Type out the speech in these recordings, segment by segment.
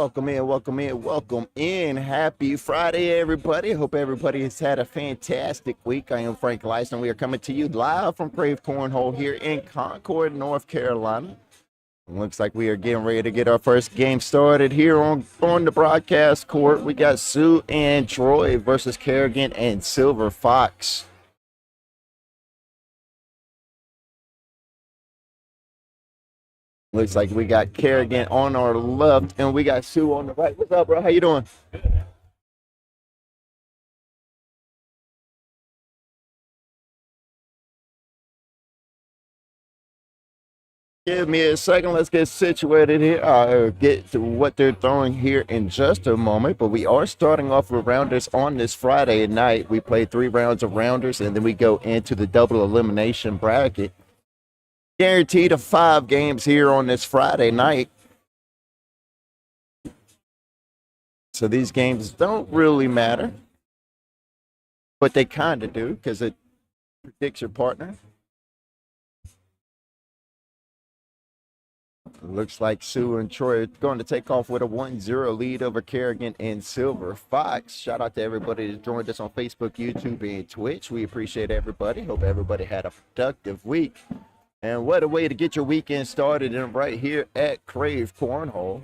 welcome in. Happy Friday, everybody. Hope everybody has had a fantastic week. I am Frank Lyson. We are coming to you live from Krave Cornhole here in Concord, North Carolina. Looks like we are getting ready to get our first game started here on the broadcast court. We got Sue and Troy versus Kerrigan and Silver Fox. Looks like we got Kerrigan on our left and we got Sue on the right. What's up, bro? How you doing? Give me a second. Let's get situated here. I'll get to what they're throwing here in just a moment. But we are starting off with rounders on this Friday night. We play 3 rounds of rounders, and then we go into the double elimination bracket. Guaranteed of 5 games here on this Friday night. So these games don't really matter, but they kind of do because it predicts your partner. Looks like Sue and Troy are going to take off with a 1-0 lead over Kerrigan and Silver Fox. Shout out to everybody that joined us on Facebook, YouTube, and Twitch. We appreciate everybody. Hope everybody had a productive week. And what a way to get your weekend started in right here at Krave Cornhole.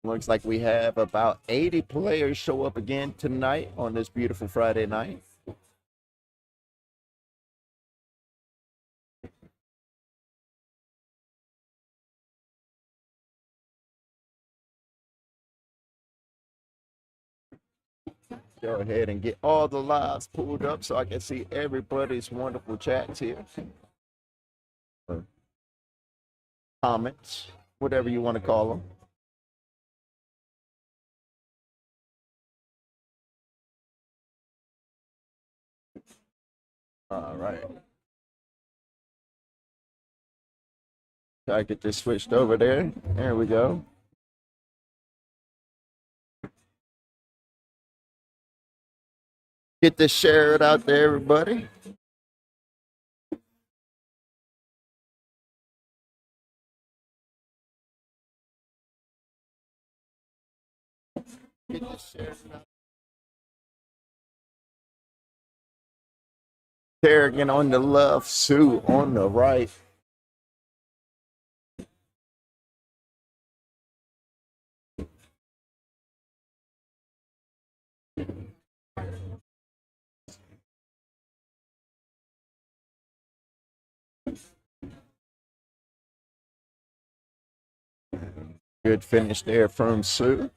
Looks like we have about 80 players show up again tonight on this beautiful Friday night. Go ahead and get all the lives pulled up so I can see everybody's wonderful chats here. Or comments, whatever you want to call them. All right. Try to get this switched over there. There we go. Get this shared out there, everybody. Get this shared out. Kerrigan on the left, Sue on the right. Good finish there from Sue.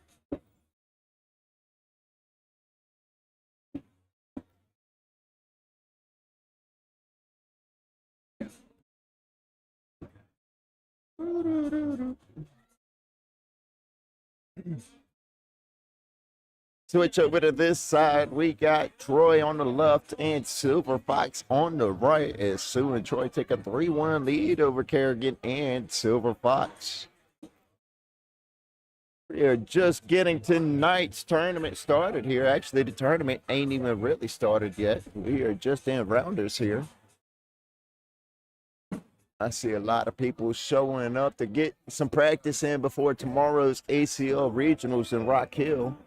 Switch over to this side. We got Troy on the left and Silver Fox on the right as Sue and Troy take a 3-1 lead over Kerrigan and Silver Fox. We are just getting tonight's tournament started here. Actually, the tournament ain't even really started yet. We are just in rounders here. I see a lot of people showing up to get some practice in before tomorrow's ACL regionals in Rock Hill.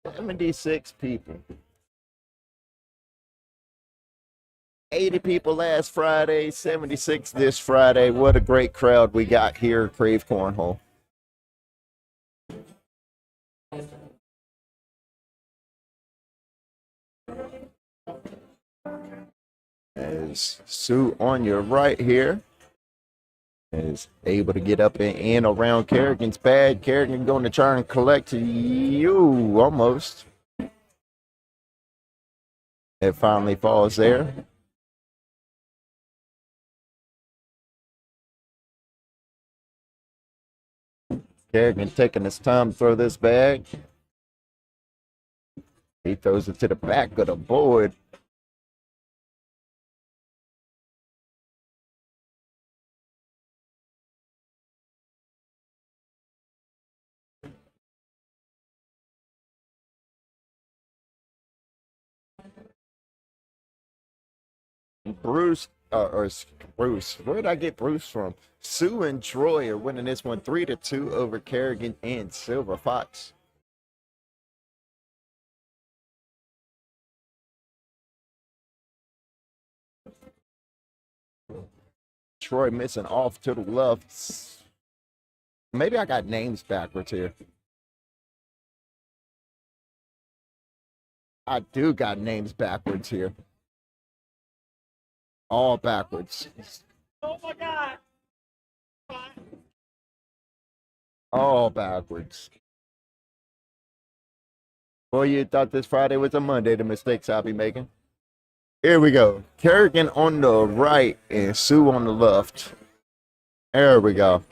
$76 people. 80 people last Friday, 76 this Friday. What a great crowd we got here at Krave Cornhole. As Sue on your right here is able to get up and in around Kerrigan's bag. Kerrigan going to try and collect you almost. It finally falls there. Kerrigan taking his time to throw this bag. He throws it to the back of the board. Bruce, Bruce. Where did I get Bruce from? Sue and Troy are winning this one 3-2 over Kerrigan and Silver Fox. Troy missing off to the left. Maybe I got names backwards here. I do got names backwards here. All backwards. Oh my God. All backwards. Boy, you thought this Friday was a Monday, the mistakes I'll be making. Here we go. Kerrigan on the right and Sue on the left. There we go.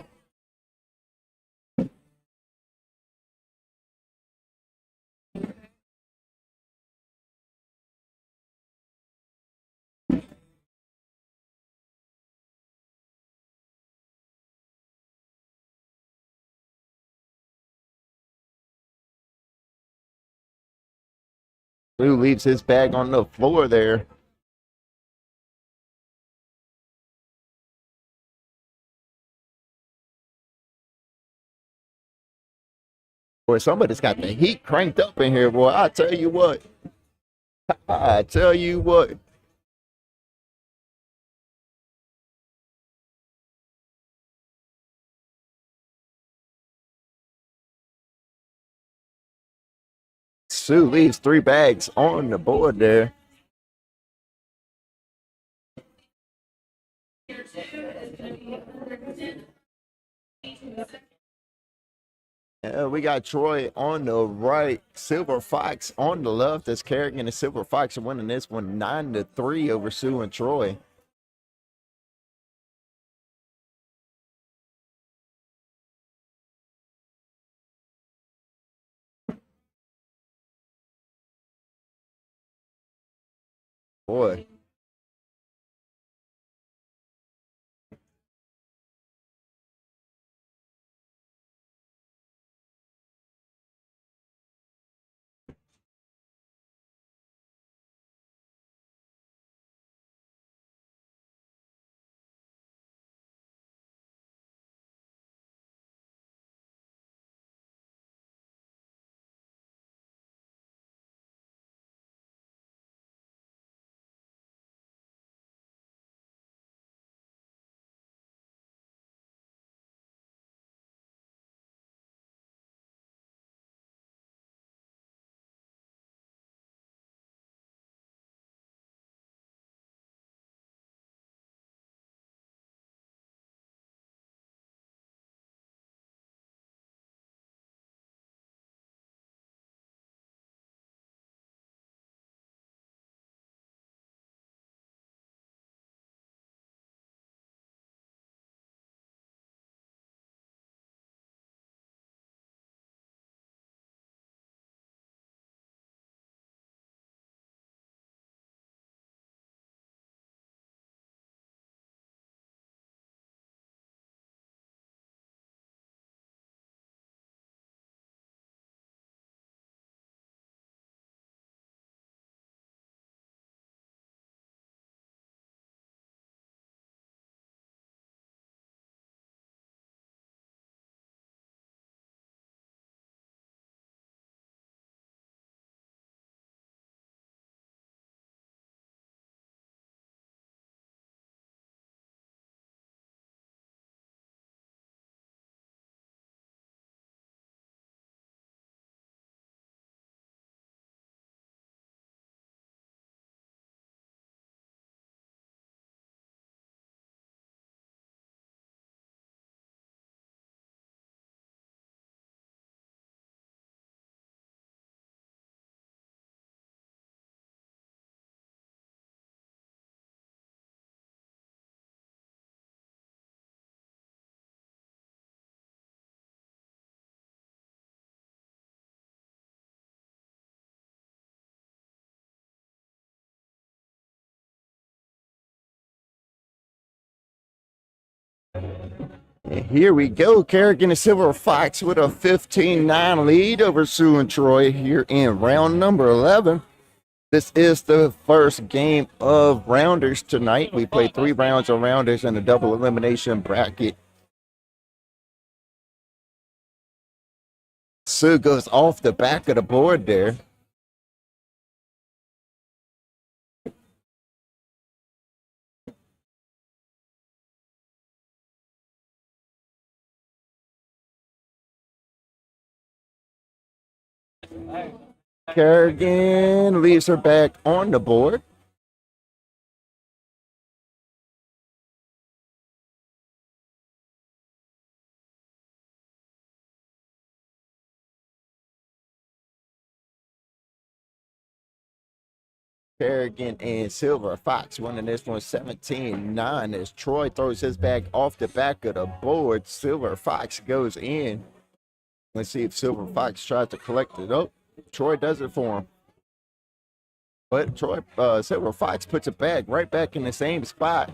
Sue leaves his bag on the floor there. Boy, somebody's got the heat cranked up in here, boy. I tell you what. I tell you what. Sue leaves 3 bags on the board there. We got Troy on the right, Silver Fox on the left. As Kerrigan and Silver Fox are winning this one 9-3 over Sue and Troy. Boy. And here we go. Kerrigan and Silver Fox with a 15-9 lead over Sue and Troy here in round number 11. This is the first game of rounders tonight. We played 3 rounds of rounders in a double elimination bracket. Sue goes off the back of the board there. Kerrigan leaves her back on the board. Kerrigan and Silver Fox winning this one 17-9 as Troy throws his bag off the back of the board. Silver Fox goes in. Let's see if Silver Fox tries to collect it. Oh, Troy does it for him. But Silver Fox puts it back right back in the same spot.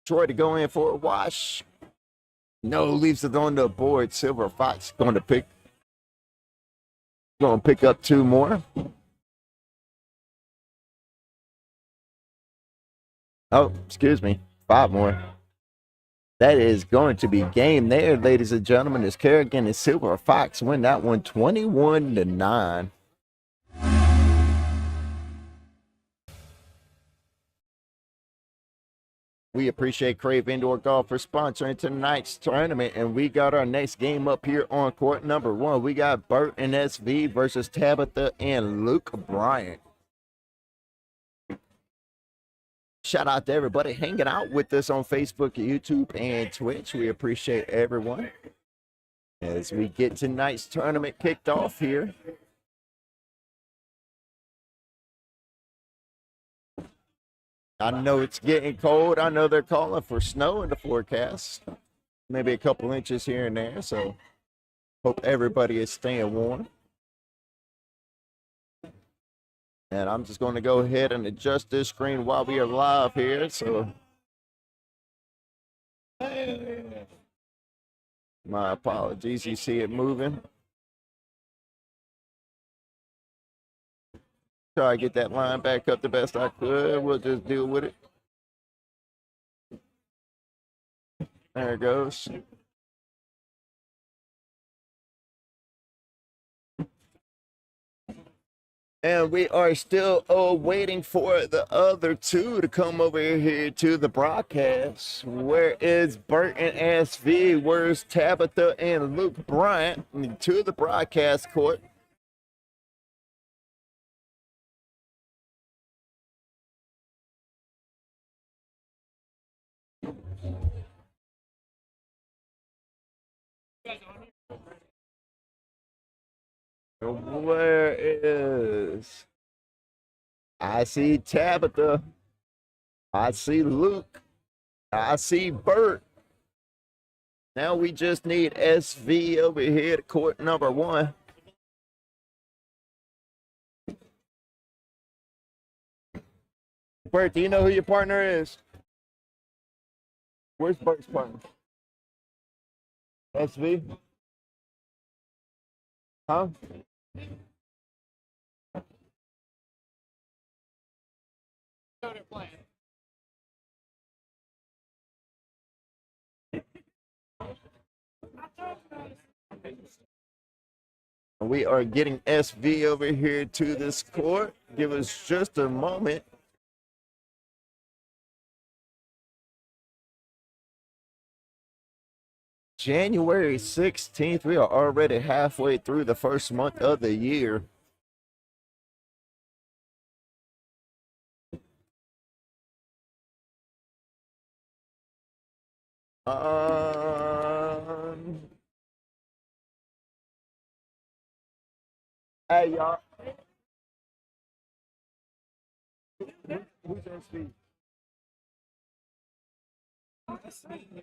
Troy to go in for a wash. No, leaves it on the board. Silver Fox going to pick up 2 more. Oh, excuse me, 5 more. That is going to be game there, ladies and gentlemen, as Kerrigan and Silver Fox win that one 21-9. We appreciate Krave Indoor Golf for sponsoring tonight's tournament, and we got our next game up here on court number 1. We got Bert and SV versus Tabitha and Luke Bryant. Shout out to everybody hanging out with us on Facebook, YouTube, and Twitch. We appreciate everyone as we get tonight's tournament kicked off here. I know it's getting cold. I know they're calling for snow in the forecast. Maybe a couple inches here and there. So hope everybody is staying warm. And I'm just going to go ahead and adjust this screen while we are live here. So my apologies. You see it moving. Try to get that line back up the best I could. We'll just deal with it. There it goes. And we are still waiting for the other 2 to come over here to the broadcast. Where is Bert and SV? Where's Tabitha and Luke Bryant to the broadcast court? Where is... I see Tabitha. I see Luke. I see Bert. Now we just need SV over here to court number 1. Bert, do you know who your partner is? Where's Bert's partner? SV? Huh? We are getting SV over here to this court. Give us just a moment. January 16th, we are already halfway through the first month of the year. Hey, y'all. Who's SV?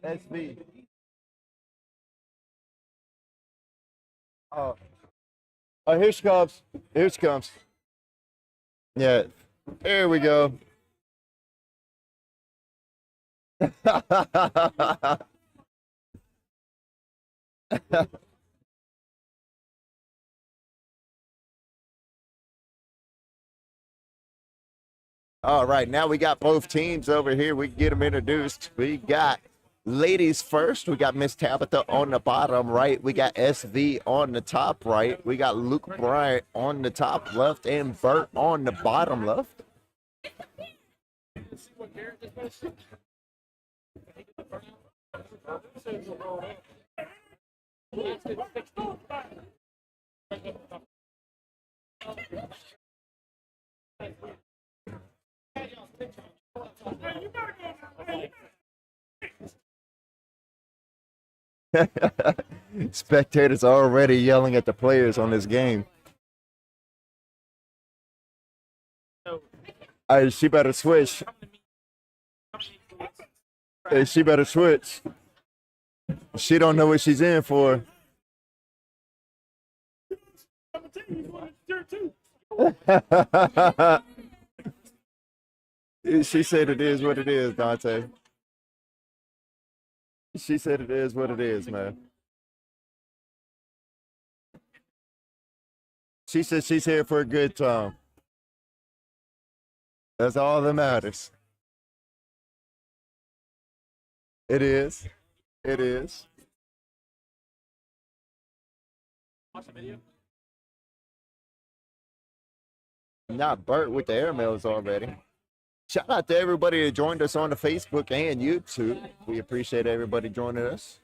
SV. Oh, here she comes. Here she comes. Yeah, there we go. All right, now we got both teams over here. We can get them introduced. We got ladies first. We got Miss Tabitha on the bottom right. We got SV on the top right. We got Luke Bryant on the top left and Bert on the bottom left. Spectators are already yelling at the players on this game. Hey, she better switch. Hey, she better switch. She don't know what she's in for. She said it is what it is, Dante. She said it is what it is, man. She said she's here for a good time. That's all that matters. It is. It is. Not Bert with the airmails already. Shout out to everybody that joined us on the Facebook and YouTube. We appreciate everybody joining us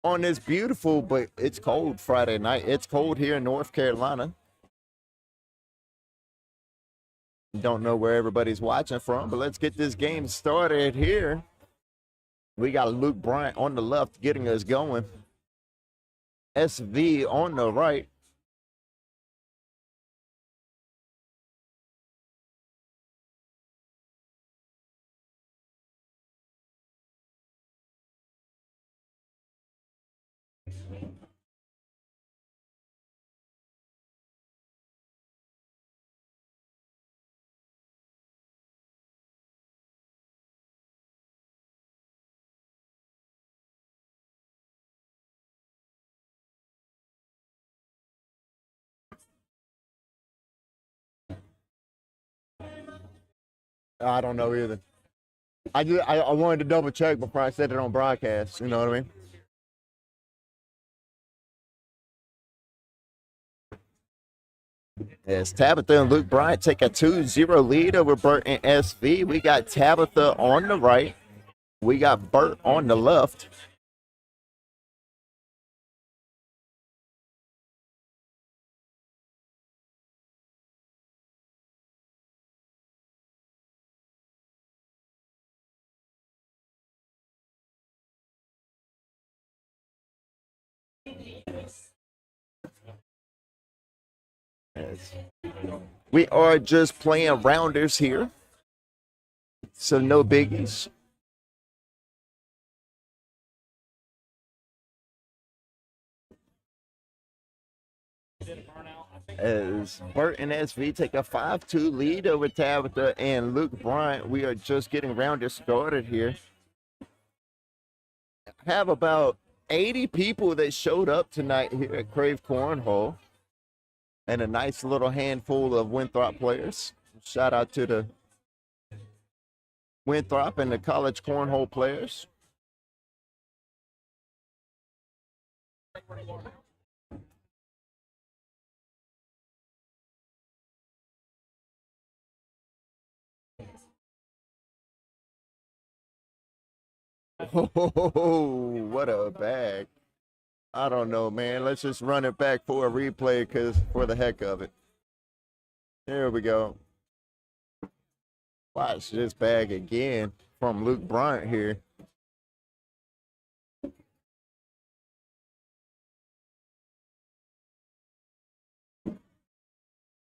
on this beautiful, but it's cold Friday night. It's cold here in North Carolina. Don't know where everybody's watching from, but let's get this game started here. We got Luke Bryant on the left getting us going. SV on the right. I don't know either. I wanted to double check before I said it on broadcast. You know what I mean? As Tabitha and Luke Bryant take a 2-0 lead over Bert and SV. We got Tabitha on the right. We got Bert on the left. As we are just playing rounders here, so no biggies. As Bert and SV take a 5-2 lead over Tabitha and Luke Bryant. We are just getting rounders started here. Have about 80 people that showed up tonight here at Krave Cornhole, and a nice little handful of Winthrop players. Shout out to the Winthrop and the college cornhole players. Oh, what a bag. I don't know, man. Let's just run it back for a replay because for the heck of it. Here we go. Watch this bag again from Luke Bryant here.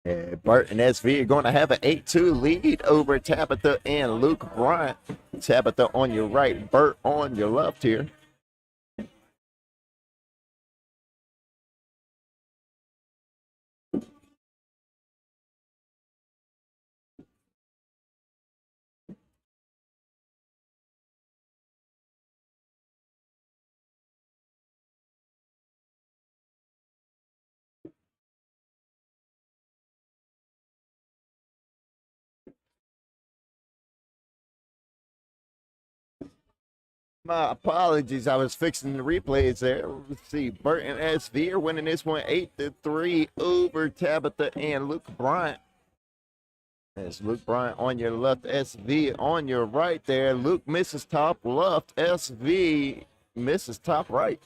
And Bert and SV are going to have an 8-2 lead over Tabitha and Luke Bryant. Tabitha on your right, Bert on your left here. My apologies. I was fixing the replays there. Let's see. Burt and SV are winning this one 8-3 over Tabitha and Luke Bryant. That's Luke Bryant on your left, SV on your right there. Luke misses top left, SV misses top right.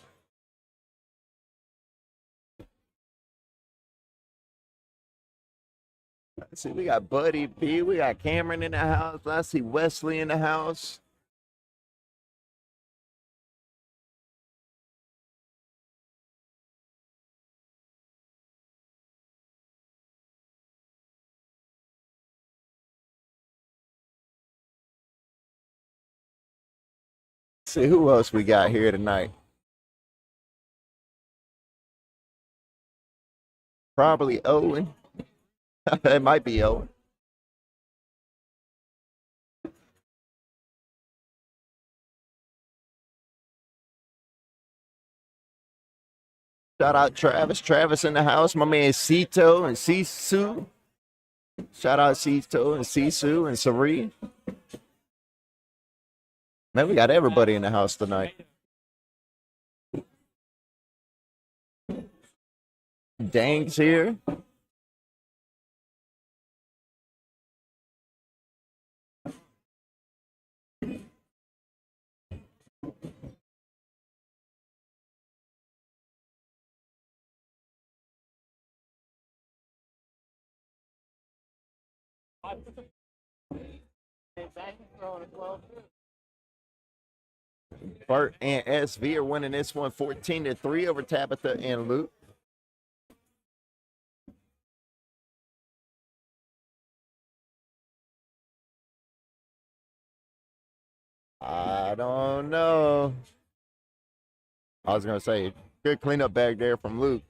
Let's see, we got Buddy B, we got Cameron in the house. I see Wesley in the house. Let's see who else we got here tonight. Probably Owen. It might be Owen. Shout out Travis. Travis in the house. My man Cito and Sisu. Shout out Cito and Sisu and Sari. Man, we got everybody in the house tonight. Dang's here. Burt and SV are winning this one 14-3 over Tabitha and Luke. I don't know. I was going to say, good cleanup bag there from Luke.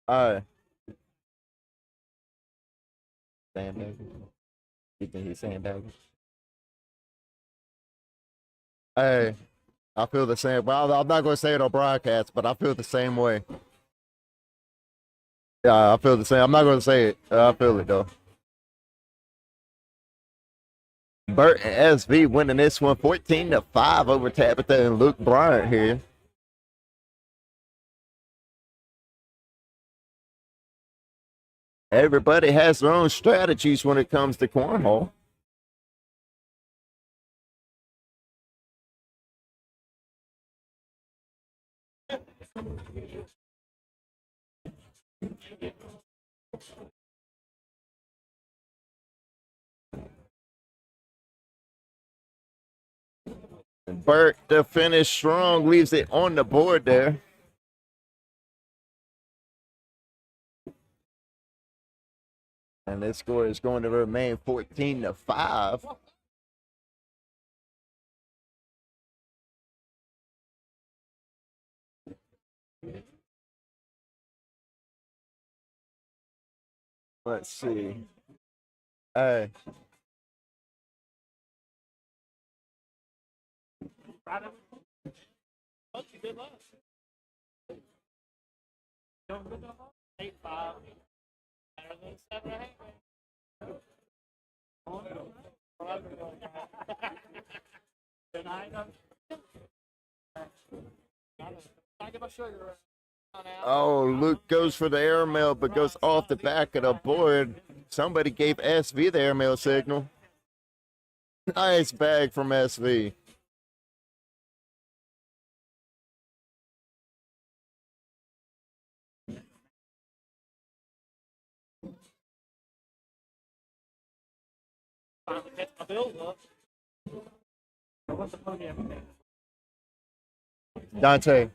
Sandbag. You think he's sandbagging? Hey, I feel the same. Well, I'm not going to say it on broadcast, but I feel the same way. Yeah, I feel the same. I'm not going to say it. I feel it, though. Burt and SV winning this one 14-5 over Tabitha and Luke Bryant here. Everybody has their own strategies when it comes to cornhole. Burt to finish strong, leaves it on the board there. And this score is going to remain 14-5. Let's see. Hey. Oh, Luke goes for the airmail, but goes off the back of the board. Somebody gave SV the airmail signal. Nice bag from SV. Dante.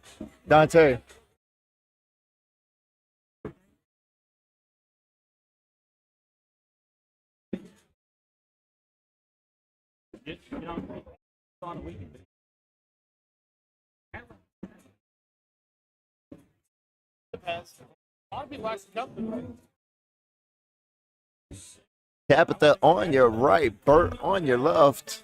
Tabitha on your right, Burt on your left.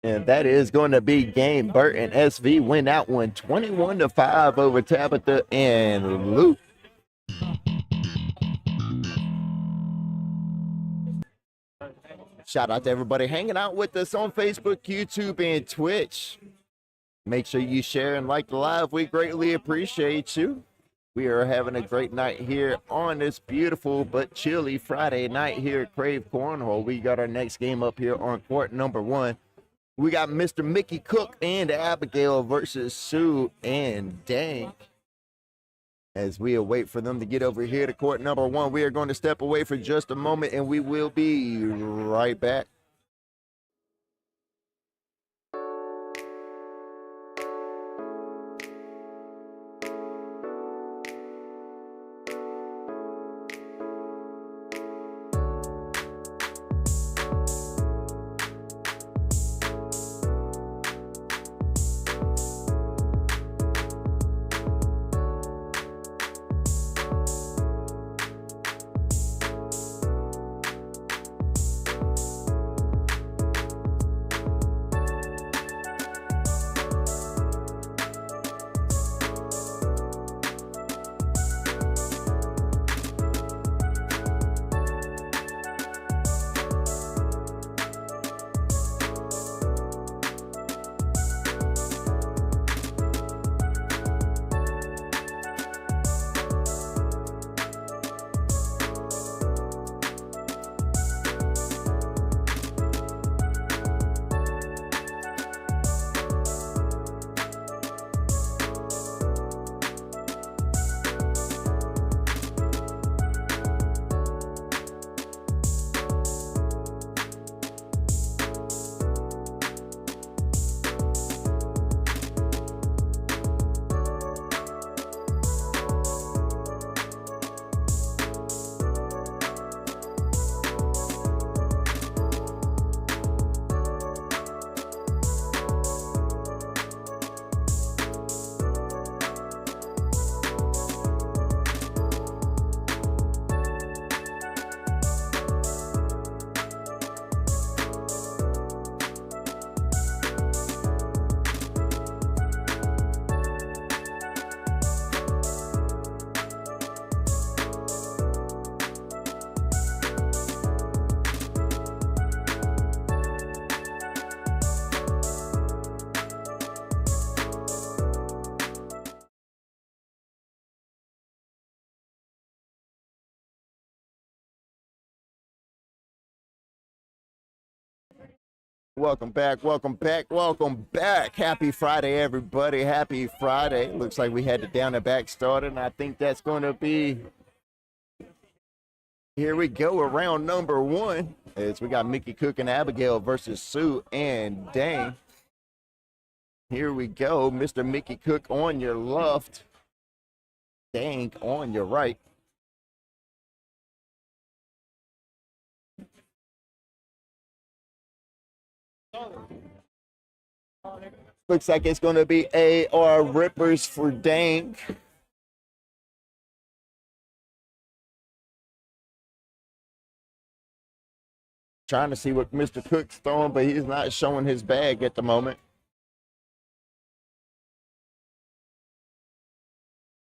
And that is going to be game. Burt and SV win that one 21-5 over Tabitha and Luke. Shout out to everybody hanging out with us on Facebook, YouTube, and Twitch. Make sure you share and like the live. We greatly appreciate you. We are having a great night here on this beautiful but chilly Friday night here at Krave Cornhole. We got our next game up here on court number 1. We got Mr. Mickey Cook and Abigail versus Sue and Dank. As we await for them to get over here to court number 1, we are going to step away for just a moment and we will be right back. Welcome back, welcome back, welcome back. Happy Friday, everybody. Happy Friday. Looks like we had the down and back started, and I think that's going to be, here we go, around number 1. As we got Mickey Cook and Abigail versus Sue and Dane. Here we go, Mr. Mickey Cook on your left, Dank on your right. Looks like it's going to be AR Rippers for Dank. Trying to see what Mr. Cook's throwing, but he's not showing his bag at the moment.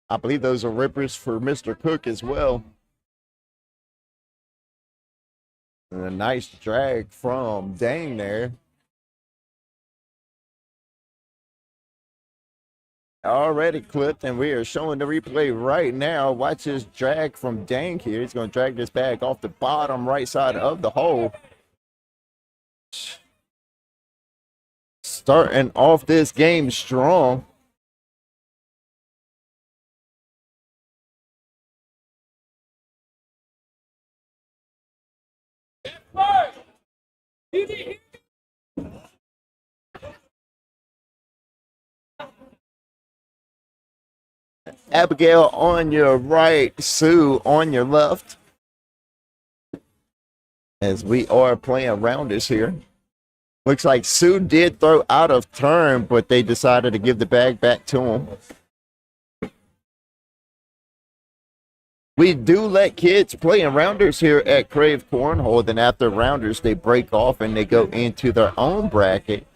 I believe those are rippers for Mr. Cook as well. And a nice drag from Dane there. Already clipped, and we are showing the replay right now. Watch this drag from Dank here. He's going to drag this bag off the bottom right side of the hole. Starting off this game strong. Abigail on your right, Sue on your left. As we are playing rounders here. Looks like Sue did throw out of turn, but they decided to give the bag back to him. We do let kids play in rounders here at Krave Cornhole. Then after rounders, they break off and they go into their own bracket.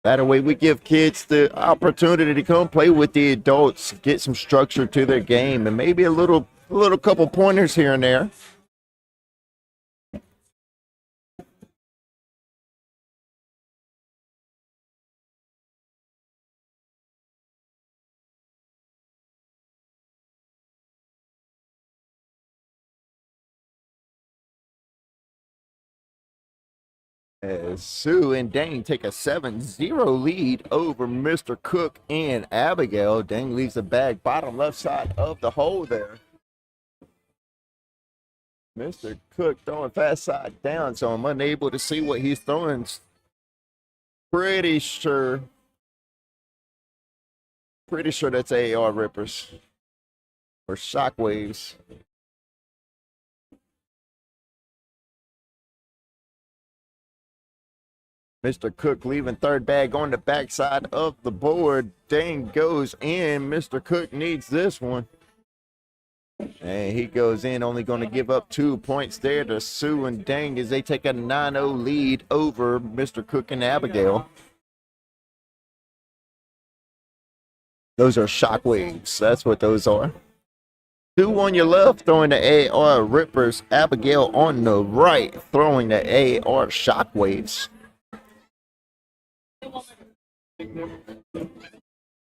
That way we give kids the opportunity to come play with the adults, get some structure to their game, and maybe a little A little couple pointers here and there. As Sue and Dane take a 7-0 lead over Mr. Cook and Abigail. Dane leaves the bag bottom left side of the hole there. Mr. Cook throwing fast side down, so I'm unable to see what he's throwing. Pretty sure that's AAR rippers or shockwaves. Mr. Cook leaving third bag on the backside of the board. Dane goes in. Mr. Cook needs this one. And he goes in, only going to give up 2 points there to Sue and Dane as they take a 9-0 lead over Mr. Cook and Abigail. Those are shockwaves. That's what those are. Sue on your left throwing the AR rippers. Abigail on the right throwing the AR shockwaves.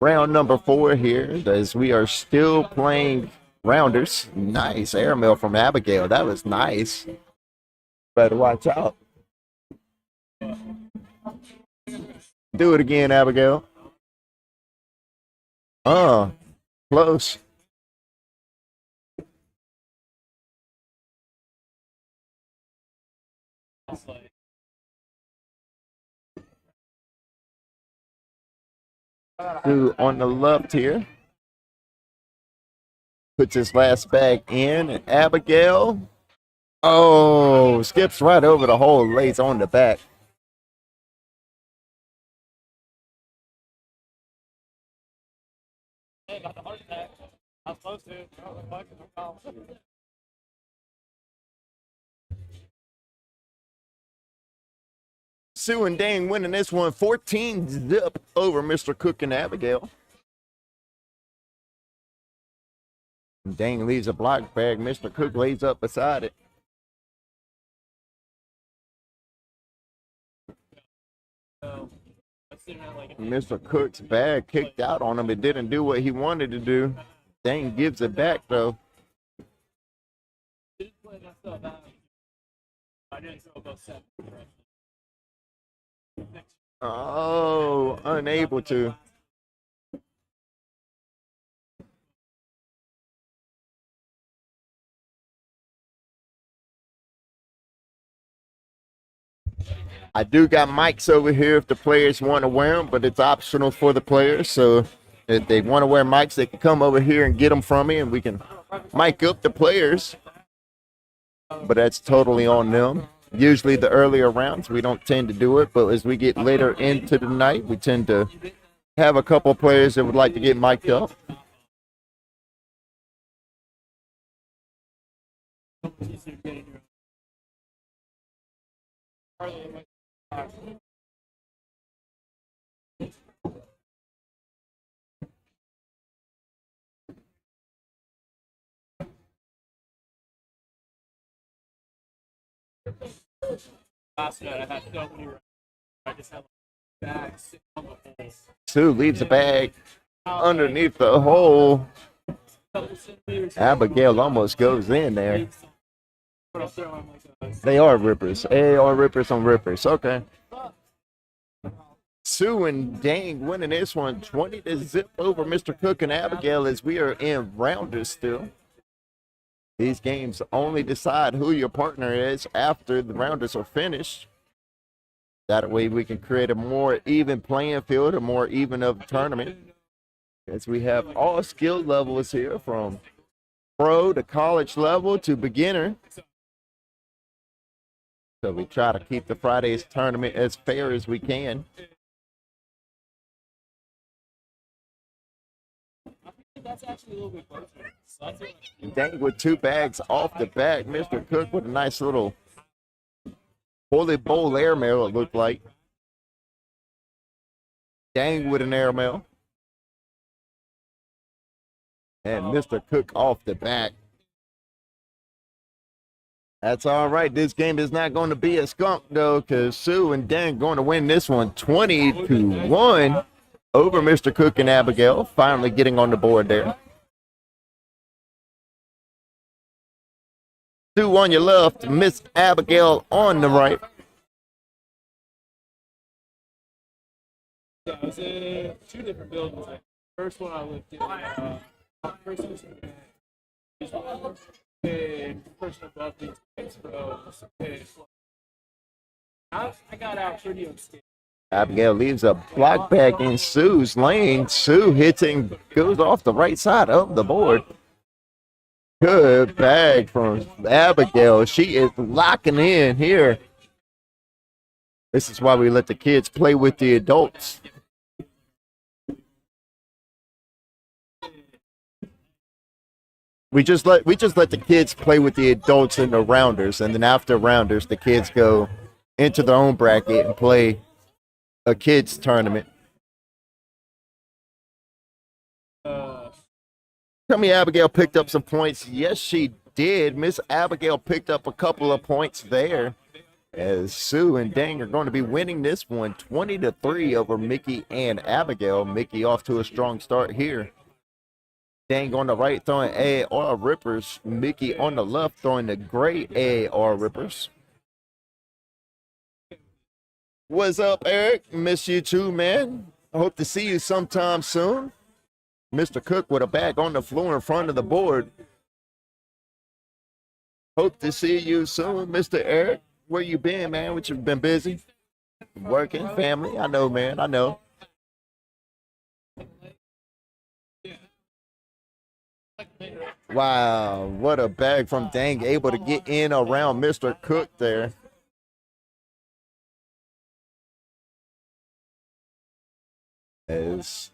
Round number 4 here as we are still playing rounders. Nice airmail from Abigail. That was nice. Better watch out. Do it again, Abigail. Close. Sue on the left here. Puts his last bag in. And Abigail. Oh, skips right over the hole, lays on the back. Sue and Dane winning this one 14-0 over Mr. Cook and Abigail. Dane leaves a block bag. Mr. Cook lays up beside it. Mr. Cook's bag kicked out on him. It didn't do what he wanted to do. Dane gives it back, though. Oh, unable to. I do got mics over here if the players want to wear them, but it's optional for the players. So if they want to wear mics, they can come over here and get them from me, and we can mic up the players. But that's totally on them. Usually the earlier rounds, we don't tend to do it, but as we get later into the night, we tend to have a couple of players that would like to get mic'd up. Last night I had so many. I just had bags sitting on the hole. Sue leaves the bag underneath the hole. Abigail almost goes in there. They are rippers. They are rippers on rippers. Okay. Sue and Dane winning this one 20-0 over Mr. Cook and Abigail as we are in rounders still. These games only decide who your partner is after the rounders are finished. That way we can create a more even playing field, a more even of tournament. As we have all skill levels here from pro to college level to beginner. So we try to keep the Friday's tournament as fair as we can. That's actually a little bit closer. Dang, with 2 bags off the back. Mr. Cook with a nice little holy bowl airmail, it looked like. Dang with an airmail. And Mr. Cook off the back. That's all right. This game is not going to be a skunk, though, because Sue and Dan going to win this one 20-1 over Mr. Cook and Abigail. Finally getting on the board there. Sue on your left, Miss Abigail on the right. Yeah, it was in 2 different buildings. First one I lived in, first one and first above these things, bro. I got out pretty unscathed. Abigail leaves a block back in Sue's lane. Sue hits and goes off the right side of the board. Good bag from Abigail. She is locking in here. This is why we let the kids play with the adults. We just let the kids play with the adults in the rounders, and then after rounders, the kids go into their own bracket and play a kids tournament. Tell me Abigail picked up some points. Yes, she did. Miss Abigail picked up a couple of points there, as Sue and Dang are going to be winning this one 20-3 over Mickey and Abigail. Mickey off to a strong start here. Dang on the right throwing AAR rippers. Mickey on the left throwing the gray AAR rippers. What's up, Eric? Miss you too, man. I hope to see you sometime soon. Mr. Cook with a bag on the floor in front of the board. Hope to see you soon, Mr. Eric. Where you been, man? What you been busy? Working, family? I know, man. I know. Wow, what a bag from Dang, able to get in around Mr. Cook there. As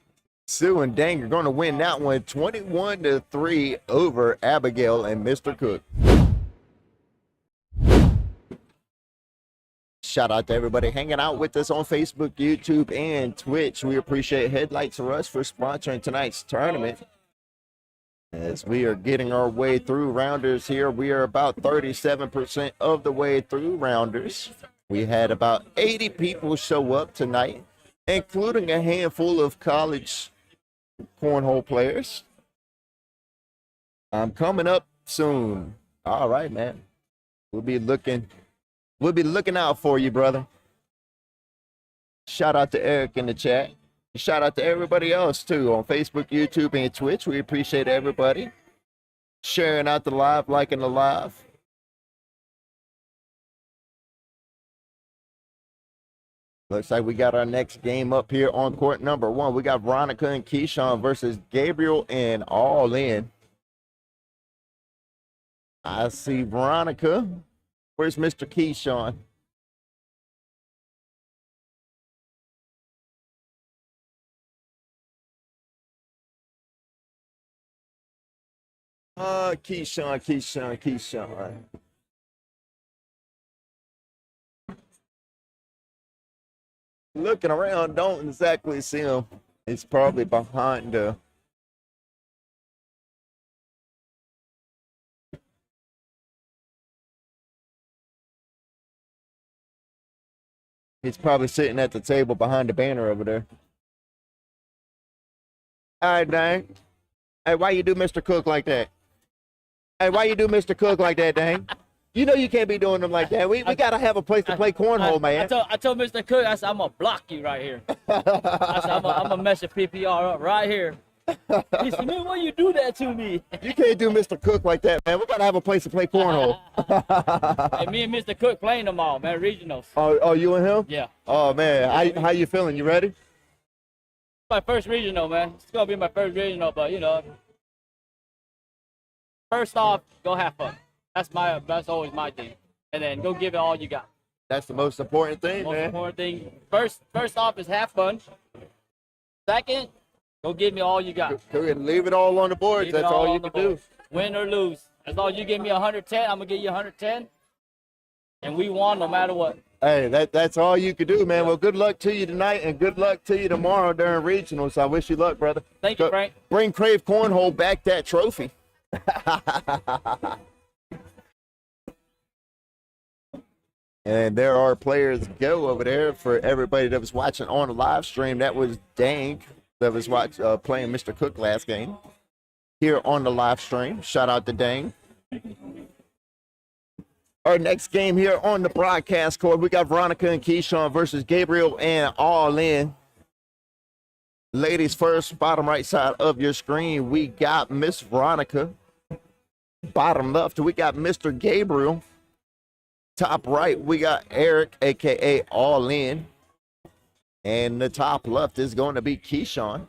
Sue and Dang are going to win that one 21-3 over Abigail and Mr. Cook. Shout out to everybody hanging out with us on Facebook, YouTube, and Twitch. We appreciate Headlights Rush for sponsoring tonight's tournament. As we are getting our way through rounders here, we are about 37% of the way through rounders. We had about 80 people show up tonight, including a handful of college cornhole players. I'm coming up soon. All right, man. We'll be looking out for you, brother. Shout out to Eric in the chat. Shout out to everybody else too on Facebook, YouTube, and Twitch. We appreciate everybody sharing out the live, liking the live. Looks like we got our next game up here on court number 1. We got Veronica and Keyshawn versus Gabriel and All In. I see Veronica. Where's Mr. Keyshawn? Keyshawn. Looking around, don't exactly see him. It's probably behind the... He's probably sitting at the table behind the banner over there. All right, Dang. Hey, why you do Mr. Cook like that? Hey, why you do Mr. Cook like that, Dang? You know you can't be doing them like that. We got to have a place to play cornhole, man. I told Mr. Cook, I said, I'm going to block you right here. I said, I'm going to mess your PPR up right here. He said, man, why you do that to me? You can't do Mr. Cook like that, man. We got to have a place to play cornhole. Hey, me and Mr. Cook playing them all, man, regionals. Oh, you and him? Yeah. Oh, man. How you feeling? You ready? My first regional, man. It's going to be my first regional, but, you know, first off, go have fun. That's always my thing. And then go give it all you got. That's the most important thing, Most man. important thing. First off is have fun. Second, go give me all you got. Go ahead and leave it all on the boards. That's all you can do. Win or lose. As long as you give me 110, I'm going to give you 110. And we won no matter what. Hey, that's all you can do, man. Well, good luck to you tonight, and good luck to you tomorrow during regionals. I wish you luck, brother. Thank you, Frank. Bring Krave Cornhole back that trophy. And there are players go over there for everybody that was watching on the live stream. That was Dank that was playing Mr. Cook last game here on the live stream. Shout out to Dang. Our next game here on the broadcast court, we got Veronica and Keyshawn versus Gabriel and All In. Ladies first, bottom right side of your screen, we got Miss Veronica. Bottom left, we got Mr. Gabriel. Top right, we got Eric, aka All In. And the top left is going to be Keyshawn.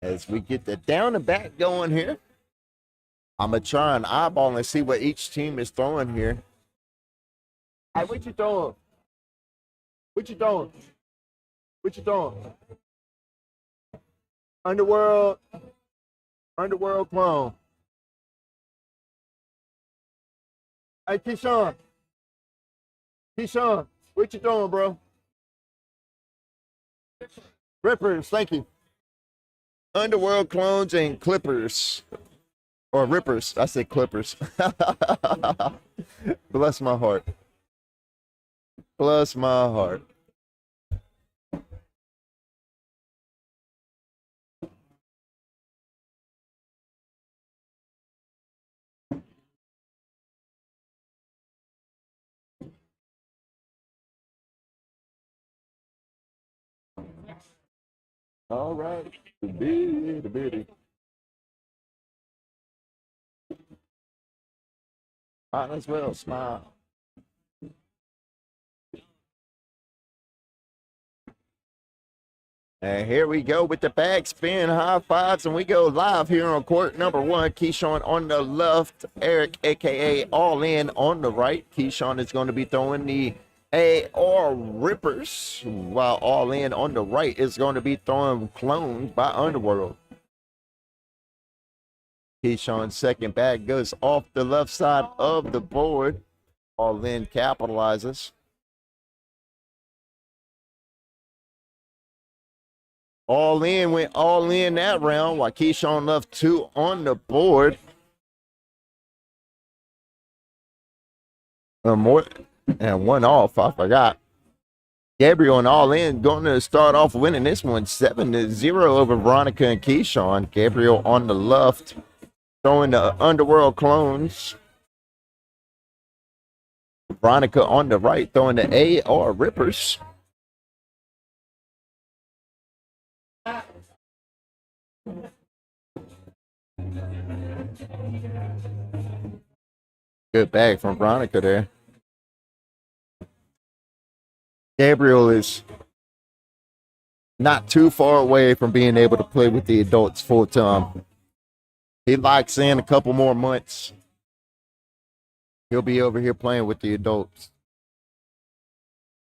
As we get the down and back going here, I'm going to try and eyeball and see what each team is throwing here. Hey, what you throwing? What you throwing? What you throwing? Underworld clone. Hey, Keyshawn, what you doing, bro? Rippers, thank you. Underworld clones and clippers. Or rippers. I said clippers. Bless my heart. Bless my heart. All right. The bitty. Might as well smile. And here we go with the back spin, high fives, and we go live here on court number one. Keyshawn on the left, Eric, aka All In, on the right. Keyshawn is going to be throwing the AR Rippers, while All In on the right is going to be throwing clones by Underworld. Keyshawn's second bag goes off the left side of the board. All In capitalizes. All In went all in that round, while Keyshawn left two on the board. More and one off, I forgot. Gabriel and All In going to start off winning this one 7-0 over Veronica and Keyshawn. Gabriel on the left, throwing the Underworld clones. Veronica on the right, throwing the AR Rippers. Good bag from Veronica there. Gabriel is not too far away from being able to play with the adults full time. He likes in a couple more months. He'll be over here playing with the adults.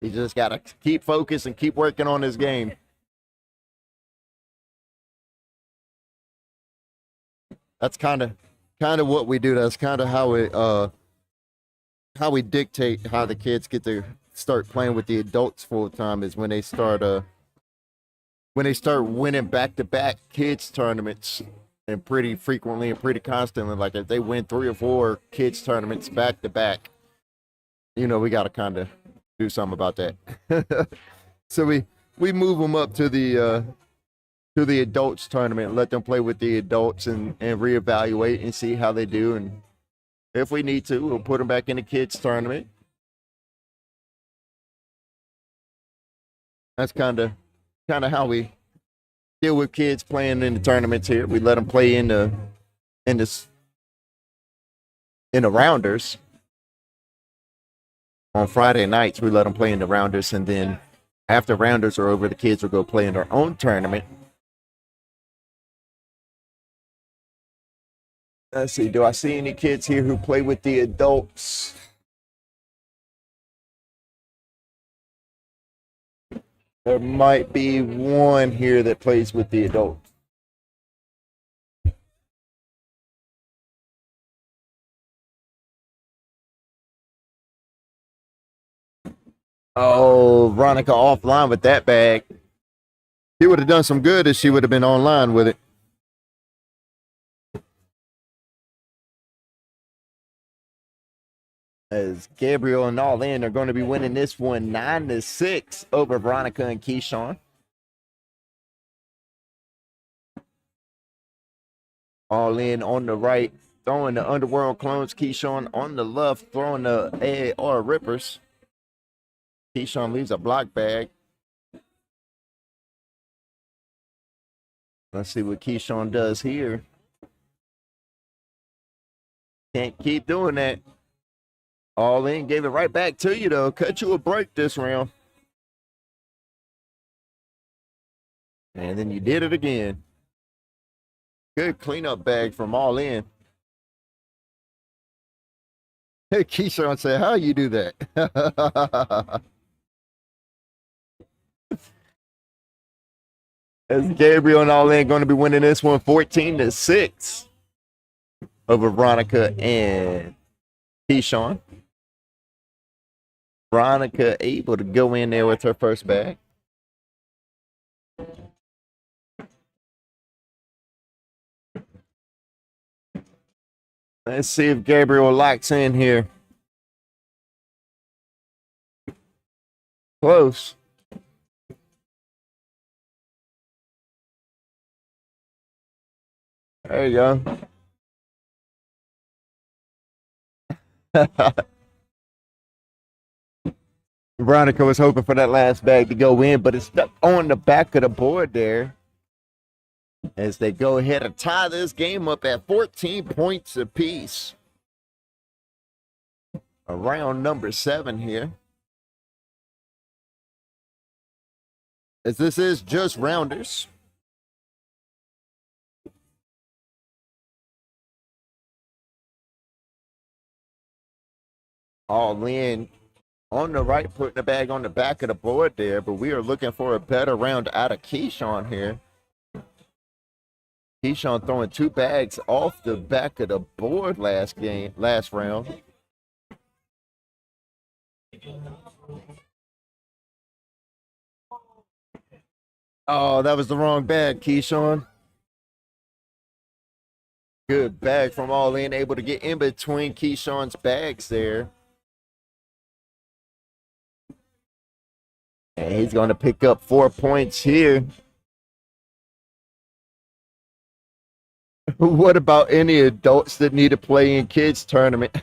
He just got to keep focused and keep working on his game. That's kind of what we do. That's kind of how we dictate how the kids get to start playing with the adults full time, is when they start winning back-to-back kids tournaments, and pretty frequently and pretty constantly. Like if they win 3 or 4 kids tournaments back to back, we got to kind of do something about that. So we move them up to the adults tournament, let them play with the adults and reevaluate and see how they do. And if we need to, we'll put them back in the kids tournament. That's kind of how we deal with kids playing in the tournaments here. We let them play in the rounders. On Friday nights, we let them play in the rounders, and then after rounders are over, the kids will go play in their own tournament. Let's see, do I see any kids here who play with the adults? There might be one here that plays with the adults. Oh, Veronica offline with that bag. He would have done some good if she would have been online with it. As Gabriel and All In are going to be winning this one 9-6 over Veronica and Keyshawn. All In on the right, throwing the Underworld Clones. Keyshawn on the left, throwing the AR Rippers. Keyshawn leaves a block bag. Let's see what Keyshawn does here. Can't keep doing that. All In gave it right back to you, though. Cut you a break this round. And then you did it again. Good cleanup bag from All In. Hey, Keyshawn said, how you do that? As Gabriel and All In going to be winning this one 14-6 over Veronica and Keyshawn. Veronica able to go in there with her first bag. Let's see if Gabriel locks in here. Close. There you go. Veronica was hoping for that last bag to go in, but it's stuck on the back of the board there. As they go ahead and tie this game up at 14 points apiece. Around number 7 here. As this is just rounders. All In on the right, putting the bag on the back of the board there, but we are looking for a better round out of Keyshawn here. Keyshawn throwing 2 bags off the back of the board last round. Oh, that was the wrong bag, Keyshawn. Good bag from All In, able to get in between Keyshawn's bags there. And he's going to pick up 4 points here. What about any adults that need to play in kids tournament?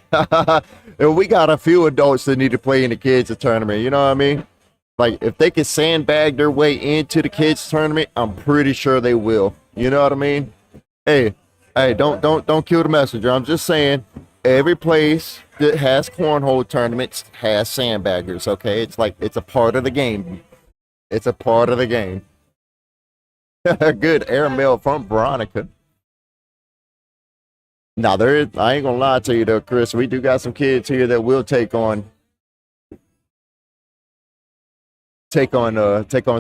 We got a few adults that need to play in the kids tournament. You know what I mean? Like, if they can sandbag their way into the kids tournament, I'm pretty sure they will. You know what I mean? Hey, don't kill the messenger. I'm just saying, every place that has cornhole tournaments has sandbaggers. Okay, it's a part of the game. It's a part of the game. Good airmail from Veronica. Now I ain't gonna lie to you though, Chris. We do got some kids here that will take on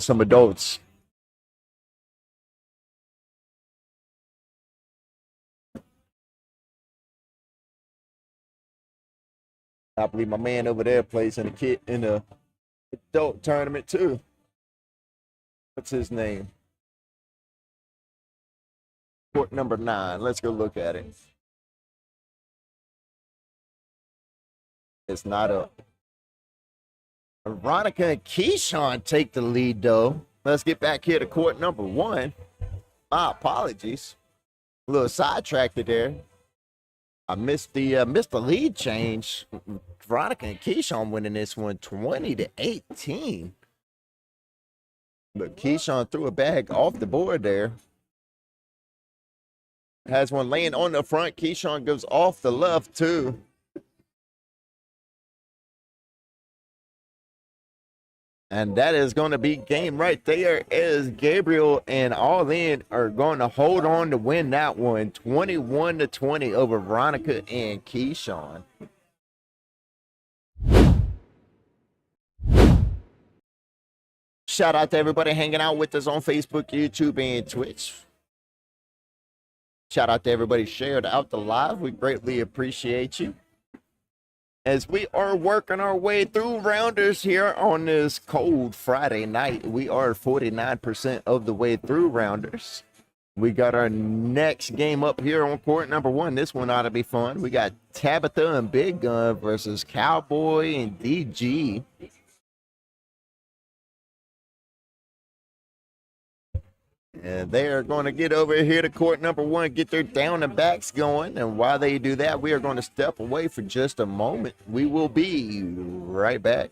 some adults. I believe my man over there plays in a adult tournament too. What's his name? Court number 9. Let's go look at it. It's not up. Veronica and Keyshawn take the lead, though. Let's get back here to court number 1. My apologies. A little sidetracked there. I missed the lead change. Veronica and Keyshawn winning this one 20-18. But Keyshawn threw a bag off the board there. Has one laying on the front. Keyshawn goes off the left, too. And that is going to be game right there, as Gabriel and All In are going to hold on to win that one 21-20 over Veronica and Keyshawn. Shout out to everybody hanging out with us on Facebook, YouTube, and Twitch. Shout out to everybody shared out the live. We greatly appreciate you. As we are working our way through rounders here on this cold Friday night, we are 49% of the way through rounders. We got our next game up here on court number one. This one ought to be fun. We got Tabitha and Big Gun versus Cowboy and DG. And they are going to get over here to court number one, get their down and backs going. And while they do that, we are going to step away for just a moment. We will be right back.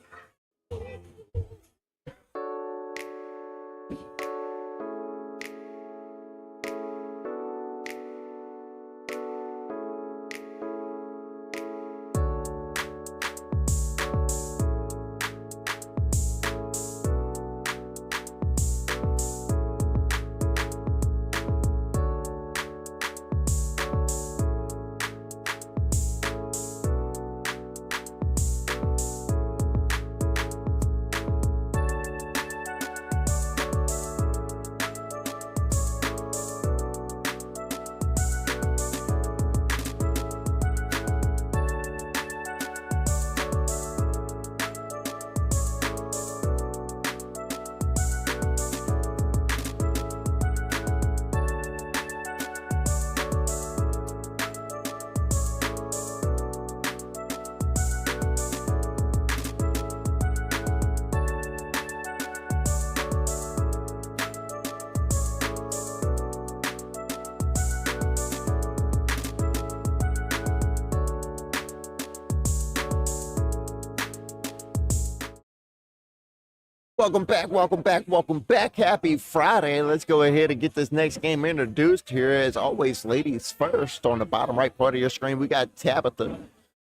Welcome back, welcome back, welcome back. Happy Friday. Let's go ahead and get this next game introduced here. As always, ladies first. On the bottom right part of your screen, we got Tabitha.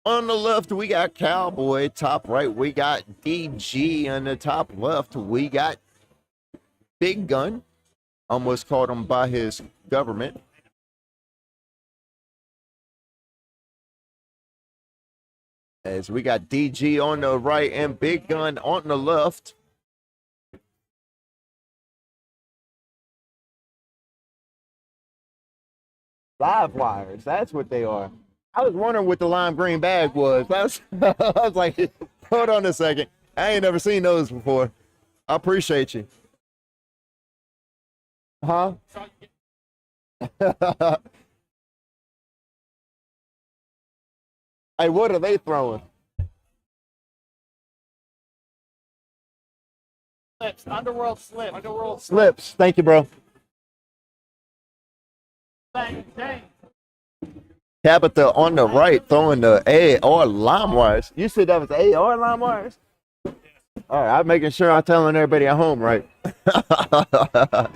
On the left, we got Cowboy. Top right, we got DG. On the top left, we got Big Gun. Almost called him by his government. As we got DG on the right and Big Gun on the left. Live wires, that's what they are. I was wondering what the lime green bag was. I was like, hold on a second. I ain't never seen those before. I appreciate you. Huh? Hey, what are they throwing? Slips, underworld slip. Underworld Slips. Thank you, bro. Bang, bang. Tabitha on the right throwing the AR lime wires. You said that was AR lime wires? All right, I'm making sure I'm telling everybody at home right. I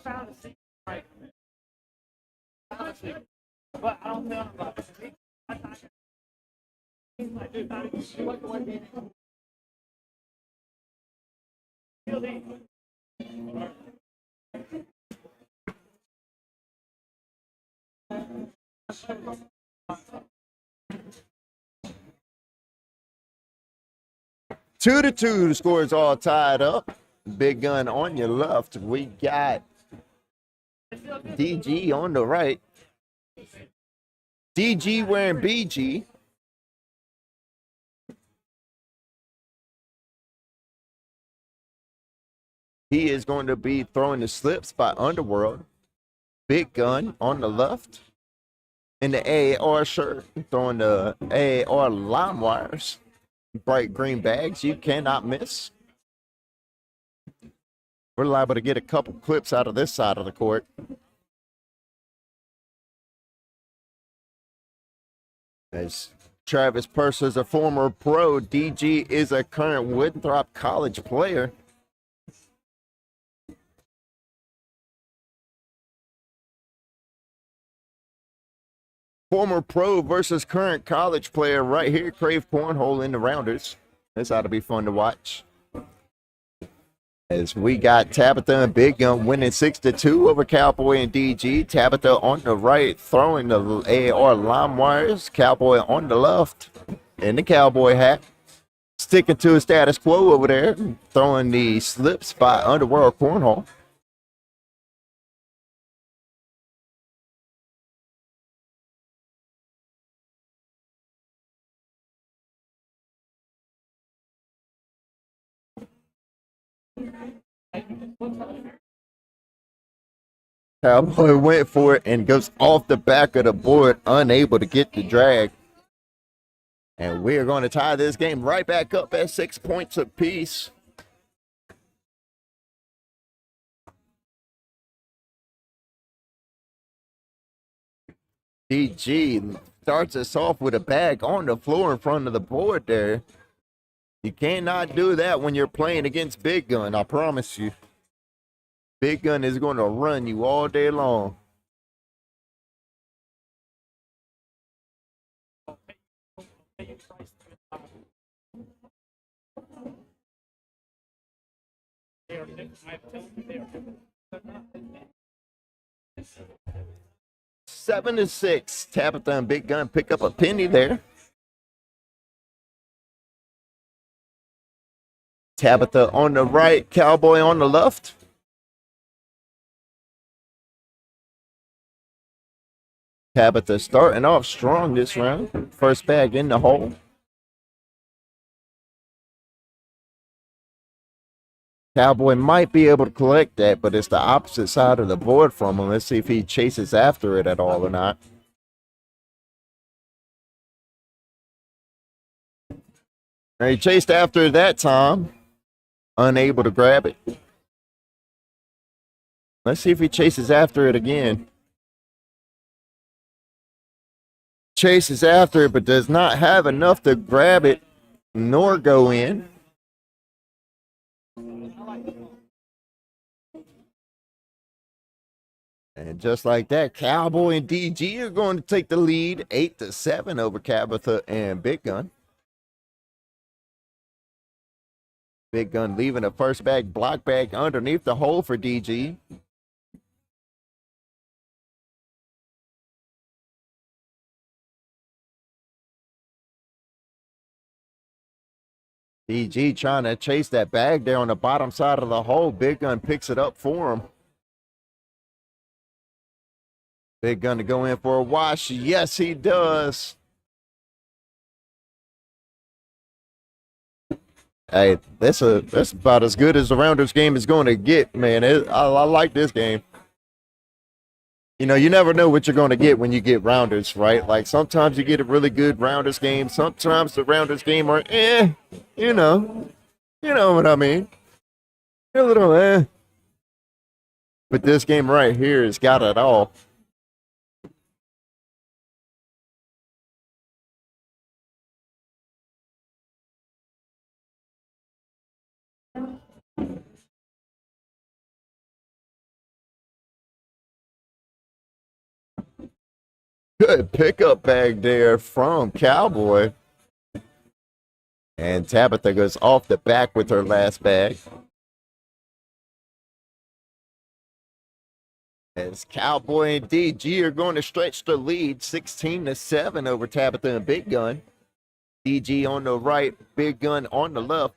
found a secret right. I found a secret. But I don't tell about it. He's like, dude, what do you Two to two, the score is all tied up. Big Gun on your left. We got DG on the right. DG wearing BG. He is going to be throwing the slips by Underworld. Big Gun on the left. In the AR shirt, throwing the AR lime wires. Bright green bags, you cannot miss. We're liable to get a couple clips out of this side of the court. As Travis Purse is a former pro, DG is a current Winthrop College player. Former pro versus current college player right here, Krave Cornhole in the rounders. This ought to be fun to watch. As we got Tabitha and Big Gun winning 6-2 over Cowboy and DG. Tabitha on the right throwing the AR lime wires. Cowboy on the left in the cowboy hat. Sticking to a status quo over there. Throwing the slips by Underworld Cornhole. Cowboy went for it and goes off the back of the board, unable to get the drag. And we are going to tie this game right back up at 6 points apiece. DG starts us off with a bag on the floor in front of the board there. You cannot do that when you're playing against Big Gun, I promise you. Big Gun is going to run you all day long. Seven to 6. Tabitha and Big Gun pick up a penny there. Tabitha on the right, Cowboy on the left. Tabitha starting off strong this round. First bag in the hole. Cowboy might be able to collect that, but it's the opposite side of the board from him. Let's see if he chases after it at all or not. And he chased after it that time. Unable to grab it. Let's see if he chases after it again. Chases after it, but does not have enough to grab it nor go in. And just like that, Cowboy and DG are going to take the lead 8 to 7 over Tabitha and Big Gun. Big Gun leaving a first bag, block bag underneath the hole for DG. DG trying to chase that bag there on the bottom side of the hole. Big Gun picks it up for him. Big Gun to go in for a wash. Yes, he does. Hey, that's about as good as the Rounders game is going to get, man. I like this game. You know, you never know what you're going to get when you get Rounders, right? Like sometimes you get a really good Rounders game. Sometimes the Rounders game are you know what I mean. A little But this game right here has got it all. Good pickup bag there from Cowboy. And Tabitha goes off the back with her last bag. As Cowboy and DG are going to stretch the lead 16 to 7 over Tabitha and Big Gun. DG on the right, Big Gun on the left.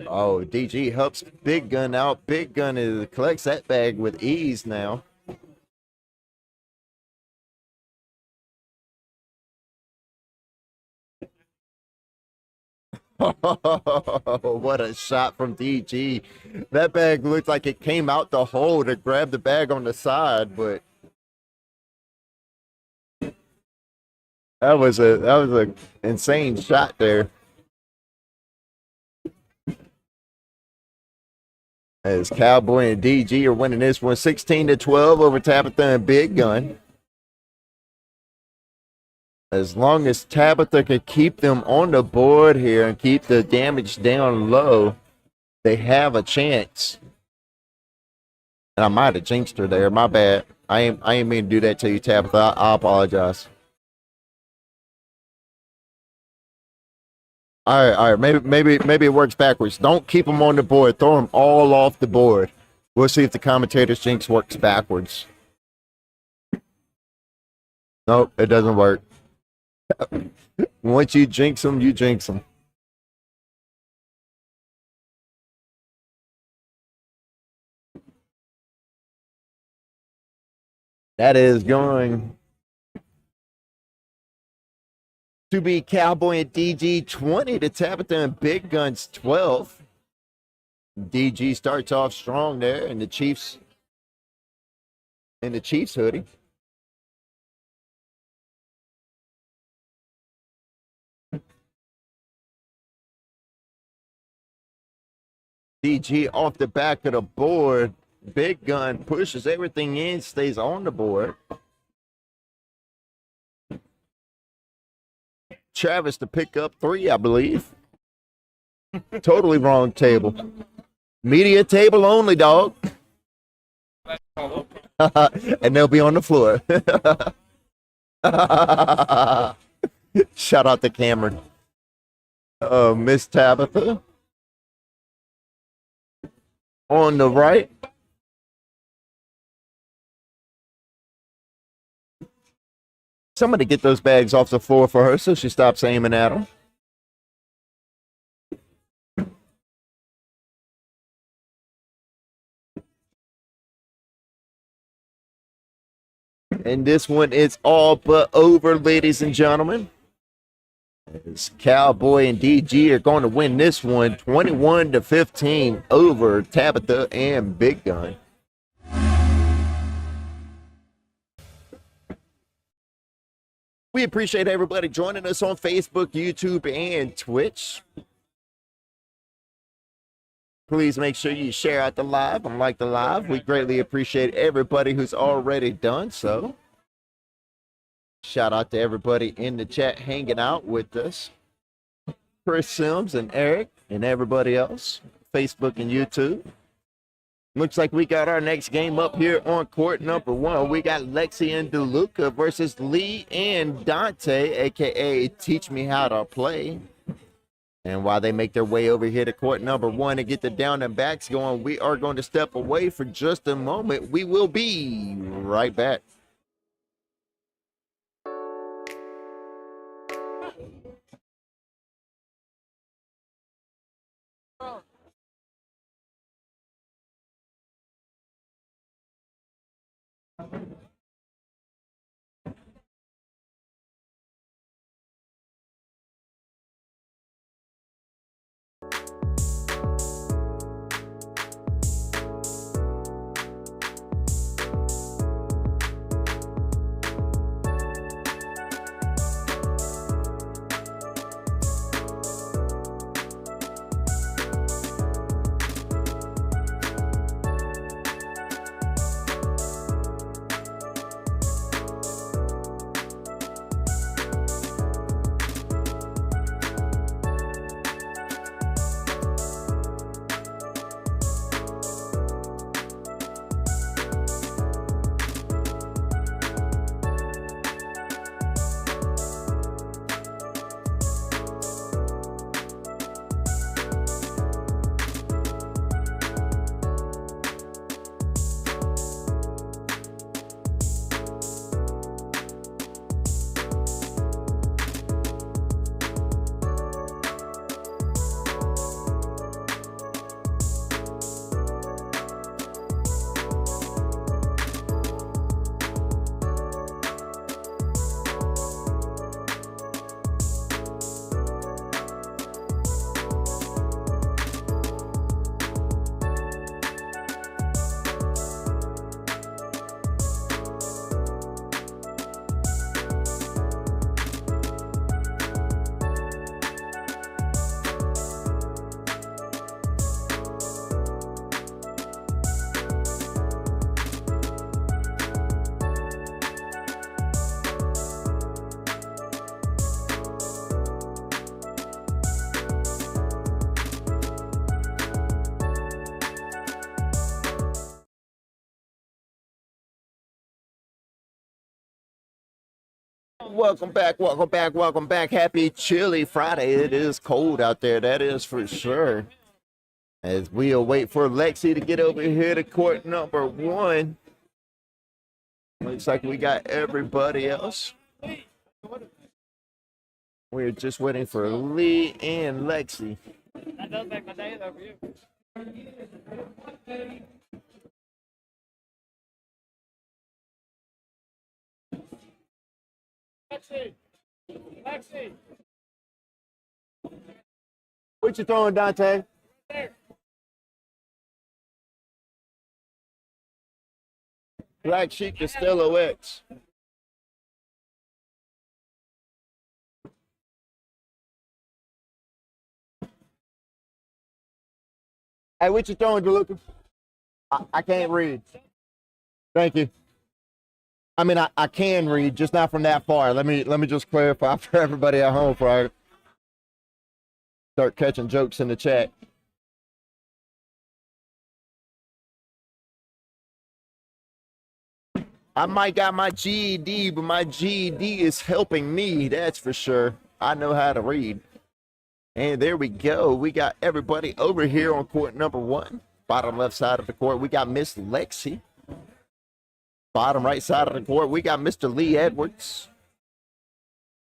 Oh, DG helps Big Gun out. Big Gun collects that bag with ease now. What a shot from DG. That bag looked like it came out the hole to grab the bag on the side, but that was a insane shot there. As Cowboy and DG are winning this one 16 to 12 over Tabitha and Big Gun. As long as Tabitha can keep them on the board here and keep the damage down low, they have a chance. And I might have jinxed her there. My bad. I ain't mean to do that to you, Tabitha. I apologize. All right. Maybe it works backwards. Don't keep them on the board. Throw them all off the board. We'll see if the commentator's jinx works backwards. Nope, it doesn't work. Once you jinx them, you jinx them. That is going To be Cowboy and DG 20 to Tabitha and Big Guns 12. DG starts off strong there in the Chiefs hoodie. DG off the back of the board. Big Gun pushes everything in, stays on the board. Travis to pick up 3, I believe. Totally wrong table. Media table only, dog. And they'll be on the floor. Shout out to Cameron. Miss Tabitha. On the right. Somebody get those bags off the floor for her so she stops aiming at them. And this one is all but over, ladies and gentlemen. As Cowboy and DG are going to win this one 21-15 over Tabitha and Big Gun. We appreciate everybody joining us on Facebook, YouTube, and Twitch. Please make sure you share out the live and like the live. We greatly appreciate everybody who's already done so. Shout out to everybody in the chat hanging out with us. Chris Sims and Eric and everybody else. Facebook and YouTube. Looks like we got our next game up here on court number 1. We got Lexi and DeLuca versus Lee and Dante, a.k.a. Teach Me How to Play. And while they make their way over here to court number 1 and get the down and backs going, we are going to step away for just a moment. We will be right back. Welcome back, welcome back, welcome back. Happy chilly Friday. It is cold out there, that is for sure. As we await for Lexi to get over here to court number 1. Looks like we got everybody else. We're just waiting for Lee and Lexi. That does make my day over you. Lexi, What you throwing, Dante? Black Sheep Costello X. Hey, what you throwing, DeLuca? I can't read. Thank you. I mean, I can read, just not from that far. Let me just clarify for everybody at home before I start catching jokes in the chat. I might got my GED, but my GED is helping me, that's for sure. I know how to read. And there we go. We got everybody over here on court number 1. Bottom left side of the court, we got Miss Lexi. Bottom right side of the court, we got Mr. Lee Edwards.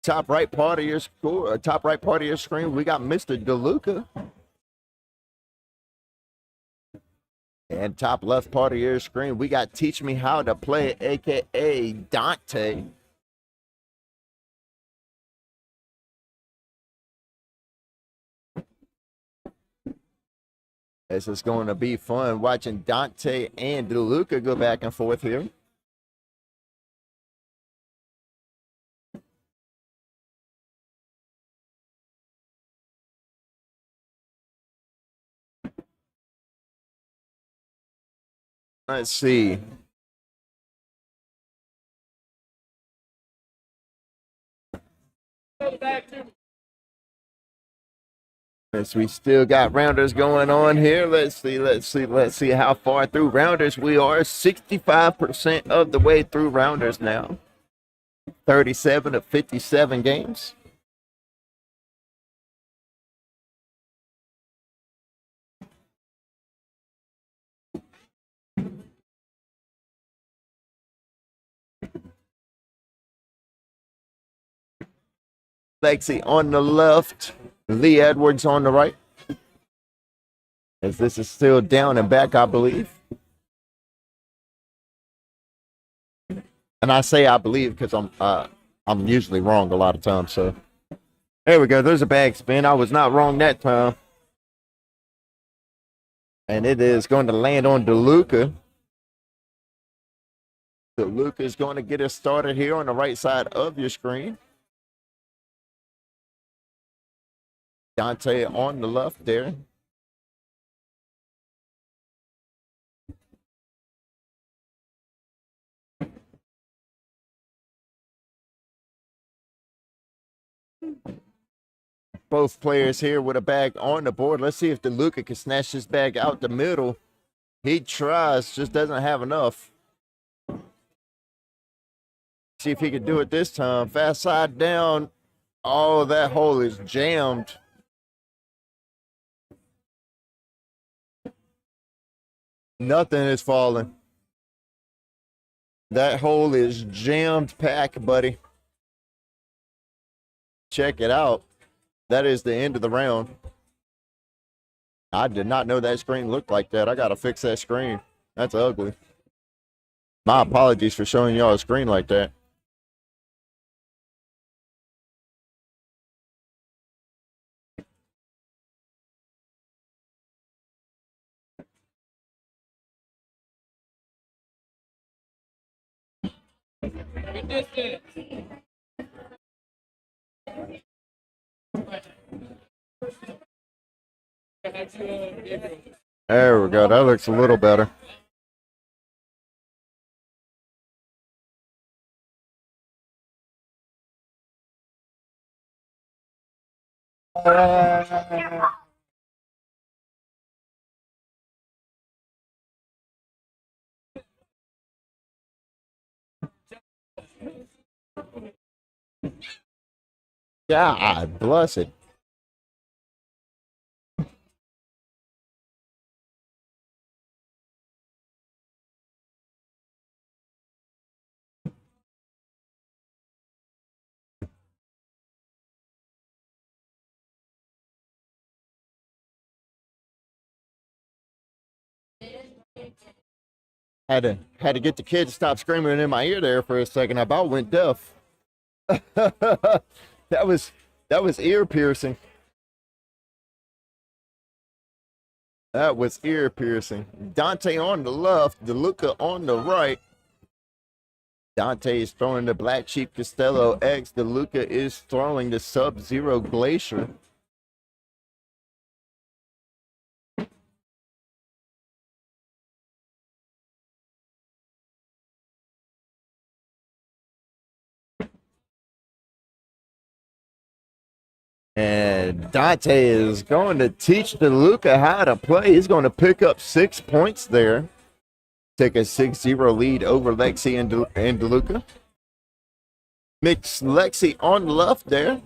Top right part of your score, top right part of your screen, we got Mr. DeLuca. And top left part of your screen, we got Teach Me How to Play, aka Dante. This is going to be fun watching Dante and DeLuca go back and forth here. Let's see. Yes, we still got rounders going on here. Let's see how far through rounders we are. 65% of the way through rounders now. 37 of 57 games. Lexi on the left, Lee Edwards on the right. As this is still down and back, I believe. And I say I believe because I'm usually wrong a lot of times. So there we go. There's a bag spin. I was not wrong that time. And it is going to land on DeLuca. DeLuca is going to get us started here on the right side of your screen. Dante on the left there. Both players here with a bag on the board. Let's see if DeLuca can snatch this bag out the middle. He tries, just doesn't have enough. See if he can do it this time. Fast side down. Oh, that hole is jammed. Nothing is falling. That hole is jammed packed, buddy. Check it out. That is the end of the round. I did not know that screen looked like that. I got to fix that screen. That's ugly. My apologies for showing y'all a screen like that. There we go. That looks a little better. God bless it. Had to get the kid to stop screaming in my ear there for a second. I about went deaf. That was ear piercing. That was ear piercing. Dante on the left, DeLuca on the right. Dante is throwing the Black Sheep Costello X. DeLuca is throwing the Sub-Zero Glacier. And Dante is going to teach DeLuca how to play. He's going to pick up 6 points there. Take a 6-0 lead over Lexi and DeLuca. Mix Lexi on the left there.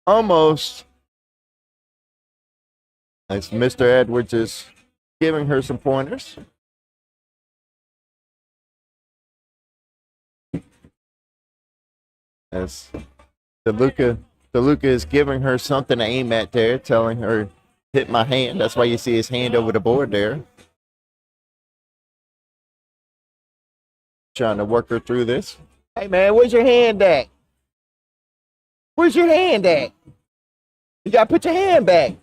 Almost. As Mr. Edwards is giving her some pointers. As DeLuca is giving her something to aim at there, telling her, hit my hand. That's why you see his hand over the board there. Trying to work her through this. Hey, man, where's your hand at? Where's your hand at? You got to put your hand back.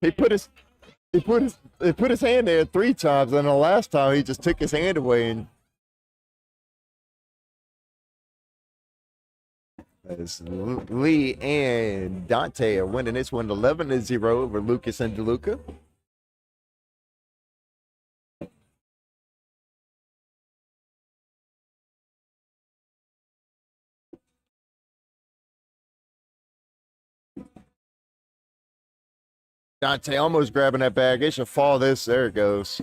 He put his hand there 3 times, and the last time he just took his hand away. And as Lee and Dante are winning this one 11-0 over Lucas and DeLuca. Dante almost grabbing that bag. It should fall this. There it goes.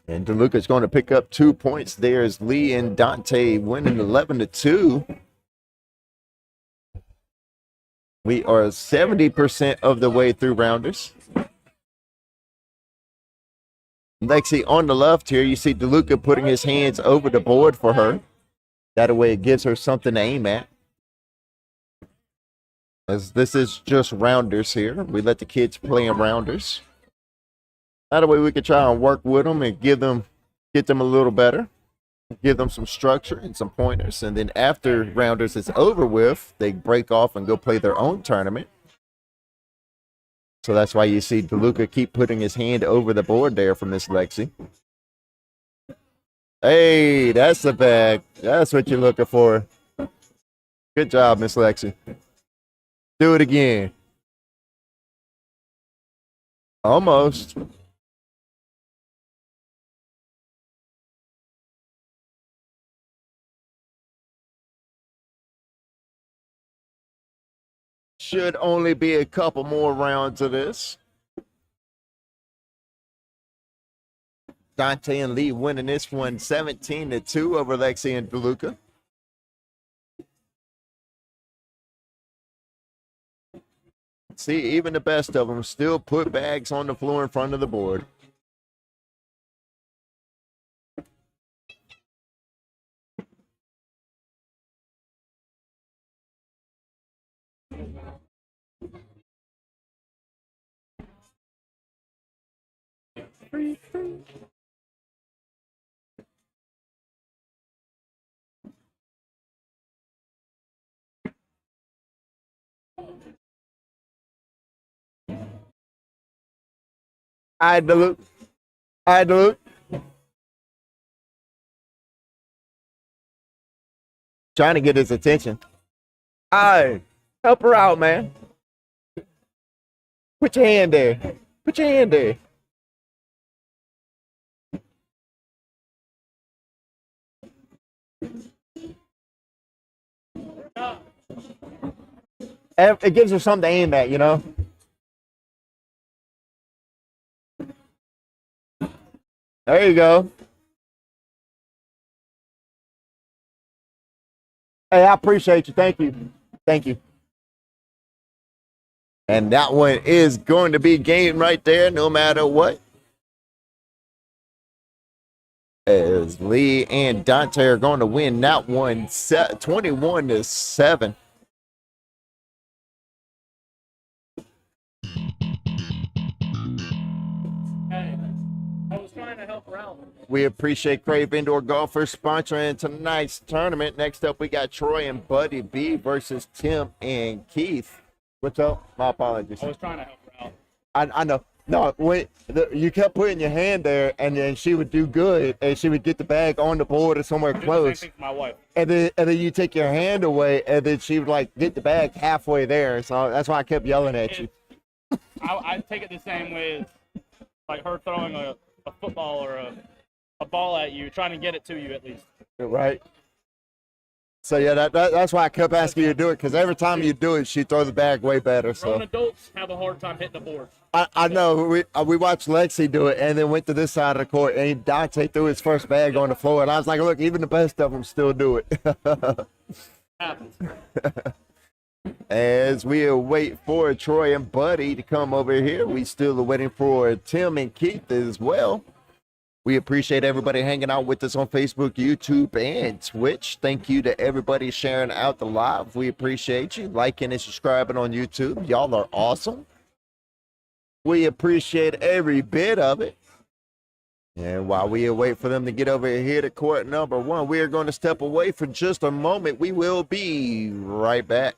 And DeLuca's going to pick up 2 points. There's Lee and Dante winning 11-2. We are 70% of the way through rounders. Lexi on the left here. You see DeLuca putting his hands over the board for her. That way it gives her something to aim at. As this is just rounders here. We let the kids play in rounders. That way we can try and work with them and get them a little better. Give them some structure and some pointers. And then after rounders is over with, they break off and go play their own tournament. So that's why you see DeLuca keep putting his hand over the board there from Miss Lexi. Hey, that's the bag. That's what you're looking for. Good job, Miss Lexi. Do it again. Almost. Should only be a couple more rounds of this. Dante and Lee winning this one 17-2 over Lexi and DeLuca. See, even the best of them still put bags on the floor in front of the board. I DeLuca. Trying to get his attention. All help her out, man. Put your hand there. Put your hand there. It gives her something to aim at, you know? There you go. Hey, I appreciate you. Thank you. Thank you. And that one is going to be game right there, no matter what. as Lee and Dante are going to win that one 21-7. Hey, I was trying to help her out. We appreciate Krave Indoor Golfers sponsoring tonight's tournament. Next up, we got Troy and Buddy B versus Tim and Keith. What's up? My apologies. I was trying to help her out. I know. No, you kept putting your hand there, and then she would do good, and she would get the bag on the board or somewhere Do the close. same thing for my wife. And then you take your hand away, and then she would like get the bag halfway there. So that's why I kept yelling at you. I take it the same way as like her throwing a football or a ball at you, trying to get it to you at least. Right. So yeah, that's why I kept asking you to do it, because every time you do it, she throw the bag way better. Grown So adults have a hard time hitting the board. I know we watched Lexi do it, and then went to this side of the court, and Dante threw his first bag on the floor, and I was like, look, even the best of them still do it. Happens. As we await for Troy and Buddy to come over here, we still are waiting for Tim and Keith as well. We appreciate everybody hanging out with us on Facebook, YouTube, and Twitch. Thank you to everybody sharing out the live. We appreciate you liking and subscribing on YouTube. Y'all are awesome. We appreciate every bit of it. And while we await for them to get over here to court number 1, we are going to step away for just a moment. We will be right back.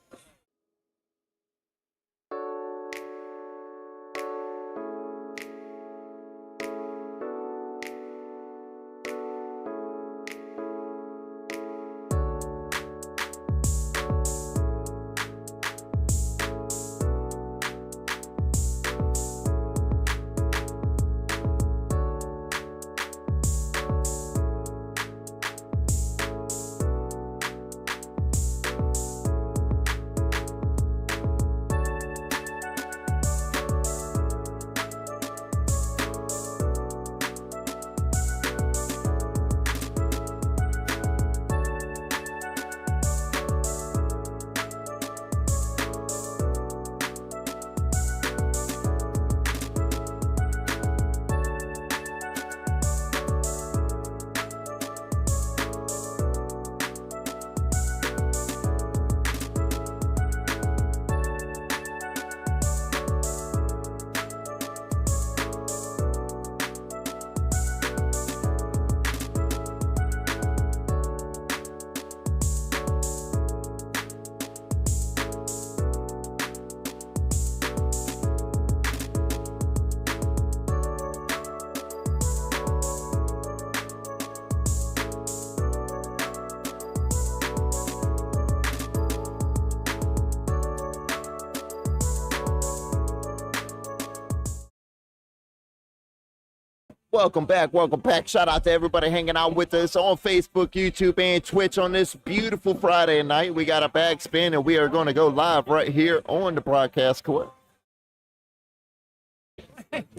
Welcome back. Welcome back. Shout out to everybody hanging out with us on Facebook, YouTube, and Twitch on this beautiful Friday night. We got a bag spin, and we are going to go live right here on the broadcast court.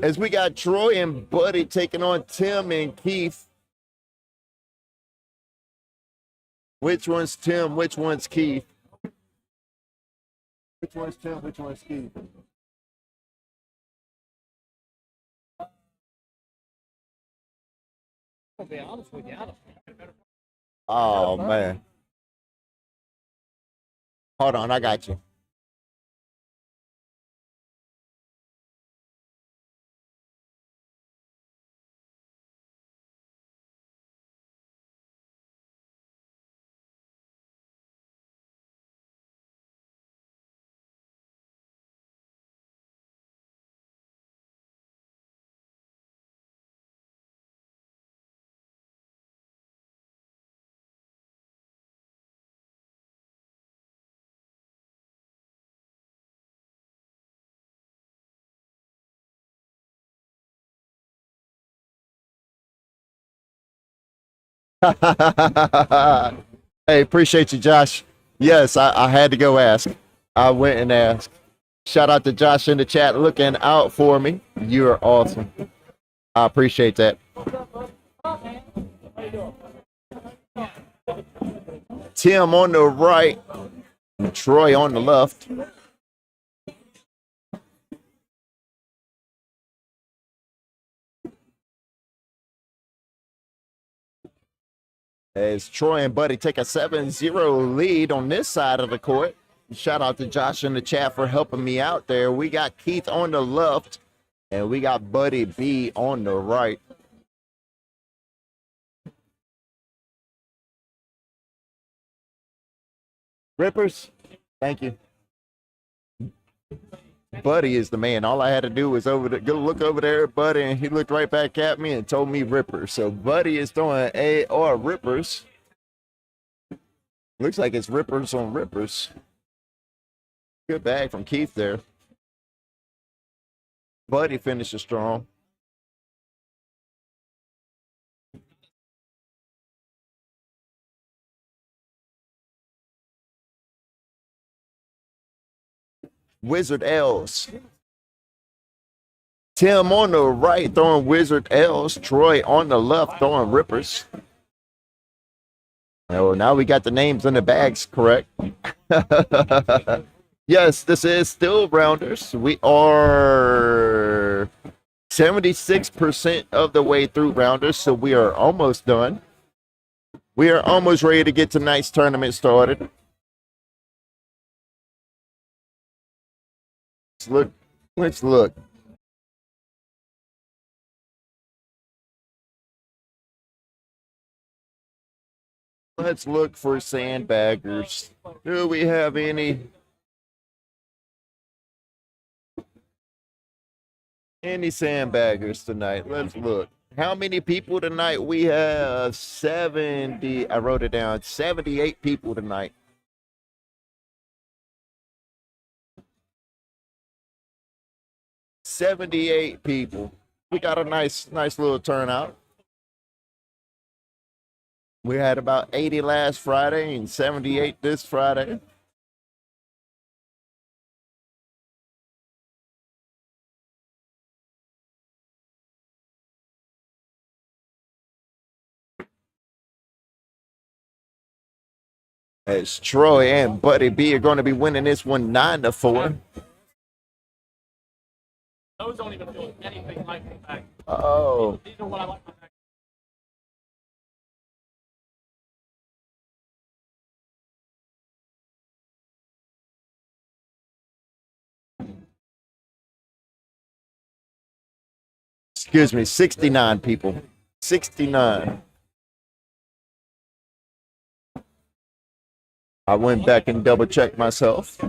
As we got Troy and Buddy taking on Tim and Keith. Which one's Tim? Which one's Keith? Which one's Tim? Which one's Keith? To be honest with you, I don't. Oh, man. Hold on, I got you. Hey, appreciate you, Josh. Yes, I had to go ask. I went and asked. Shout out to Josh in the chat looking out for me. You are awesome. I appreciate that. Tim on the right, Troy on the left. As Troy and Buddy take a 7-0 lead on this side of the court. Shout out to Josh in the chat for helping me out there. We got Keith on the left, and we got Buddy B on the right. Rippers, thank you. Buddy is the man. All I had to do was go look over there at Buddy, and he looked right back at me and told me Rippers. So Buddy is throwing AR Rippers. Looks like it's Rippers on Rippers. Good bag from Keith there. Buddy finishes strong. Wizard L's. Tim on the right throwing Wizard L's. Troy on the left throwing Rippers. Oh, now we got the names in the bags correct. Yes, this is still Rounders. We are 76% of the way through Rounders, so we are almost done. We are almost ready to get tonight's tournament started. Let's look. Let's look for sandbaggers. Do we have any sandbaggers tonight? Let's look. How many people tonight? We have 70. I wrote it down. 78 people tonight. 78 people. We got a nice little turnout. We had about 80 last Friday and 78 this Friday. As Troy and Buddy B are going to be winning this one 9-4. Those don't even feel anything like the back. Oh. These are what I like my back. Excuse me, 69 people. 69. I went back and double checked myself.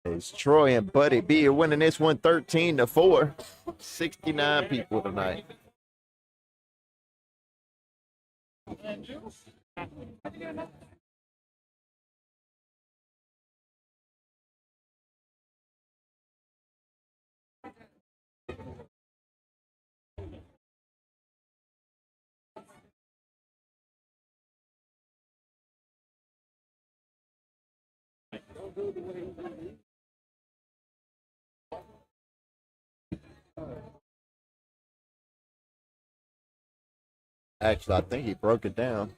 As Troy and Buddy B are winning this one 13-4. 69 people tonight. Actually, I think he broke it down.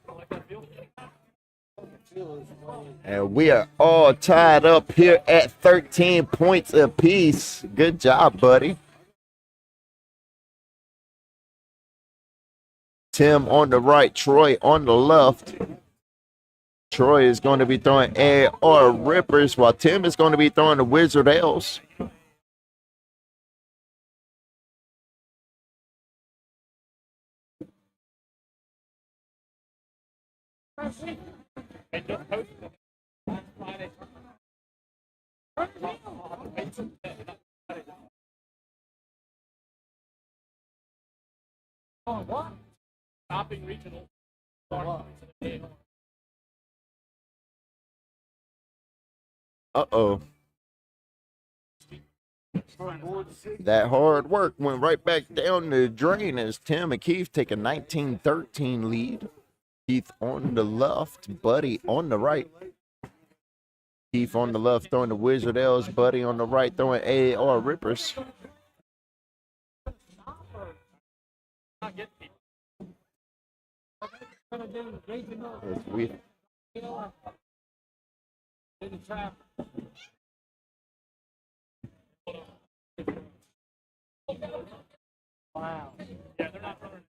And we are all tied up here at 13 points apiece. Good job, buddy. Tim on the right, Troy on the left. Troy is going to be throwing AR Rippers, while Tim is going to be throwing the Wizard L's. Stopping regional. Uh-oh. That hard work went right back down the drain as Tim and Keith take a 19-13 lead. Keith on the left, Buddy on the right. Keith on the left throwing the Wizard L's, Buddy on the right throwing AR Rippers. Wow. Yeah, they're not throwing.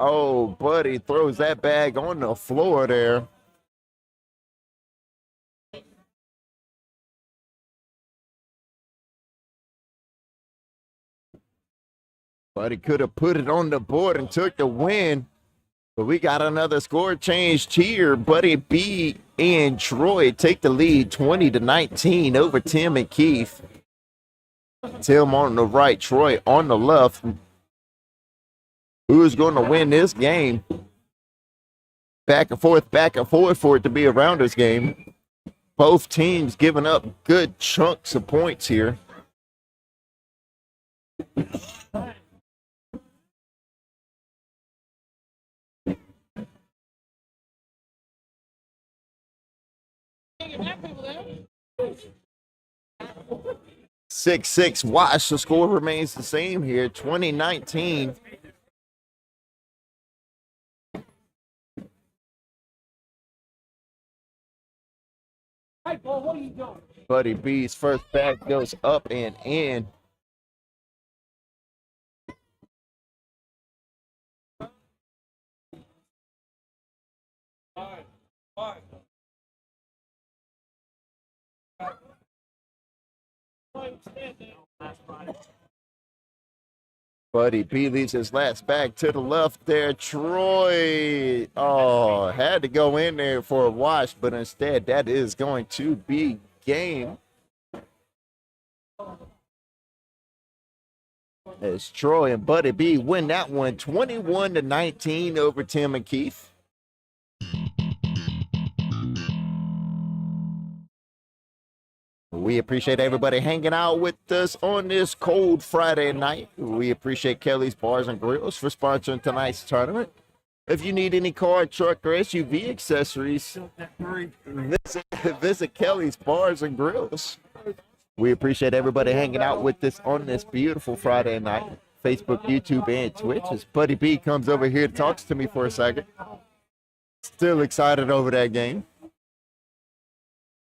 Oh, buddy throws that bag on the floor there. Buddy could have put it on the board and took the win. But we got another score change here. Buddy B and Troy take the lead 20-19 over Tim and Keith. Tim on the right, Troy on the left. Who's going to win this game? Back and forth for it to be a rounders game. Both teams giving up good chunks of points here. Six wash. The score remains the same here. 2019. Buddy B's first bag goes up and in. Buddy B leaves his last bag to the left there. Troy, oh, had to go in there for a wash, but instead that is going to be game. As Troy and Buddy B win that one 21-19 over Tim and Keith. We appreciate everybody hanging out with us on this cold Friday night. We appreciate Kelly's Bars and Grills for sponsoring tonight's tournament. If you need any car, truck, or SUV accessories, visit Kelly's Bars and Grills. We appreciate everybody hanging out with us on this beautiful Friday night. Facebook, YouTube, and Twitch. As Buddy B comes over here and talks to me for a second. Still excited over that game.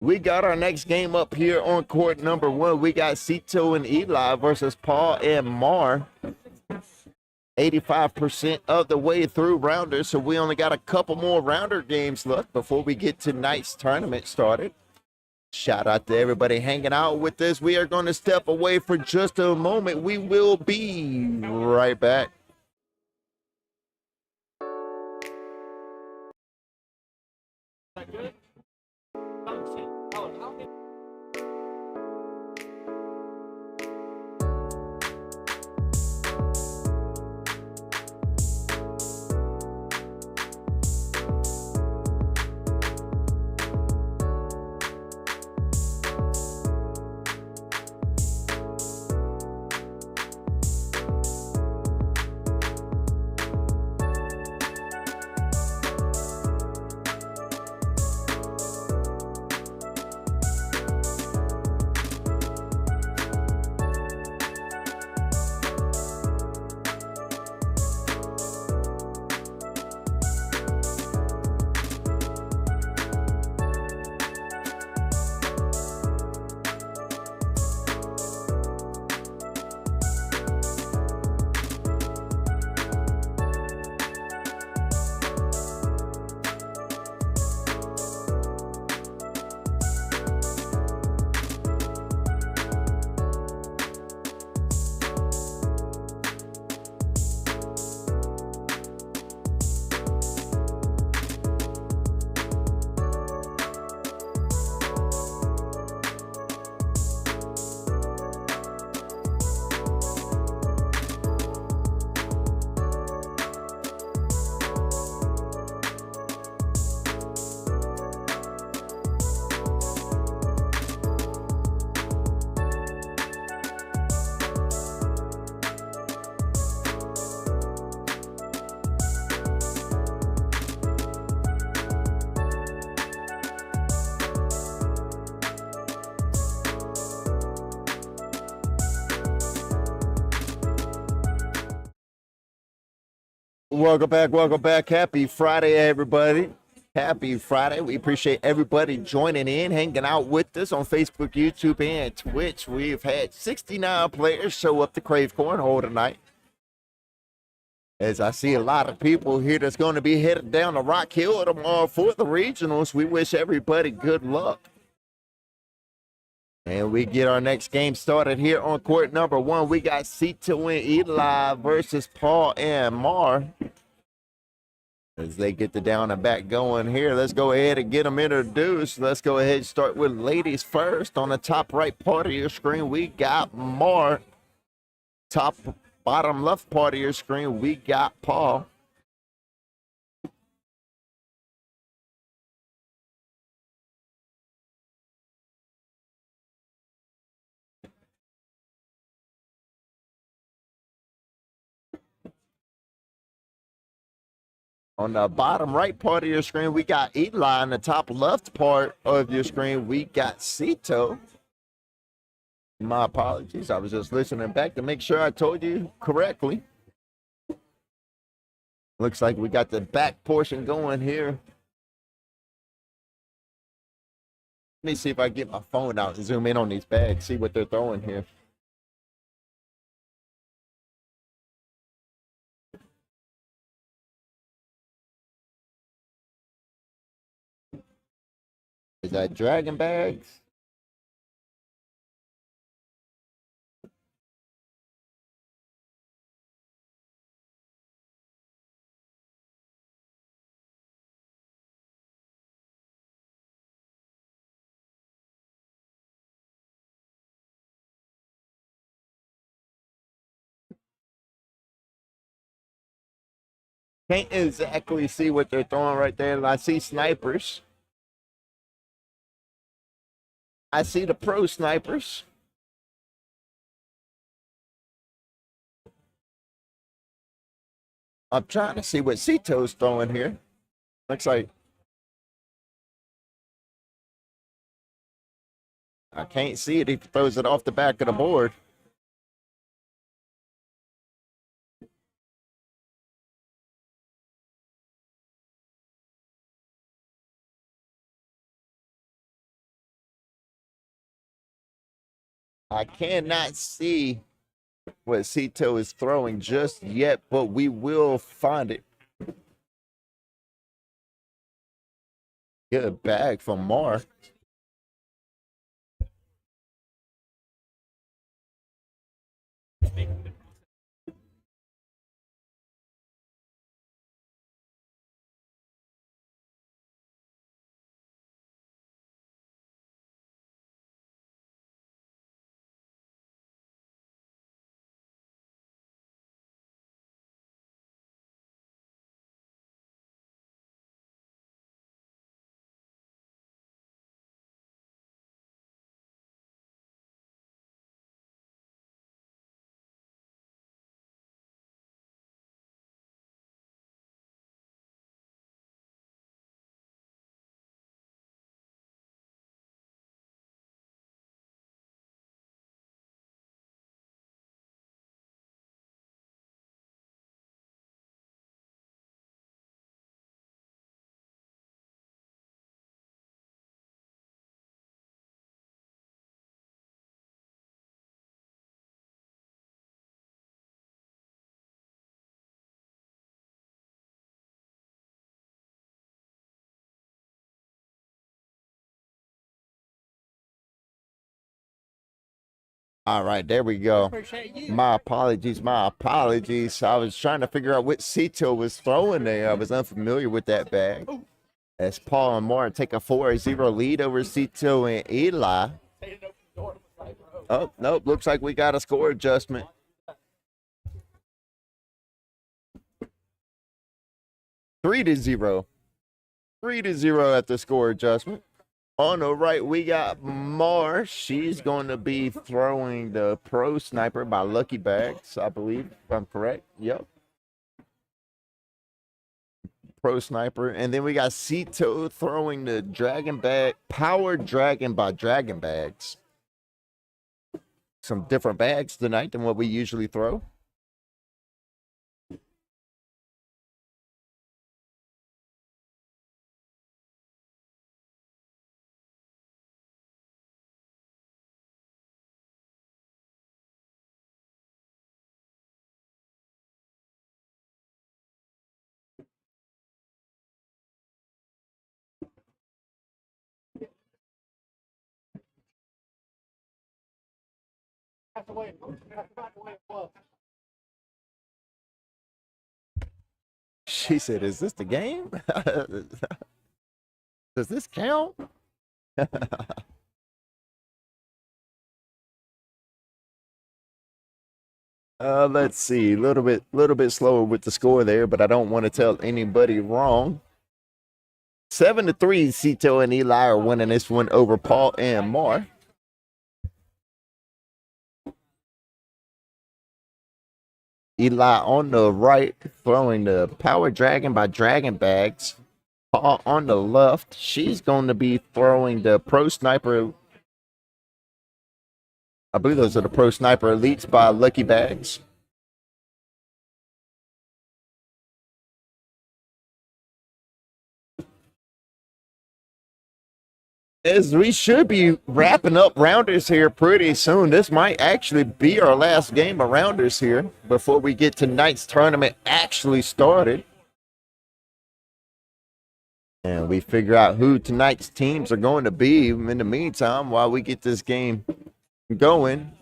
We got our next game up here on court number 1. We got Cito and Eli versus Paul and Mar. 85% of the way through rounders, so we only got a couple more rounder games left before we get tonight's tournament started. Shout out to everybody hanging out with us. We are going to step away for just a moment. We will be right back. Welcome back. Happy Friday, everybody. Happy Friday. We appreciate everybody joining in, hanging out with us on Facebook, YouTube, and Twitch. We've had 69 players show up to Krave Cornhole tonight. As I see a lot of people here that's going to be headed down to Rock Hill tomorrow for the regionals. We wish everybody good luck. And we get our next game started here on court number 1. We got Cito and Eli versus Paul and Mar. As they get the down and back going here, let's go ahead and get them introduced. Let's go ahead and start with ladies first. On the top right part of your screen, we got Mar. Bottom left part of your screen, we got Paul. On the bottom right part of your screen, we got Eli. On the top left part of your screen, we got Cito. My apologies. I was just listening back to make sure I told you correctly. Looks like we got the back portion going here. Let me see if I get my phone out and zoom in on these bags, see what they're throwing here. Is that dragon bags? Can't exactly see what they're throwing right there. I see snipers. I see the pro snipers. I'm trying to see what Cito's throwing here. Looks like I can't see it. He throws it off the back of the board. I cannot see what Cito is throwing just yet, but we will find it. Good bag from Mar. All right, there we go. My apologies, my apologies. I was trying to figure out what Cito was throwing there. I was unfamiliar with that bag. As Paul and Mar take a 4-0 lead over Cito and Eli. Oh, nope, looks like we got a score adjustment. 3-0. 3-0 at the score adjustment. On the right, we got Mar. She's going to be throwing the Pro Sniper by Lucky Bags, I believe, if I'm correct. Yep. Pro Sniper. And then we got Cito throwing the Dragon Bag, Power Dragon by Dragon Bags. Some different bags tonight than what we usually throw. She said, "Is this the game? Does this count?" Let's see, little bit slower with the score there, but I don't want to tell anybody wrong. 7-3, Cito and Eli are winning this one over Paul and Mar. Eli on the right, throwing the Power Dragon by Dragon Bags. Paul on the left, she's going to be throwing the Pro Sniper. I believe those are the Pro Sniper Elites by Lucky Bags. As we should be wrapping up Rounders here pretty soon. This might actually be our last game of Rounders here before we get tonight's tournament actually started. And we figure out who tonight's teams are going to be in the meantime while we get this game going.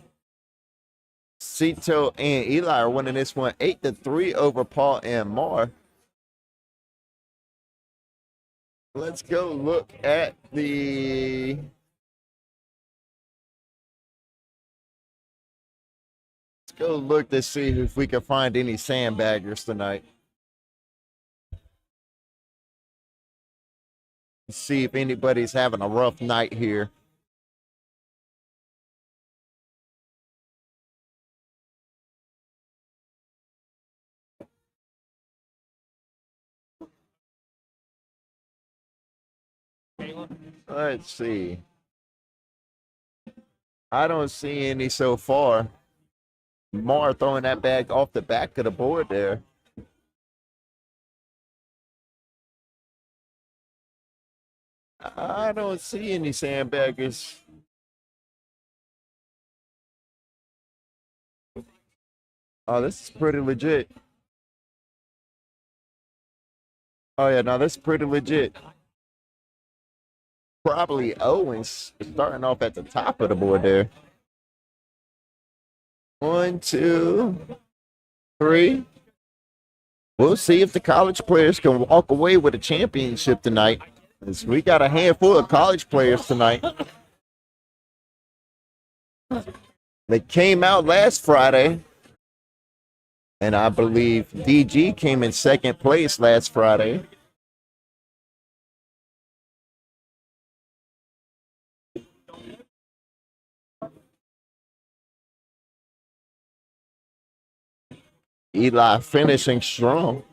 Cito and Eli are winning this one 8-3 over Paul and Mar. Let's go look at the go look to see if we can find any sandbaggers tonight. See if anybody's having a rough night here. Let's see. I don't see any so far. Mar throwing that bag off the back of the board there. I don't see any sandbaggers. Oh, this is pretty legit. Oh, yeah, no, this is pretty legit. Probably Owens starting off at the top of the board there. 1, 2, 3. We'll see if the college players can walk away with a championship tonight. As we got a handful of college players tonight. They came out last Friday. And I believe DG came in second place last Friday. Eli finishing strong.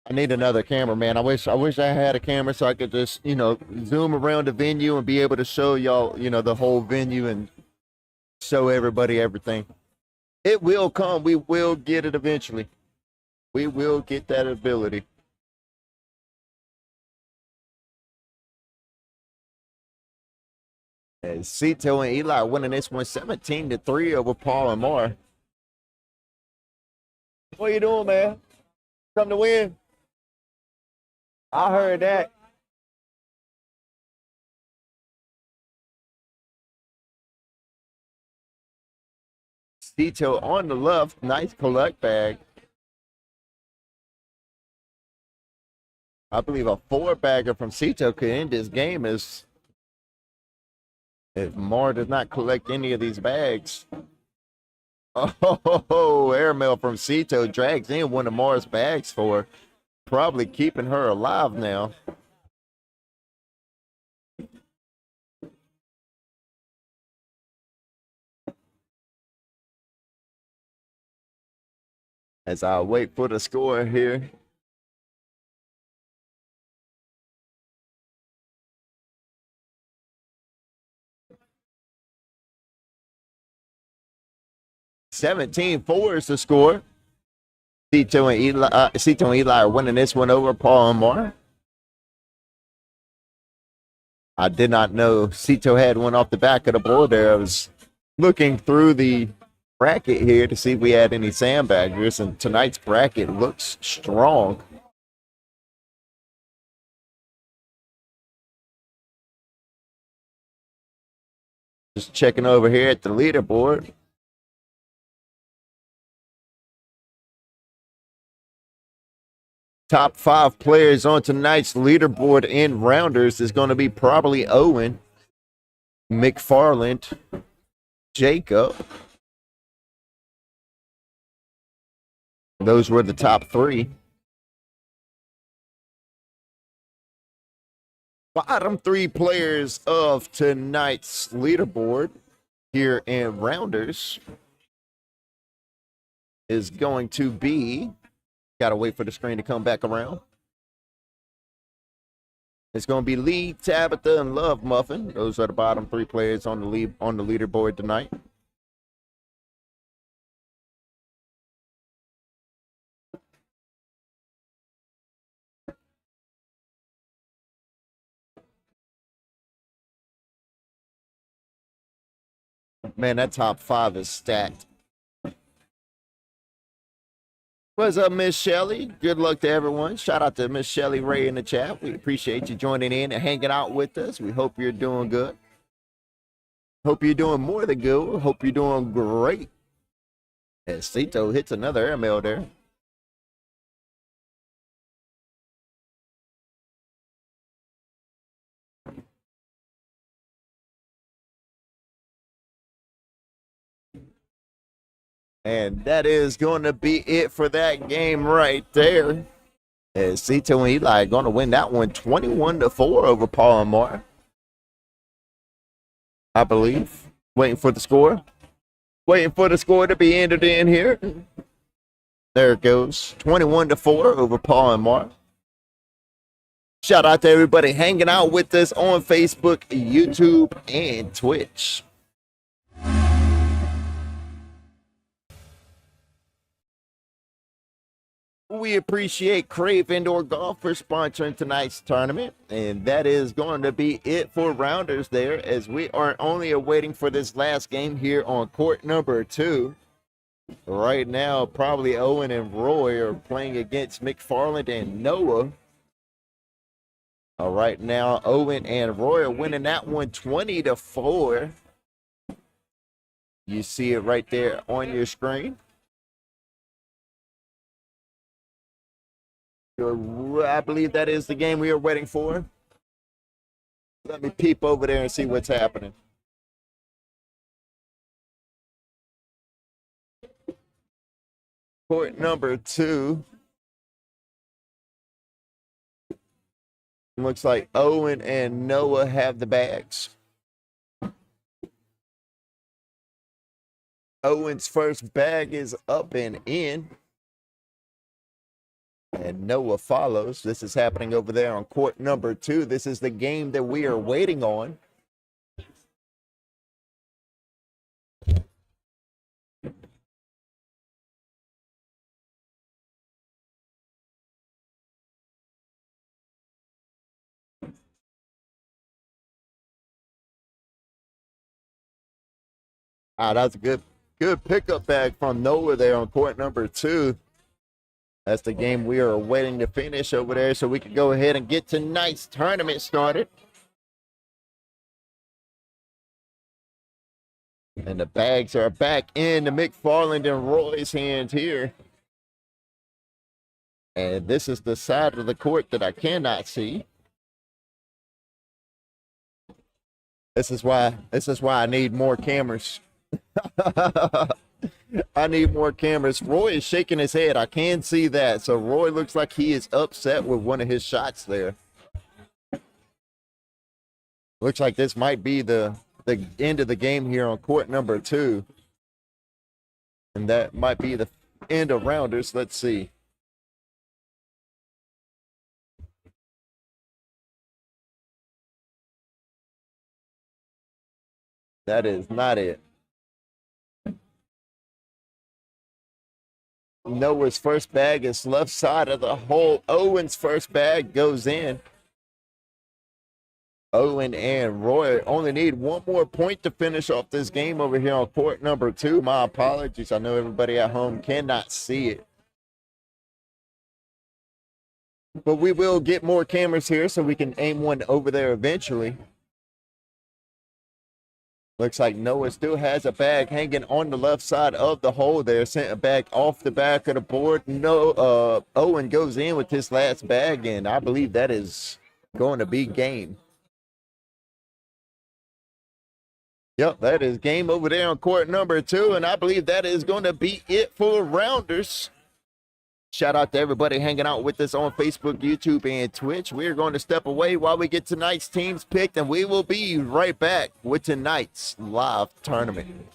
I need another camera, man. I wish I had a camera so I could just, zoom around the venue and be able to show y'all, the whole venue and show everybody everything. It will come. We will get it eventually. We will get that ability. And Cito and Eli winning this one 17-3 over Paul and Mar. What you doing, man? Come to win? I heard that. Cito on the left, nice collect bag. I believe a 4-bagger from Cito could end this game if Mar does not collect any of these bags. Oh, airmail from Cito drags in one of Mar's bags for probably keeping her alive now. As I wait for the score here. $17-4 is the score. Cito and Eli are winning this one over Paul and Mar. I did not know Cito had one off the back of the board there. I was looking through the bracket here to see if we had any sandbaggers, and tonight's bracket looks strong. Just checking over here at the leaderboard. Top 5 players on tonight's leaderboard in rounders is going to be probably Owen, McFarland, Jacob. Those were the top 3. Bottom 3 players of tonight's leaderboard here in rounders is going to be, gotta wait for the screen to come back around. It's going to be Lee, Tabitha, and Love Muffin. Those are the bottom 3 players on the leaderboard tonight. Man, that top 5 is stacked. What's up, Miss Shelly? Good luck to everyone. Shout out to Miss Shelly Ray in the chat. We appreciate you joining in and hanging out with us. We hope you're doing good. Hope you're doing more than good. Hope you're doing great. And Cito hits another airmail there. And that is going to be it for that game right there. As Cito and Eli going to win that one 21-4 over Paul and Martin, I believe. Waiting for the score. Waiting for the score to be entered in here. There it goes. 21-4 over Paul and Martin. Shout out to everybody hanging out with us on Facebook, YouTube, and Twitch. We appreciate Krave Indoor Golf for sponsoring tonight's tournament. And that is going to be it for rounders there, as we are only awaiting for this last game here on court number 2. Right now, probably Owen and Roy are playing against McFarland and Noah. Right now, Owen and Roy are winning that one 20-4. You see it right there on your screen. I believe that is the game we are waiting for. Let me peep over there and see what's happening. Court number 2. Looks like Owen and Noah have the bags. Owen's first bag is up and in. And Noah follows. This is happening over there on court number 2. This is the game that we are waiting on. That's a good pickup bag from Noah there on court number 2. That's the game we are waiting to finish over there so we can go ahead and get tonight's tournament started. And the bags are back in the McFarland and Roy's hands here. And this is the side of the court that I cannot see. This is why I need more cameras. I need more cameras. Roy is shaking his head. I can see that. So Roy looks like he is upset with one of his shots there. Looks like this might be the end of the game here on court number 2. And that might be the end of rounders. Let's see. That is not it. Noah's first bag is left side of the hole. Owen's first bag goes in. Owen and Roy only need one more point to finish off this game over here on court number 2. My apologies. I know everybody at home cannot see it. But we will get more cameras here so we can aim one over there eventually. Looks like Noah still has a bag hanging on the left side of the hole there. Sent a bag off the back of the board. No, Owen goes in with his last bag, and I believe that is going to be game. Yep, that is game over there on court number 2, and I believe that is going to be it for Rounders. Shout out to everybody hanging out with us on Facebook, YouTube, and Twitch. We're going to step away while we get tonight's teams picked, and we will be right back with tonight's live tournament.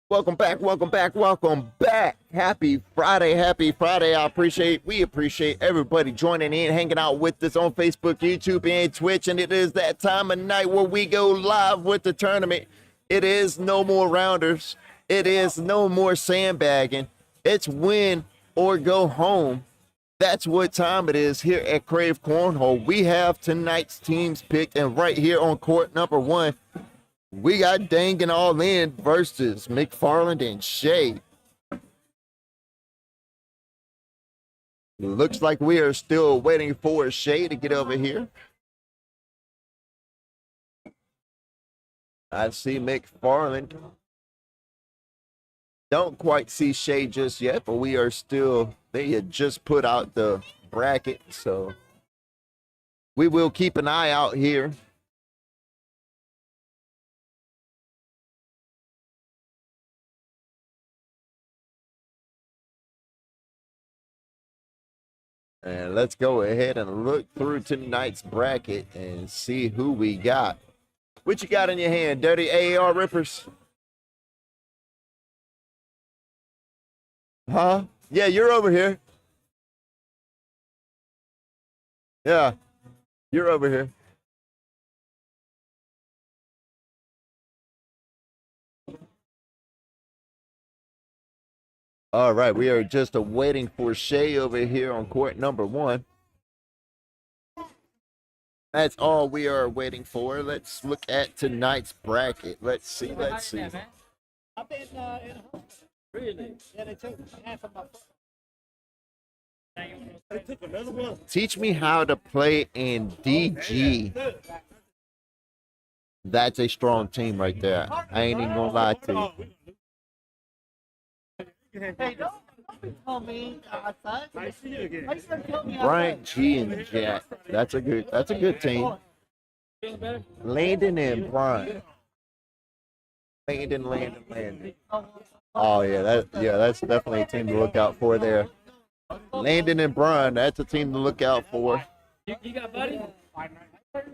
Welcome back, welcome back, welcome back. Happy Friday, happy Friday. We appreciate everybody joining in, hanging out with us on Facebook, YouTube, and Twitch. And it is that time of night where we go live with the tournament. It is no more rounders. It is no more sandbagging. It's win or go home. That's what time it is here at Krave Cornhole. We have tonight's teams picked, and right here on court number 1, we got Dang and All In versus McFarland and Shay. Looks like we are still waiting for Shay to get over here. I see McFarland. Don't quite see Shay just yet, but we are still, they had just put out the bracket, so we will keep an eye out here. And let's go ahead and look through tonight's bracket and see who we got. What you got in your hand, Dirty AAR Rippers? Huh? Yeah, you're over here. Yeah, you're over here. All right, we are just waiting for Shay over here on court number 1. That's all we are waiting for. Let's look at tonight's bracket. Let's see. Let's see. I've been in Really? Yeah, they took half of my foot. They took another one. Teach me how to play in DG. That's a strong team right there. I ain't even gonna lie to you. Hey, don't tell me, son. I see you again. Why you gonna tell me Bryant G and Jack. That's a good team. Feeling better? Landon and Brian. Landon. Oh yeah, that's definitely a team to look out for there. Landon and Brian, that's a team to look out for. You got buddy? Right there.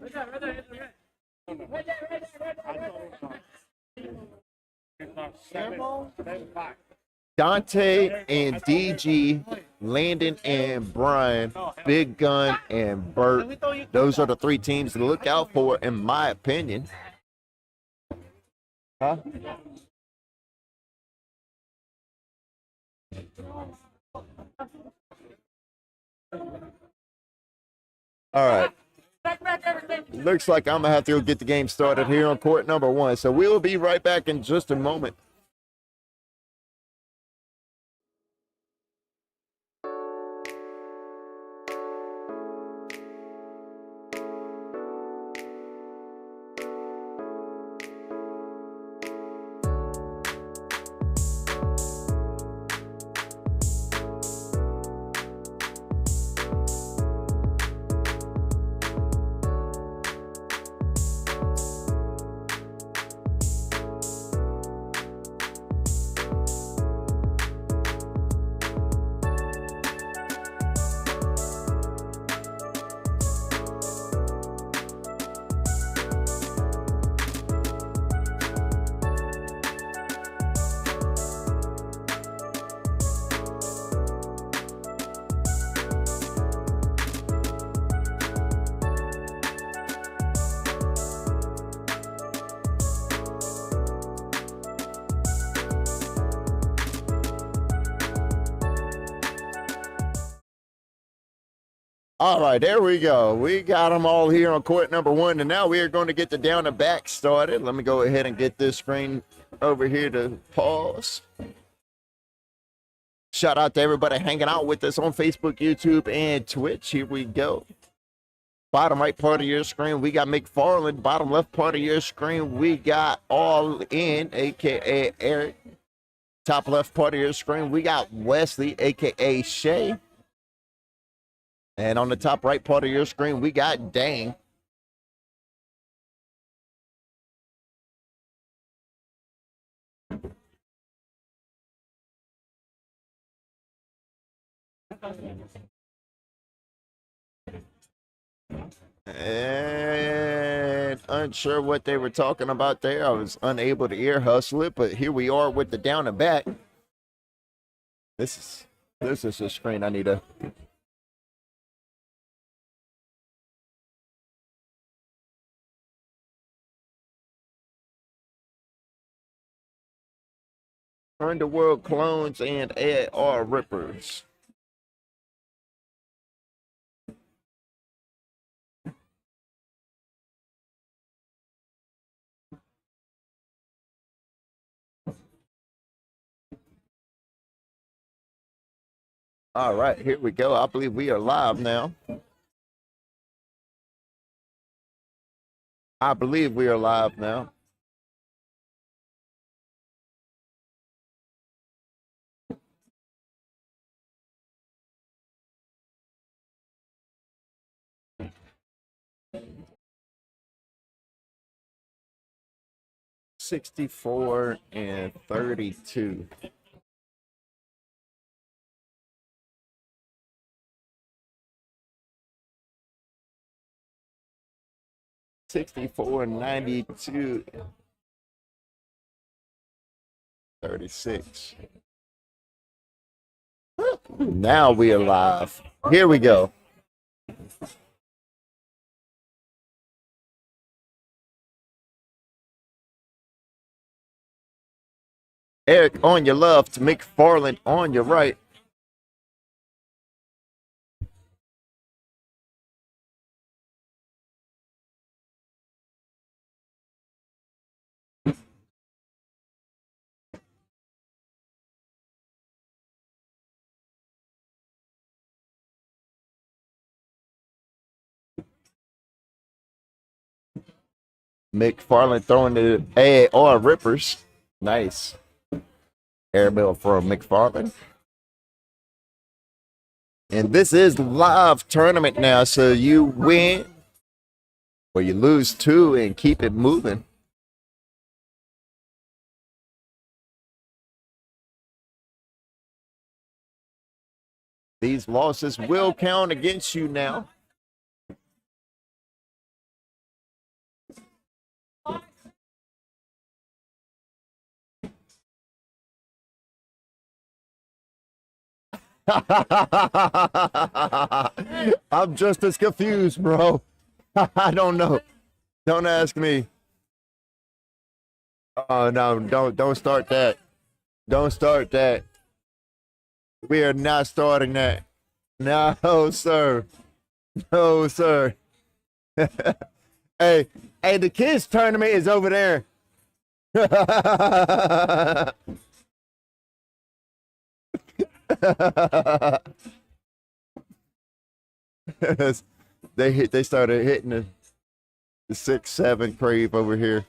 Dante and DG, Landon and Brian, Big Gun and Bert. Those are the 3 teams to look out for, in my opinion. Huh? All right. Looks like I'm going to have to go get the game started here on court number 1. So we'll be right back in just a moment. All right, there we go. We got them all here on court number 1, and now we are going to get the down and back started. Let me go ahead and get this screen over here to pause. Shout out to everybody hanging out with us on Facebook, YouTube, and Twitch. Here we go. Bottom right part of your screen, we got McFarland. Bottom left part of your screen, we got All In, a.k.a. Eric. Top left part of your screen, we got Wesley, a.k.a. Shay. And on the top right part of your screen, we got Dane. And unsure what they were talking about there. I was unable to ear hustle it, but here we are with the down and back. This is a screen I need to. Underworld Clones and AR Rippers. All right, here we go. I believe we are live now. I believe we are live now. $64 and $32. $64.92. 36. Now we are live. Here we go. Eric on your left, McFarland on your right. McFarland throwing the AR Rippers. Nice. Airmail for McFarland. And this is live tournament now, so you win or you lose two and keep it moving. These losses will count against you now. I'm just as confused, bro. I don't know. Don't ask me. Oh no, don't start that. Don't start that. We are not starting that. No, sir. No, sir. Hey, the kids tournament is over there. They started hitting the 6-7 Krave over here.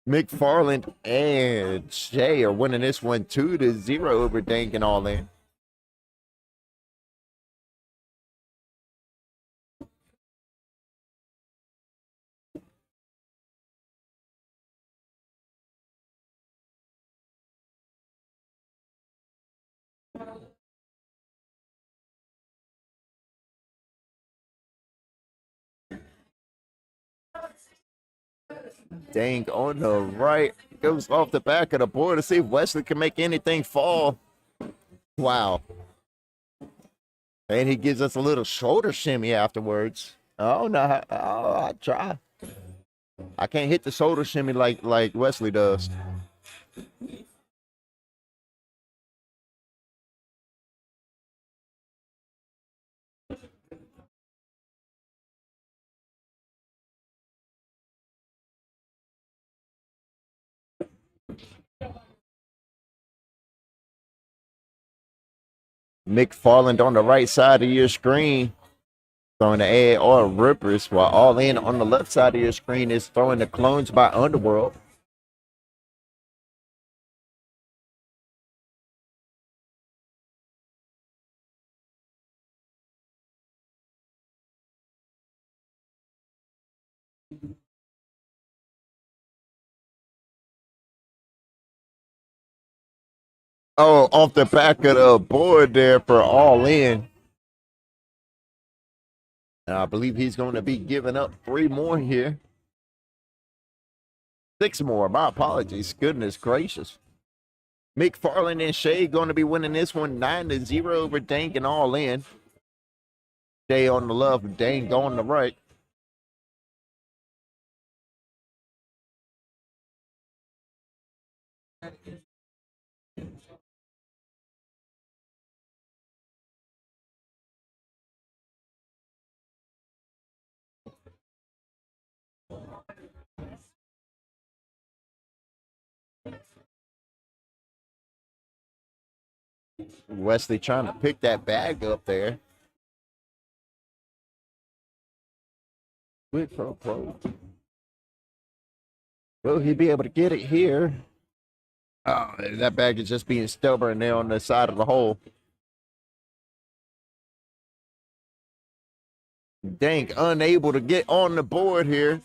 McFarland and Jay are winning this one 2-0 over Dank and All In. Dank on the right goes off the back of the board to see if Wesley can make anything fall. Wow. And he gives us a little shoulder shimmy afterwards. Oh no, I try. I can't hit the shoulder shimmy like Wesley does. McFarland on the right side of your screen throwing the AR Rippers, while All In on the left side of your screen is throwing the clones by Underworld. Oh, off the back of the board there for All In. And I believe he's going to be giving up 3 more here. 6 more. My apologies. Goodness gracious. McFarland and Shay going to be winning this one 9-0 over Dank and All In. Shay on the left, Dank on the right. Wesley trying to pick that bag up there. Quid pro quo. Will he be able to get it here? Oh, that bag is just being stubborn there on the side of the hole. Dank unable to get on the board here.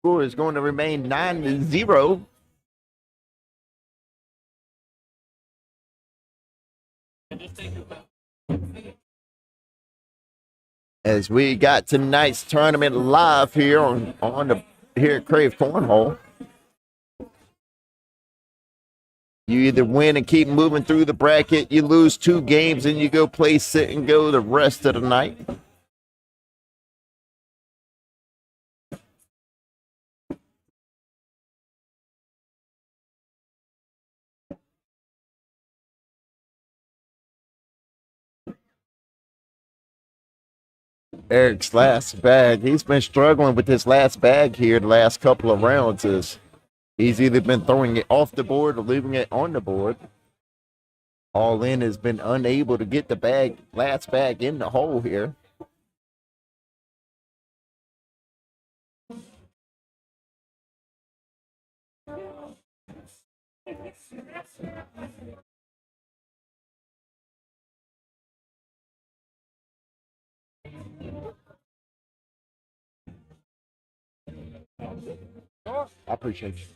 Score is going to remain 9-0. As we got tonight's tournament live here here at Krave Cornhole. You either win and keep moving through the bracket, you lose 2 games, and you go play sit and go the rest of the night. Eric's last bag. He's been struggling with his last bag here the last couple of rounds. He's either been throwing it off the board or leaving it on the board. All in has been unable to get the last bag in the hole here. I appreciate you.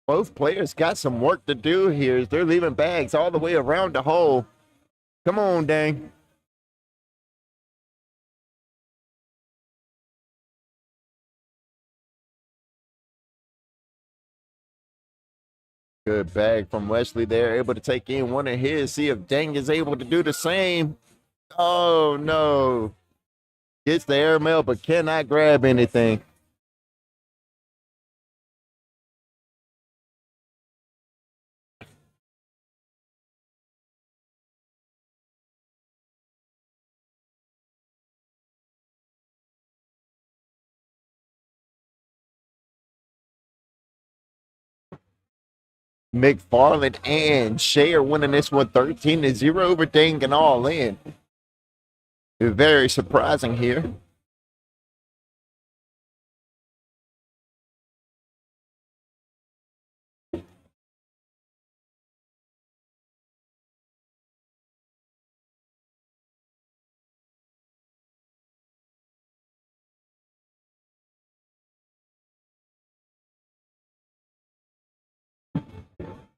Both players got some work to do here. They're leaving bags all the way around the hole. Come on, Dang. Good bag from Wesley there, able to take in one of his. See if Dang is able to do the same. Oh, no. Gets the airmail, but cannot grab anything. McFarland and Shea are winning this one 13-0 over Dang and All In. Very surprising here.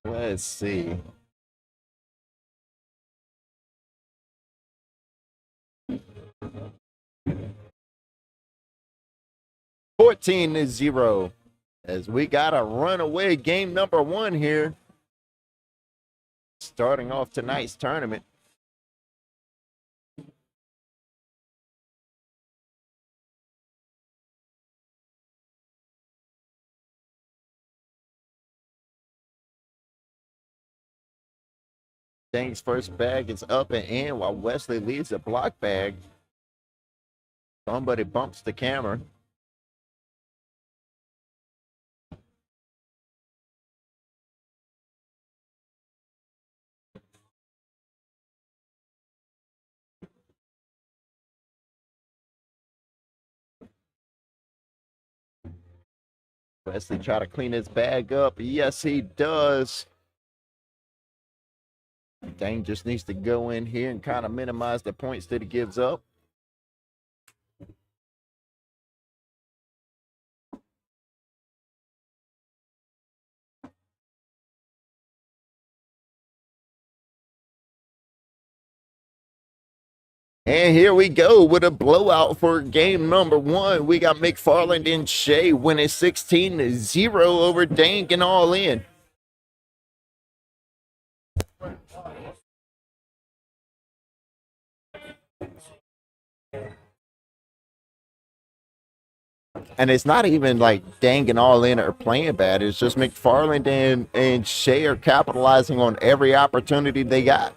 Let's see. $14-0 as we got a runaway game number one here. Starting off tonight's tournament. Dang's first bag is up and in while Wesley leads a block bag. Somebody bumps the camera. Wesley try to clean his bag up. Yes, he does. Dang just needs to go in here and kind of minimize the points that he gives up. And here we go with a blowout for game number one. We got McFarland and Shea winning 16-0 over Dang and All In. And it's not even like Dang and All In are playing bad. It's just McFarland and Shea are capitalizing on every opportunity they got.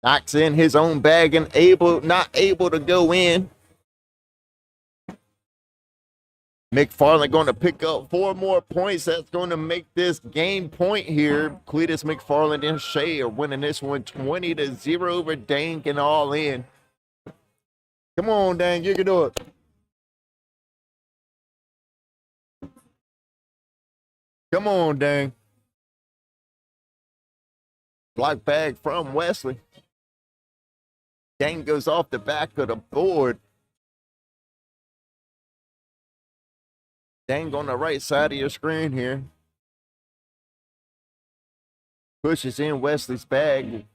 Knocks in his own bag and not able to go in. McFarland going to pick up 4 more points. That's going to make this game point here. Cletus McFarland and Shea are winning this one 20-0 over Dang and All In. Come on, Dang, you can do it. Come on, Dang. Block bag from Wesley. Dang goes off the back of the board. Dang on the right side of your screen here. Pushes in Wesley's bag.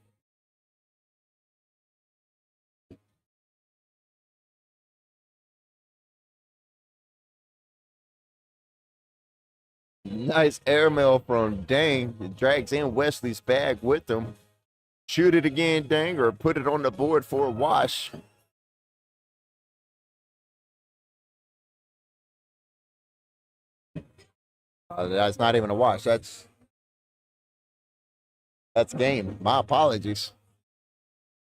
Nice airmail from Dang. It drags in Wesley's bag with him. Shoot it again, Dang, or put it on the board for a wash. That's not even a wash. That's game. My apologies.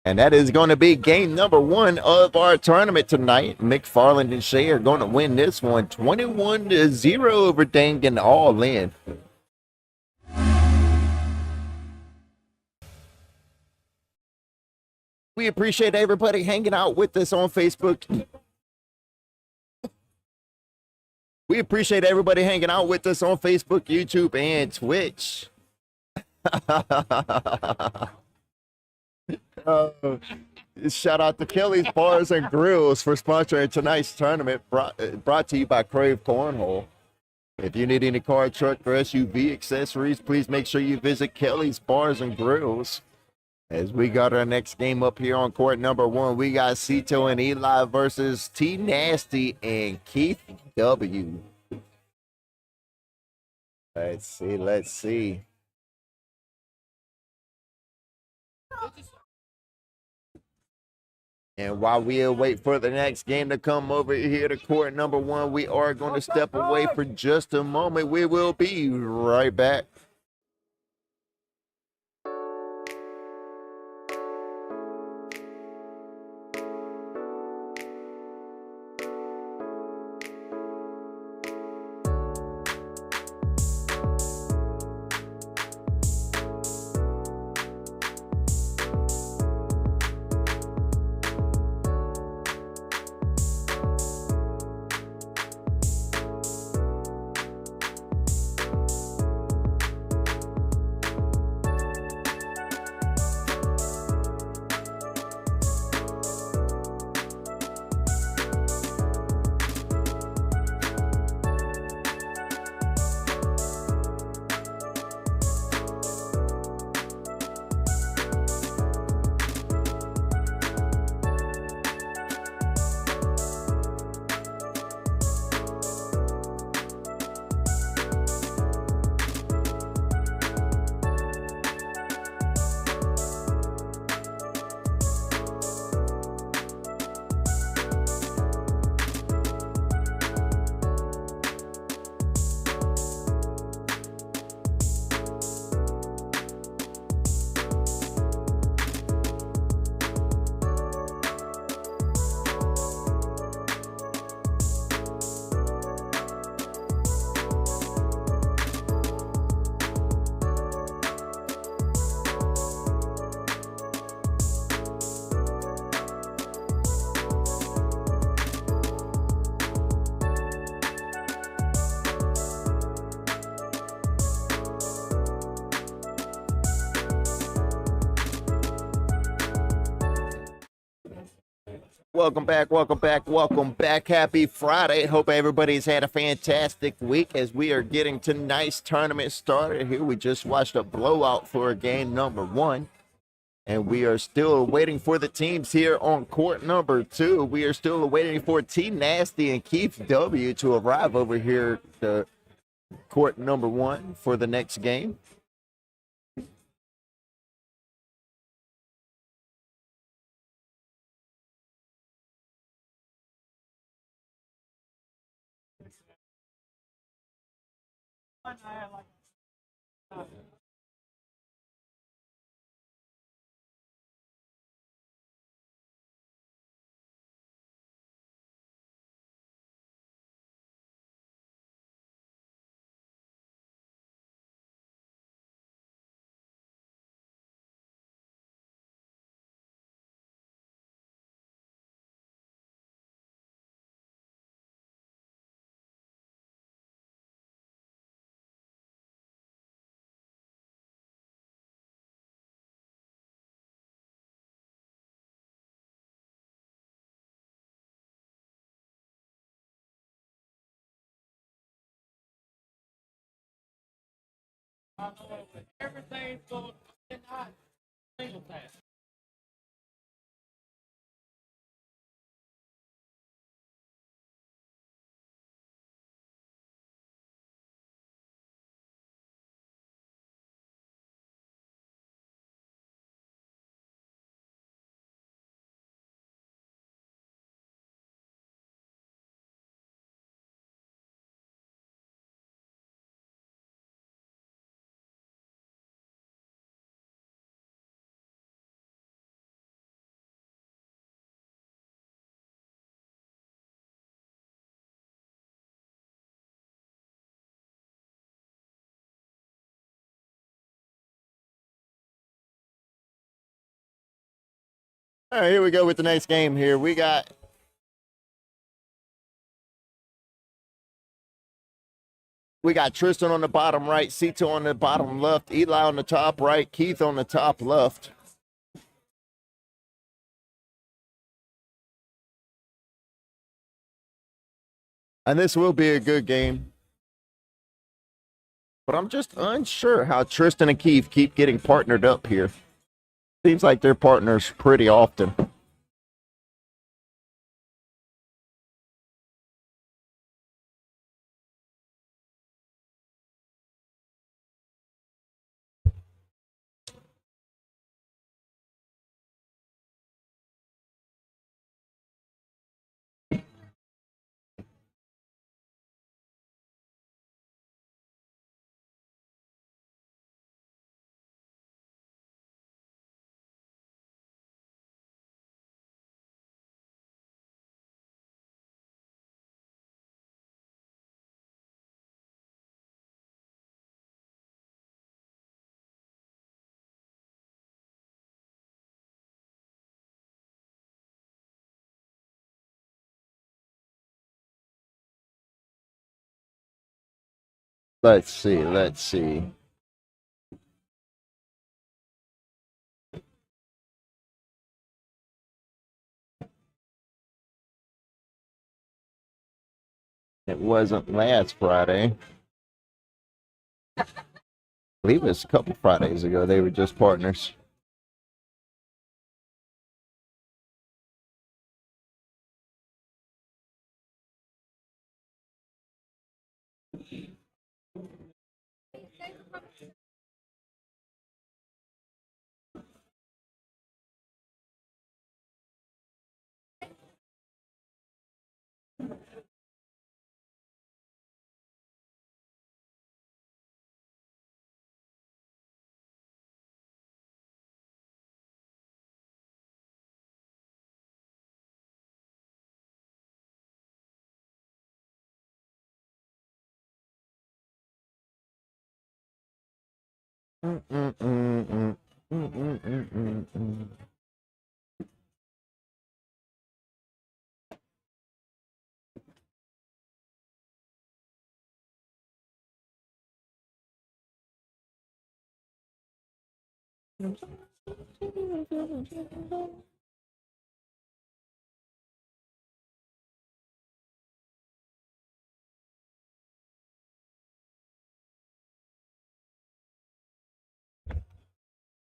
And that is going to be game number 1 of our tournament tonight. McFarland and Shea are going to win this one 21-0 over Dangan all in. We appreciate everybody hanging out with us on Facebook. We appreciate everybody hanging out with us on Facebook, YouTube, and Twitch. Shout out to Kelly's Bars and Grills for sponsoring tonight's tournament, brought to you by Krave Cornhole. If you need any car, truck, or SUV accessories, please make sure you visit Kelly's Bars and Grills. As we got our next game up here on court number 1, we got Cito and Eli versus T Nasty and Keith W. Let's see. And while we wait for the next game to come over here to court number 1, we are going to step away for just a moment. We will be right back. Welcome back. Happy Friday. Hope everybody's had a fantastic week as we are getting tonight's tournament started here. We just watched a blowout for game number 1, and we are still waiting for the teams here on court number 2. We are still waiting for T Nasty and Keith W to arrive over here to court number 1 for the next game. Everything's going to single pass. All right, here we go with the next game here. We got Tristan on the bottom right, Cito on the bottom left, Eli on the top right, Keith on the top left. And this will be a good game. But I'm just unsure how Tristan and Keith keep getting partnered up here. Seems like they're partners pretty often. Let's see, let's see. It wasn't last Friday. I believe it was a couple Fridays ago. They were just partners.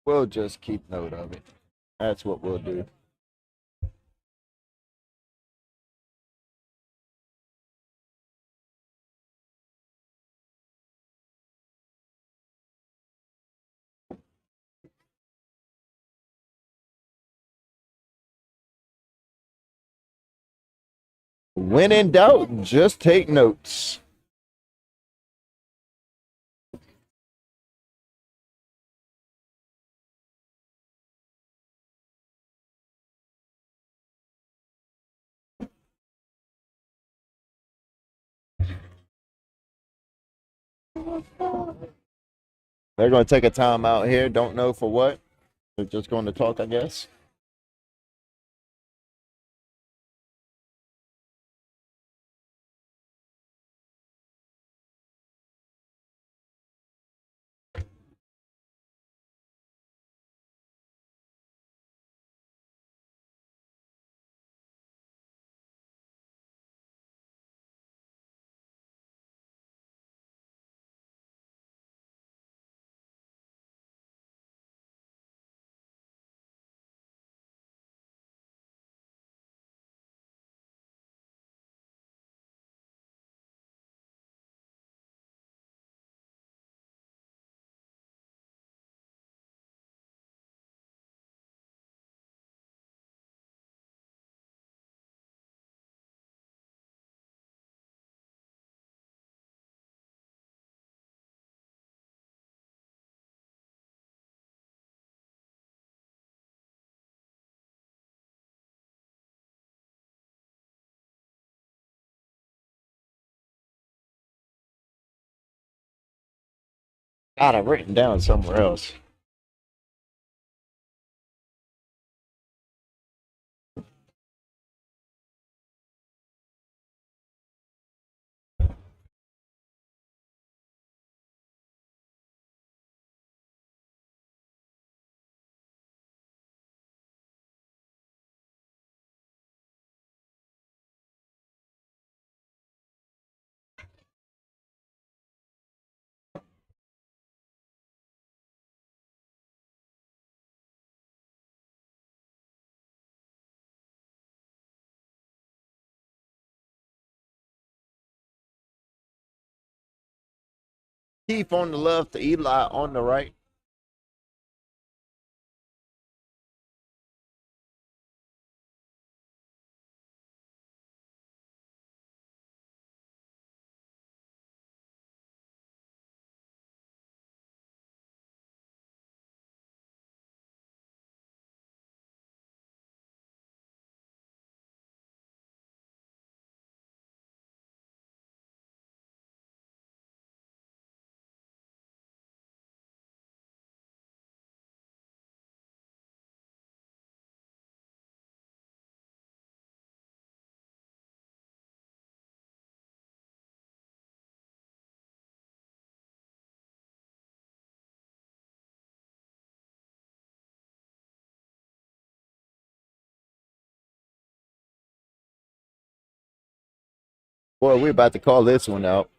We'll just keep note of it. That's what we'll do. When in doubt, just take notes. They're going to take a time out here. Don't know for what. They're just going to talk, I guess. God, I've written down somewhere else. Keith on the left, Eli on the right. Boy, we're about to call this one out.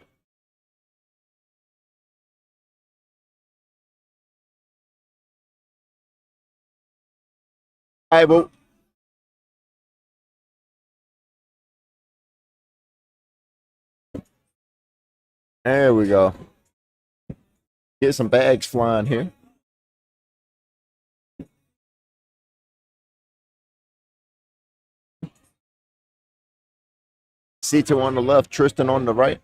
All right, well, there we go. Get some bags flying here. Cito on the left, Tristan on the right.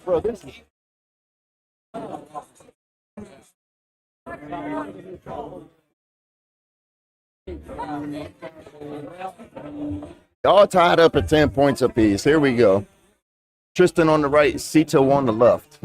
Bro, this is all tied up at 10 points apiece. Here we go. Tristan on the right, Cito on the left.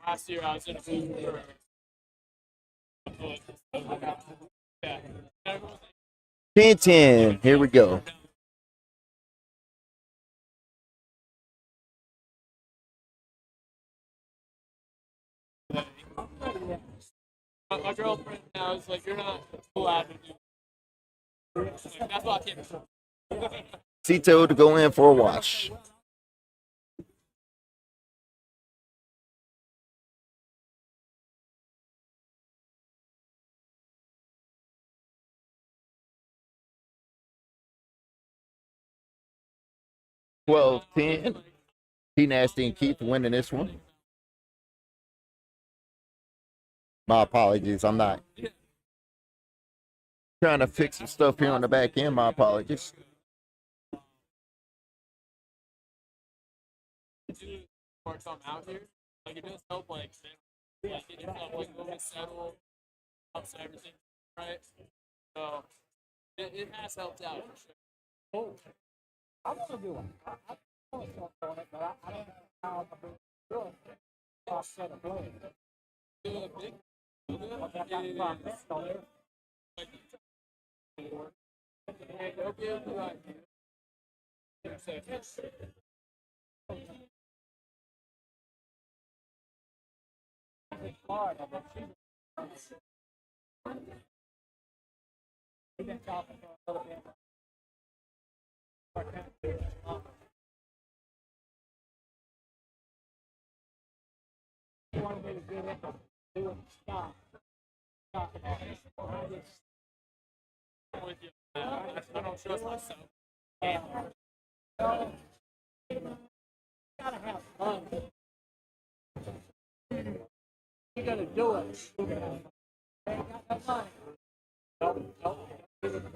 Last year I was in a booth for yeah. 10-10. Here we go. My girlfriend now is like, you're not allowed to do this. Like, that's why I can't. Tito to go in for a wash. Twelve 10. P Nasty and Keith winning this one. My apologies. I'm not trying to fix some stuff here on the back end. My apologies. Or come out here, like it does help, like get yourself like a little bit settled, helps everything, right? So it has helped out for sure. Oh, I want to do it. I want to start on it, but I don't know how I'm going to do it. I'll set a blade. The big But that's not proper. So there's they'll be able to like hard. I bet we've been talking for a little bit. You want me to get it, do it, stop. Stop. I'm with you. I don't trust myself. Yeah. So, you gotta have fun. You gotta do it. You ain't got no money. Nope, nope. That's what I'm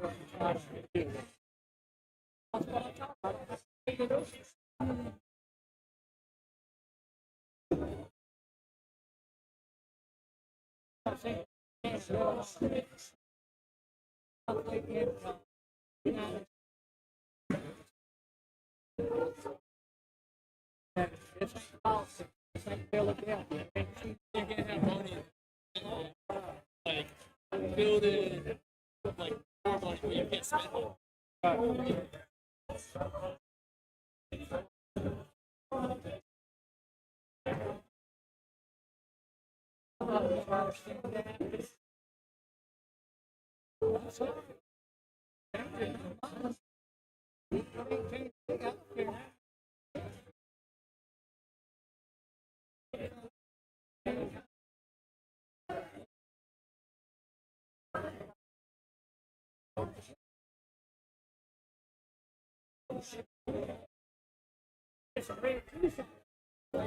talking about. You can't have money like build it like more money, but you can't spend it.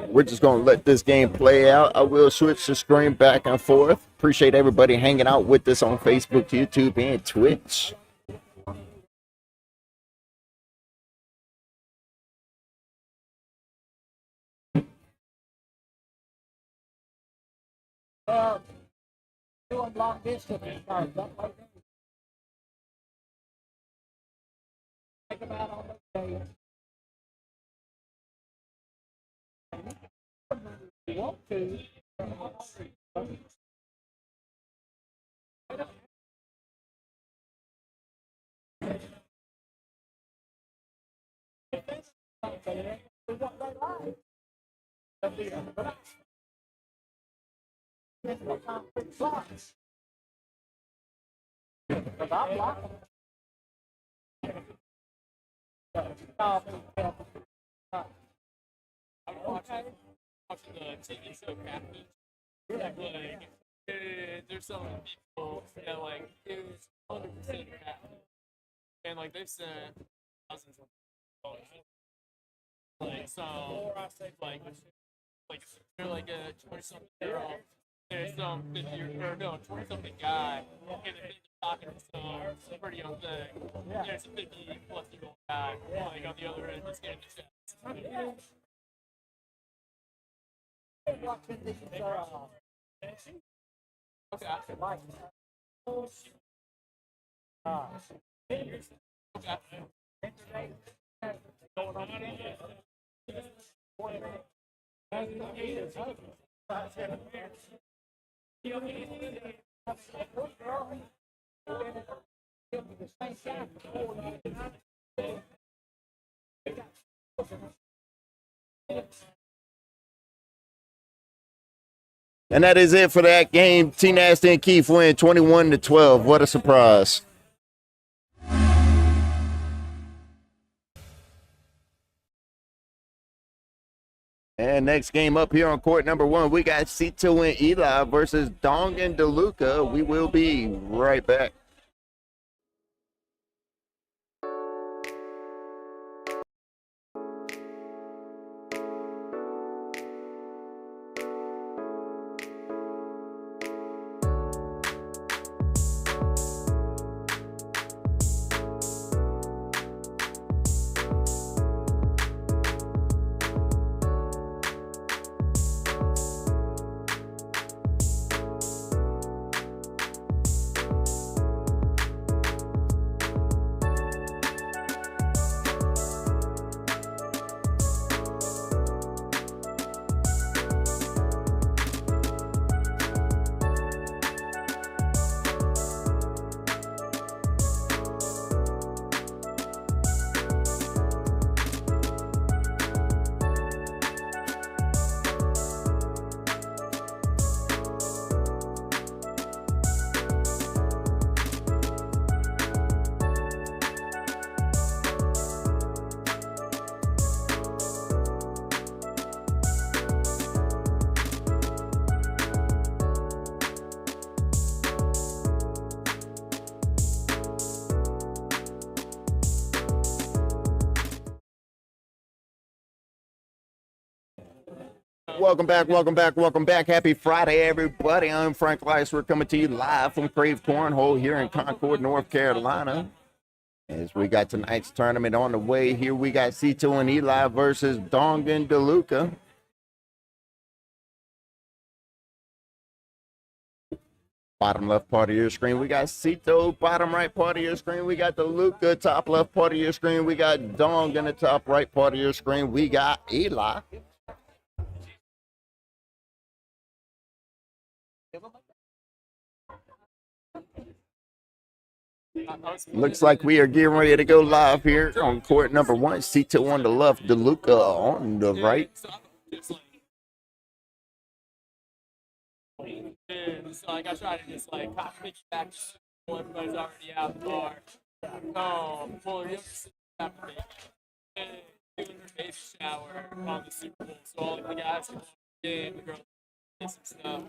We're just going to let this game play out. I will switch the screen back and forth. Appreciate everybody hanging out with us on Facebook, YouTube, and Twitch. Doing long distance cars. Think about all those days. You want to. I'm watching the TV show Captain. Like, there's some people that like it's 100% Captain, and like they've sent thousands of dollars. Like so, like they're like a 20-something girl. There's some 20-something guy, and they're talking to some pretty young thing. There's a 50-plus-year-old guy, like on the other end, just getting the chance. Watching these And that is it for that game. T Nasty and Keith win 21-12. What a surprise. And next game up here on court number 1, we got Cito and Eli versus Dong and DeLuca. We will be right back. Welcome back. Happy Friday, everybody. I'm Frank Lice. We're coming to you live from Krave Cornhole here in Concord, North Carolina. As we got tonight's tournament on the way, here we got Cito and Eli versus Dong and DeLuca. Bottom left part of your screen, we got Cito. Bottom right part of your screen, we got DeLuca. Top left part of your screen, we got Dong. In the top right part of your screen, we got Eli. Looks like we are getting ready to go live here on court number 1. Cito on the left, DeLuca on the right. So like I try to just like copy back to one, but it's already out the bar. Well, you have to sit down and doing her baby shower on the Super Bowl, so all of the guys can game, the girls and stuff.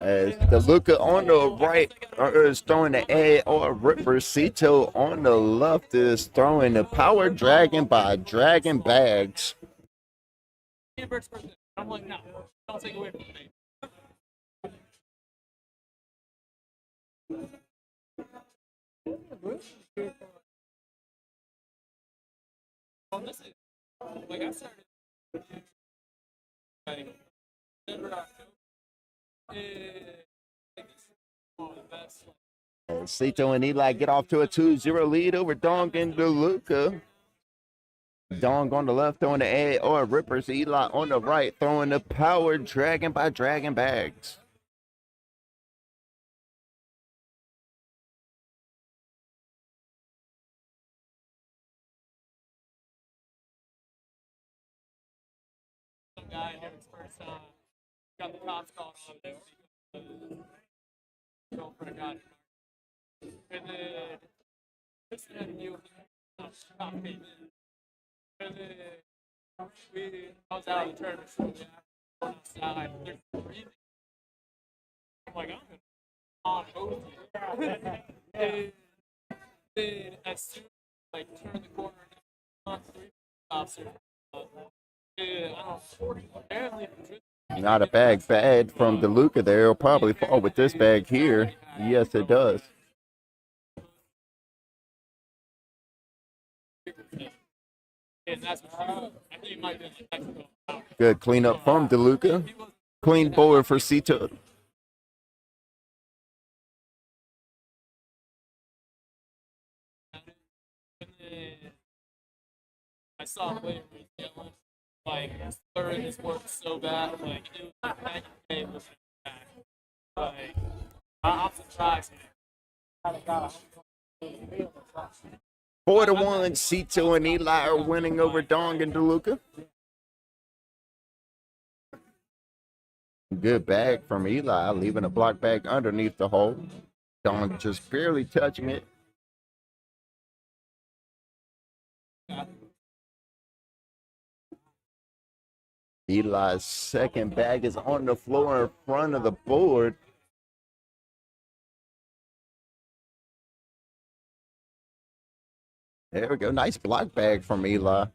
As DeLuca on the right is throwing the A or Ripper. Cito on the left is throwing the Power Dragon by Dragon Bags. I'm like, no, don't take away from me. Like I started Cito and Eli get off to a 2-0 lead over Dong and DeLuca. Dong on the left throwing the A or Rippers. Eli on the right throwing the Power Dragon by Dragon Bags. Some guy here his first time got the cops called on him because his girlfriend got him. And then this had to deal with the cop came in. And then I was out of the tournament, so we were outside. There's breathing. I'm like, I'm gonna on both. And then as soon as I like turned the corner, three officers. Not a bag bad from DeLuca there. It'll probably fall with this bag here. Yes, it does. Good cleanup from DeLuca. Clean board for Cito. I saw a player yelling, like, slurring his words so bad, like, it was not back in the game, back. Like, I'm surprised. 4-1, Cito and Eli are winning over Dong and DeLuca. Good bag from Eli, leaving a block bag underneath the hole. Dong just barely touching it. Eli's second bag is on the floor in front of the board. There we go. Nice block bag from Eli.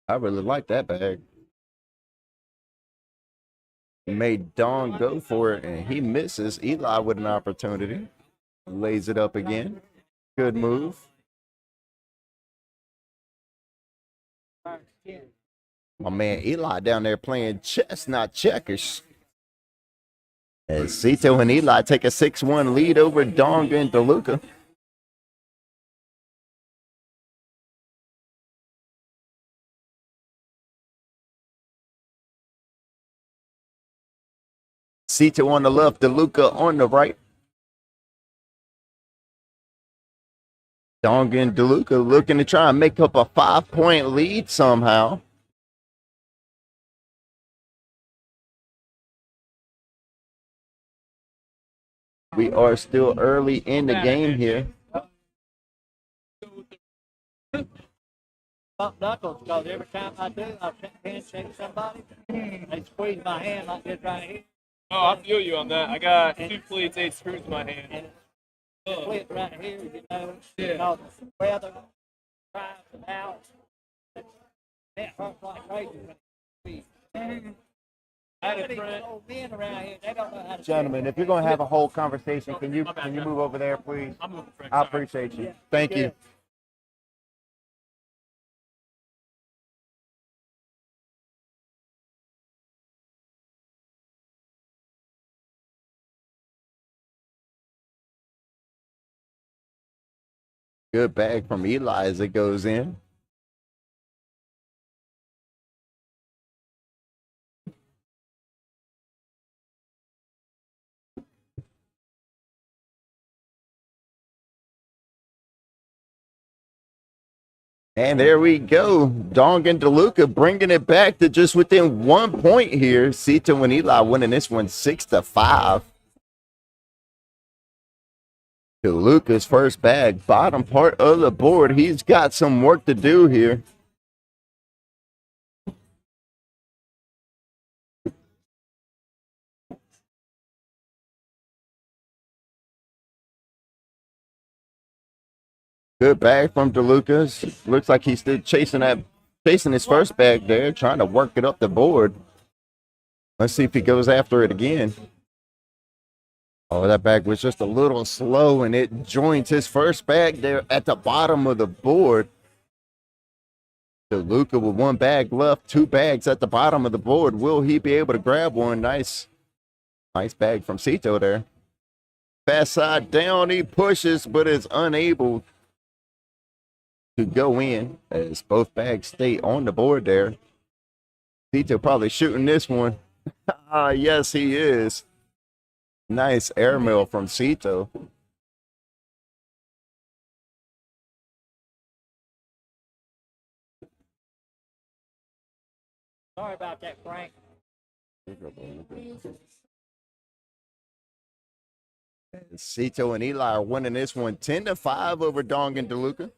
I really like that bag. Made Dong go for it, and he misses. Eli with an opportunity. Lays it up again. Good move. My man Eli down there playing chess, not checkers. As Cito and Eli take a 6-1 lead over Dong and DeLuca. Cito on the left, DeLuca on the right. Dong and DeLuca looking to try and make up a 5-point lead somehow. We are still early in the game here. Bump knuckles, because every time I do, I handshake somebody. They squeeze my hand like this right here. Oh, I feel you on that. I got 2 cleats, 8 screws in my hand. And split right here, because the weather drives it out. It hurts like crazy when it's I had a friend. old men around here, they don't know how to. Gentlemen, if you're going to have a whole conversation, can you move over there, please? I'm moving, Frank. I Sorry. appreciate you. Thank you. Good bag from Eli as it goes in. And there we go. Dong and DeLuca bringing it back to just within 1 point here. Cito and Eli winning this one 6-5. DeLuca's first bag, bottom part of the board. He's got some work to do here. Good bag from DeLuca. Looks like he's still chasing his first bag there, trying to work it up the board. Let's see if he goes after it again. Oh, that bag was just a little slow, and it joins his first bag there at the bottom of the board. DeLuca with 1 bag left, 2 bags at the bottom of the board. Will he be able to grab one? Nice bag from Cito there. Fast side down, he pushes, but is unable to go in as both bags stay on the board there. Cito probably shooting this one. Yes, he is. Nice airmail from Cito. Sorry about that, Frank. Cito and Eli are winning this one 10-5 over Dong and DeLuca.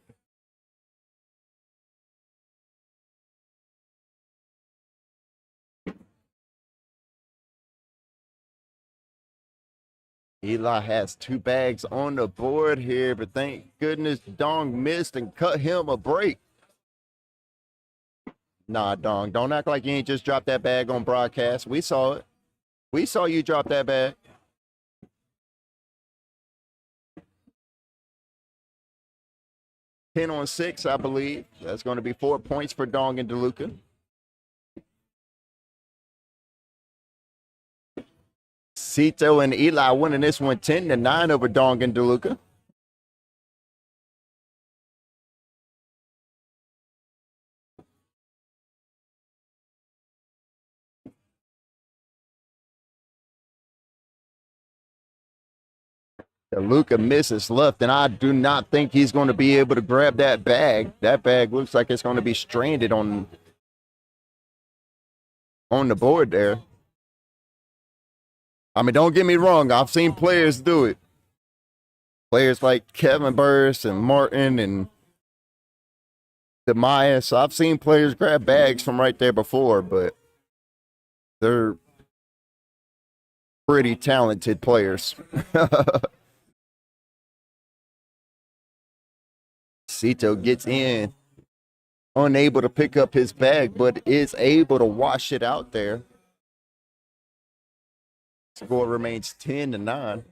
Eli has 2 bags on the board here, but thank goodness Dong missed and cut him a break. Nah, Dong, don't act like you ain't just dropped that bag on broadcast. We saw it. We saw you drop that bag. Ten on 6, I believe. That's going to be 4 points for Dong and DeLuca. Cito and Eli winning this one 10-9 over Dong and DeLuca. DeLuca misses left, and I do not think he's going to be able to grab that bag. That bag looks like it's going to be stranded on the board there. I mean, don't get me wrong. I've seen players do it. Players like Kevin Burris and Martin and Demaya. So I've seen players grab bags from right there before, but they're pretty talented players. Cito gets in, unable to pick up his bag, but is able to wash it out there. Score remains 10-9.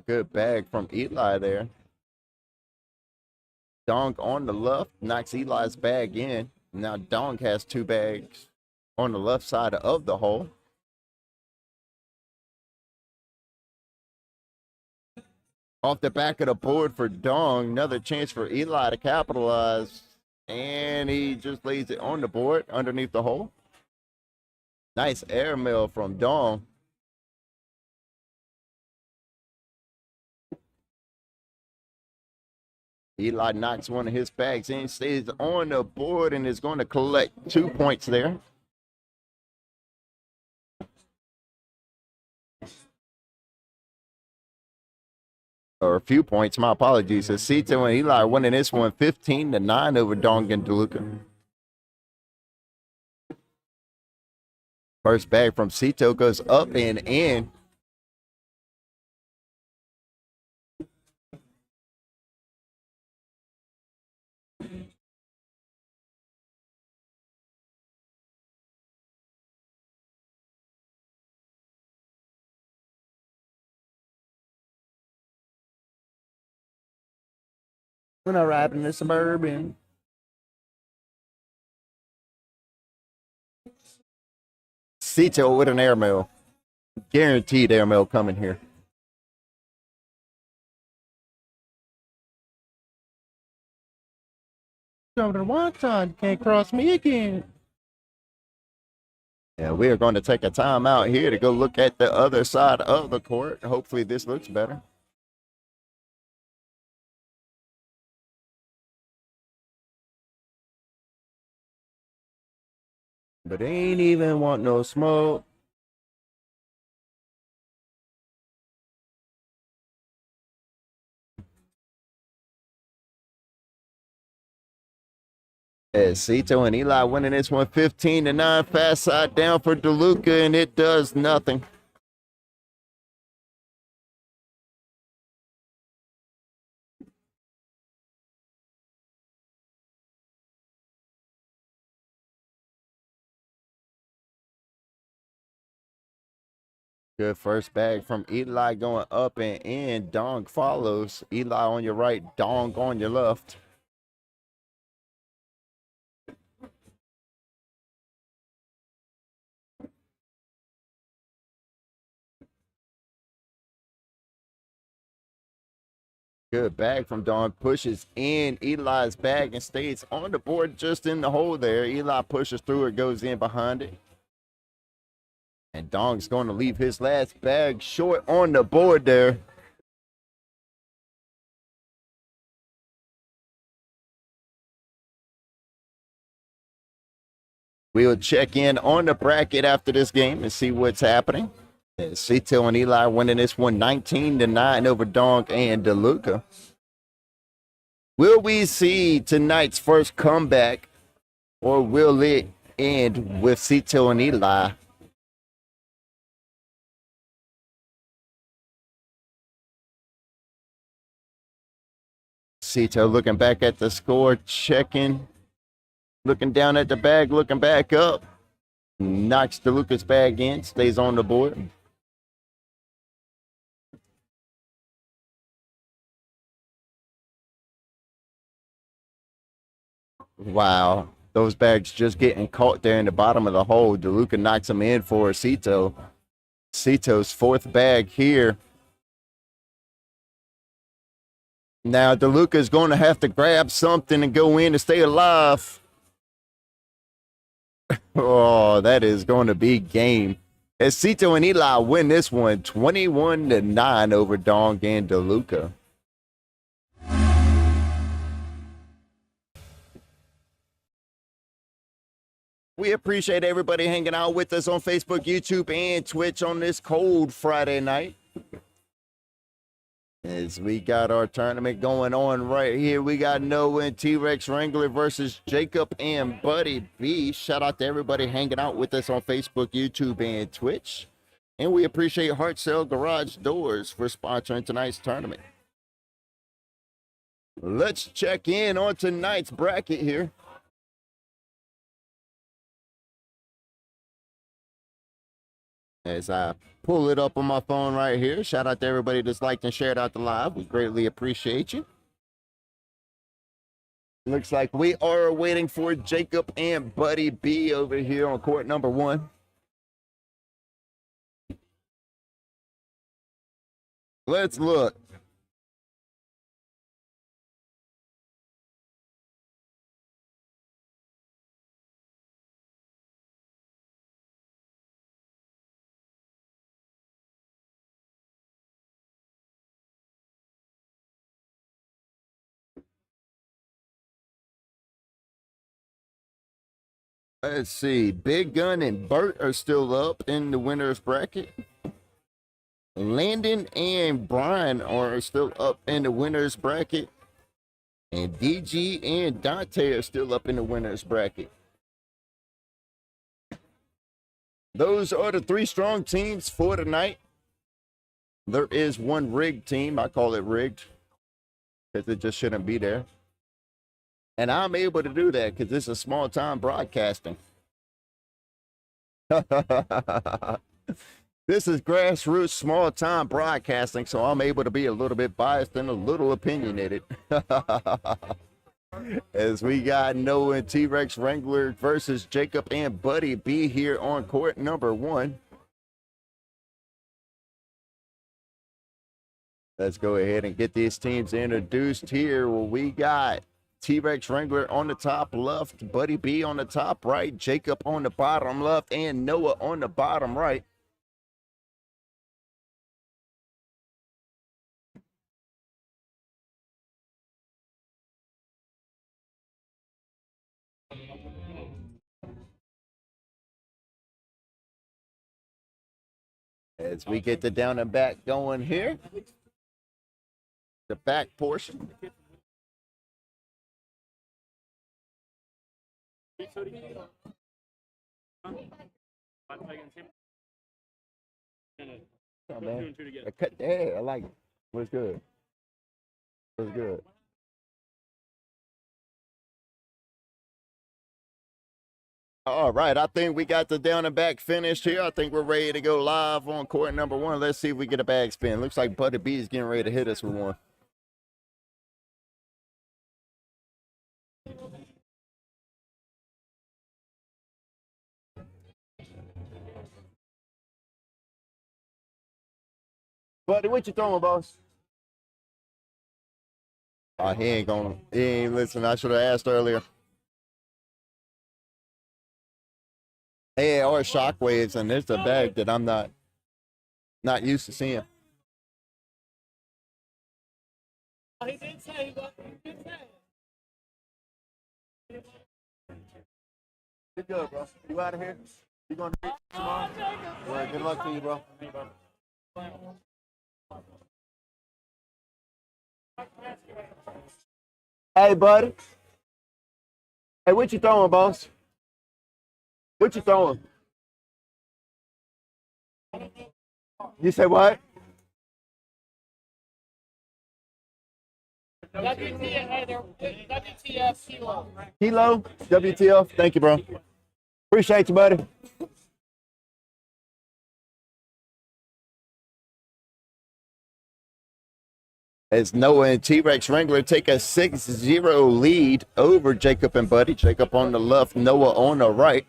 Good bag from Eli there. Dong on the left, knocks Eli's bag in. Now Dong has 2 bags on the left side of the hole. Off the back of the board for Dong. Another chance for Eli to capitalize. And he just lays it on the board underneath the hole. Nice airmail from Dong. Eli knocks one of his bags in, stays on the board, and is going to collect 2 points there. Or a few points, my apologies. So Cito and Eli winning this one 15-9 over Dong and DeLuca. First bag from Cito goes up and in. When I ride in the Suburban. Cito with an airmail. Guaranteed airmail coming here. Over to one time, can't cross me again. Yeah, we are going to take a time out here to go look at the other side of the court. Hopefully this looks better. But they ain't even want no smoke. As Cito and Eli winning this one 15-9. Fast side down for DeLuca, and it does nothing. Good first bag from Eli going up and in. Dong follows. Eli on your right, Dong on your left. Good bag from Dong. Pushes in Eli's bag and stays on the board just in the hole there. Eli pushes through it, goes in behind it. And Dong's going to leave his last bag short on the board there. We'll check in on the bracket after this game and see what's happening. Cito and Eli winning this one 19-9 over Dong and DeLuca. Will we see tonight's first comeback, or will it end with Cito and Eli? Cito looking back at the score, checking, looking down at the bag, looking back up. Knocks DeLuca's bag in, stays on the board. Wow, those bags just getting caught there in the bottom of the hole. DeLuca knocks them in for Cito. Cito's 4th bag here. Now DeLuca's going to have to grab something and go in to stay alive. Oh, that is going to be game. As Cito and Eli win this one 21-9 over Dong and DeLuca. We appreciate everybody hanging out with us on Facebook, YouTube, and Twitch on this cold Friday night. As we got our tournament going on right here, we got Noah and T-Rex Wrangler versus Jacob and Buddy B. Shout out to everybody hanging out with us on Facebook, YouTube, and Twitch. And we appreciate Heart Cell Garage Doors for sponsoring tonight's tournament. Let's check in on tonight's bracket here. As I pull it up on my phone right here. Shout out to everybody that's liked and shared out the live. We greatly appreciate you. Looks like we are waiting for Jacob and Buddy B over here on court number 1. Let's look. Let's see. Big Gun and Bert are still up in the winner's bracket. Landon and Brian are still up in the winner's bracket. And DG and Dante are still up in the winner's bracket. Those are the 3 strong teams for tonight. There is one rigged team. I call it rigged because it just shouldn't be there. And I'm able to do that because this is small time broadcasting. This is grassroots small time broadcasting, so I'm able to be a little bit biased and a little opinionated. As we got Noah and T-Rex Wrangler versus Jacob and Buddy B here on court number 1. Let's go ahead and get these teams introduced here. Well, we got T-Rex Wrangler on the top left, Buddy B on the top right, Jacob on the bottom left, and Noah on the bottom right. As we get the down and back going here, the back portion. Oh, man. I cut the hair. I like it. What's good? What's good? All right, I think we got the down and back finished here. I think we're ready to go live on court number 1. Let's see if we get a bag spin. Looks like Buddy B is getting ready to hit us with one. Buddy, what you throwing, boss? Oh, he ain't listen. I should have asked earlier. Hey, or shockwaves, and there's a bag that I'm not used to seeing. He did say, but he did say. Good job, bro. You out of here? You going to reach tomorrow? All right, good luck to you, bro. Hey, buddy. Hey, what you throwing, boss? What you throwing? You say what? WTF kilo. Kilo? WTF? Thank you, bro. Appreciate you, buddy. As Noah and T-Rex Wrangler take a 6-0 lead over Jacob and Buddy. Jacob on the left, Noah on the right.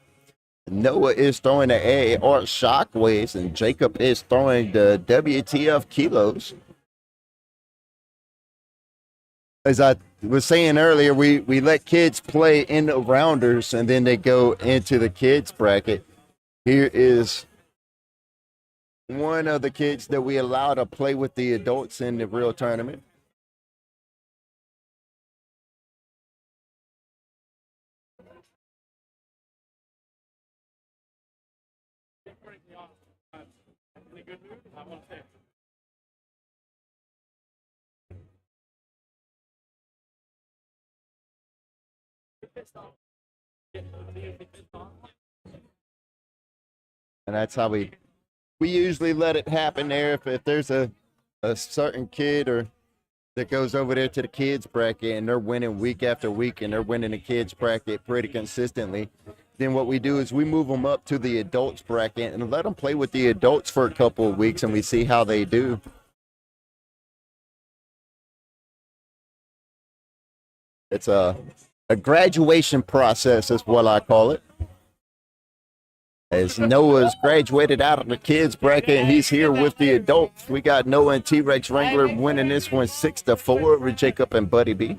Noah is throwing the AR shockwaves, and Jacob is throwing the WTF kilos. As I was saying earlier, we let kids play in the rounders, and then they go into the kids bracket. Here is one of the kids that we allow to play with the adults in the real tournament. be honest. I'm in a good mood. I want to say. Pissed off. And that's how we usually let it happen there. If there's a certain kid or that goes over there to the kids bracket and they're winning week after week and they're winning the kids bracket pretty consistently, then what we do is we move them up to the adults bracket and let them play with the adults for a couple of weeks and we see how they do. It's a graduation process is what I call it. As Noah's graduated out of the kids bracket, and he's here with the adults. We got Noah and T-Rex Wrangler winning this one 6-4 over Jacob and Buddy B.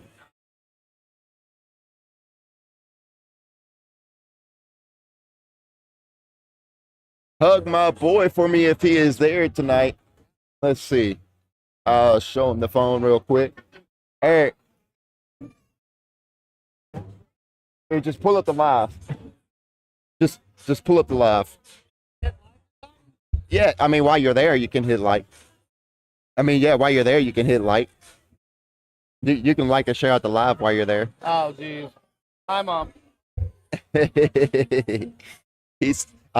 Hug my boy for me if he is there tonight. Let's see. I'll show him the phone real quick. Eric. Hey, just pull up the live. Just pull up the live. Yeah, I mean, while you're there, you can hit like. While you're there, you can hit like. You can like and share out the live while you're there. Oh, geez. Hi, Mom. I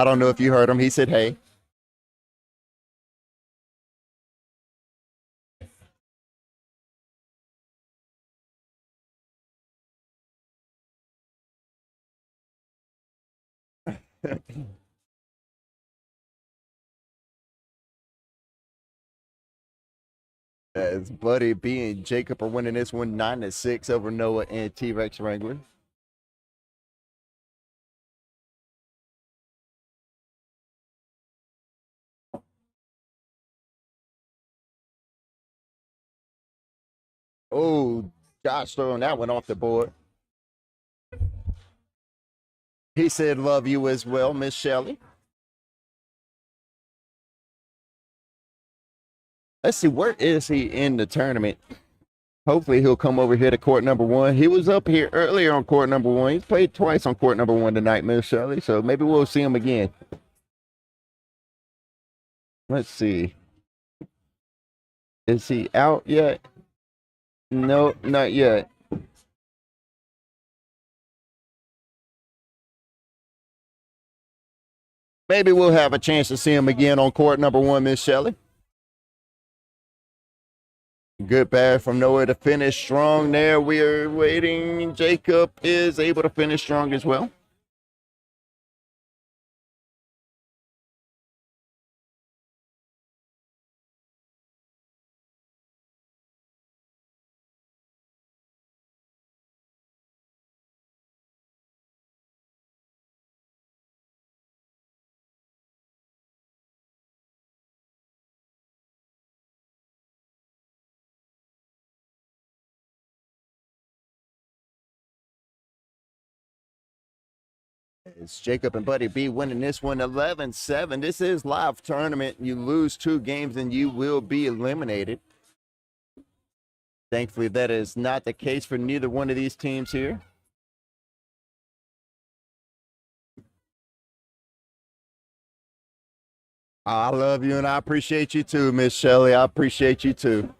don't know if you heard him. He said, hey. As Buddy B and Jacob are winning this one 9-6 over Noah and T-Rex Wrangler. Oh, Josh throwing that one off the board. He said, love you as well, Miss Shelley. Let's see, where is he in the tournament? Hopefully he'll come over here to court number one. He was up here earlier on court number one. He's played twice on court number one tonight, Miss Shelley. So maybe we'll see him again. Let's see. Is he out yet? No, not yet. Maybe we'll have a chance to see him again on court number one, Miss Shelley. Good bat from Noah to finish strong there. We are waiting. Jacob is able to finish strong as well. It's Jacob and Buddy B winning this one 11-7. This is live tournament. You lose 2 games and you will be eliminated. Thankfully, that is not the case for neither one of these teams here. I love you and I appreciate you too, Miss Shelley. I appreciate you too.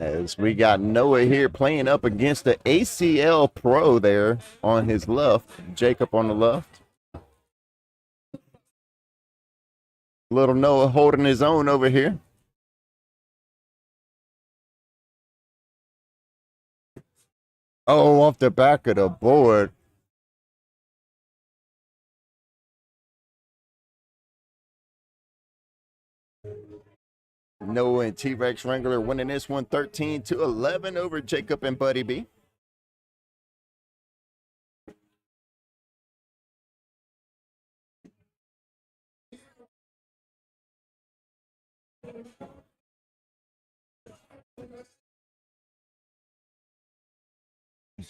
As we got Noah here playing up against the ACL Pro there on his left, Jacob on the left. Little Noah holding his own over here. Oh, off the back of the board. Noah and T-Rex Wrangler winning this one 13-11 over Jacob and Buddy B.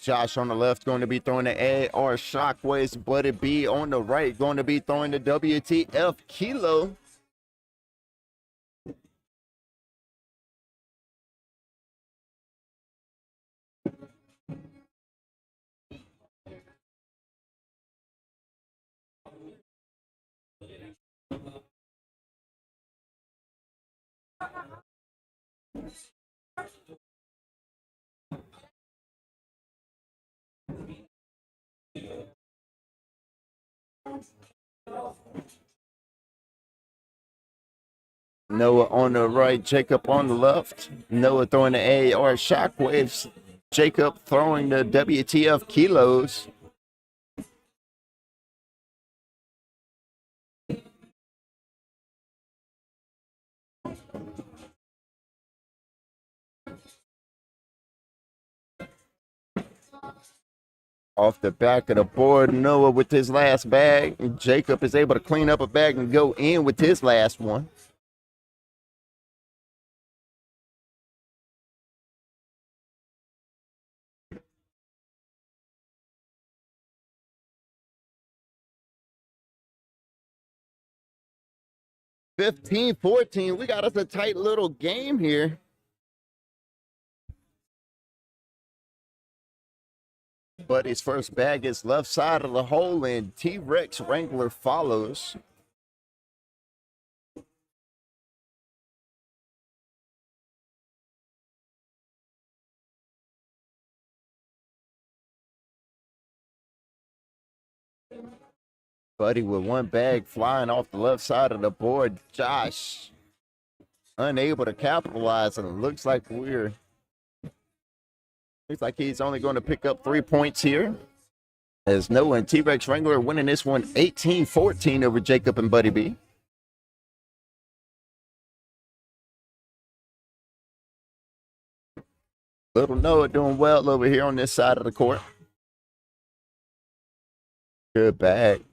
Josh on the left going to be throwing the AR Shockwaves. Buddy B on the right going to be throwing the WTF Kilo. Noah on the right, Jacob on the left. Noah throwing the AR Shockwaves. Jacob throwing the WTF Kilos. Off the back of the board, Noah with his last bag. Jacob is able to clean up a bag and go in with his last one. $15-14. We got us a tight little game here. But his first bag is left side of the hole, and T-Rex Wrangler follows. Buddy with one bag flying off the left side of the board. Josh unable to capitalize, and it looks like he's only going to pick up 3 points here. As Noah and T-Rex Wrangler winning this one 18-14 over Jacob and Buddy B. Little Noah doing well over here on this side of the court. Good bag.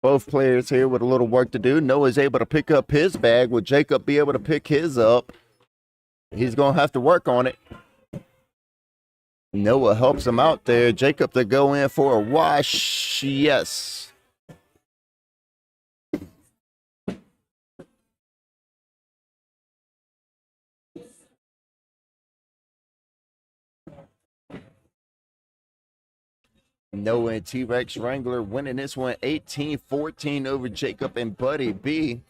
Both players here with a little work to do. Noah's able to pick up his bag. Will Jacob be able to pick his up? He's going to have to work on it. Noah helps him out there. Jacob to go in for a wash. Yes. Noah and T-Rex Wrangler winning this one 18-14 over Jacob and Buddy B.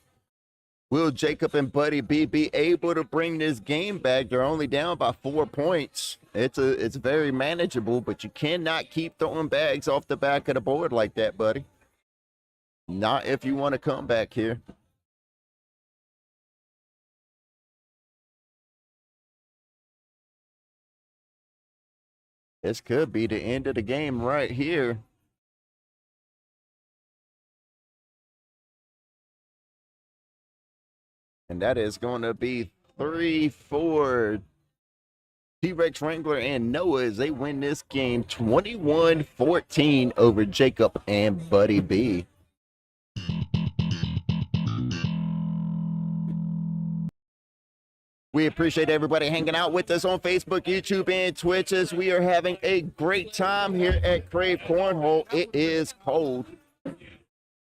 Will Jacob and Buddy B be able to bring this game back? They're only down by 4 points. It's very manageable, but you cannot keep throwing bags off the back of the board like that, buddy. Not if you want to come back here. This could be the end of the game right here. And that is going to be 3-4 T-Rex Wrangler and Noah as they win this game 21-14 over Jacob and Buddy B. We appreciate everybody hanging out with us on Facebook, YouTube, and Twitch as we are having a great time here at Krave Cornhole. It is cold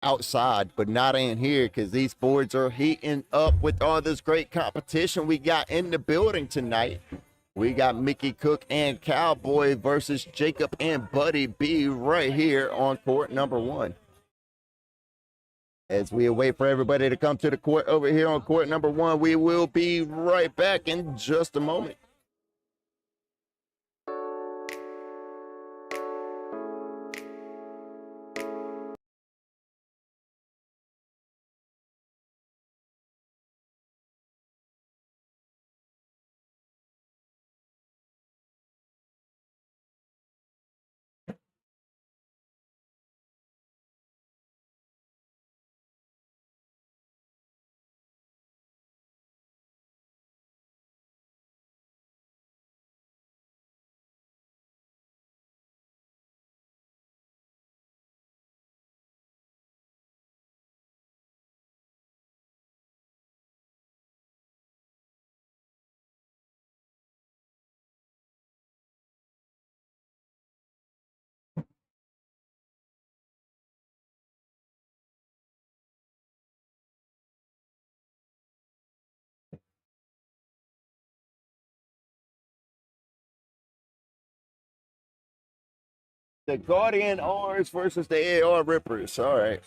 outside, but not in here because these boards are heating up with all this great competition we got in the building tonight. We got Mickey Cook and Cowboy versus Jacob and Buddy B right here on court number 1. As we wait for everybody to come to the court over here on court number 1, we will be right back in just a moment. The Guardian R's versus the AR Rippers. All right.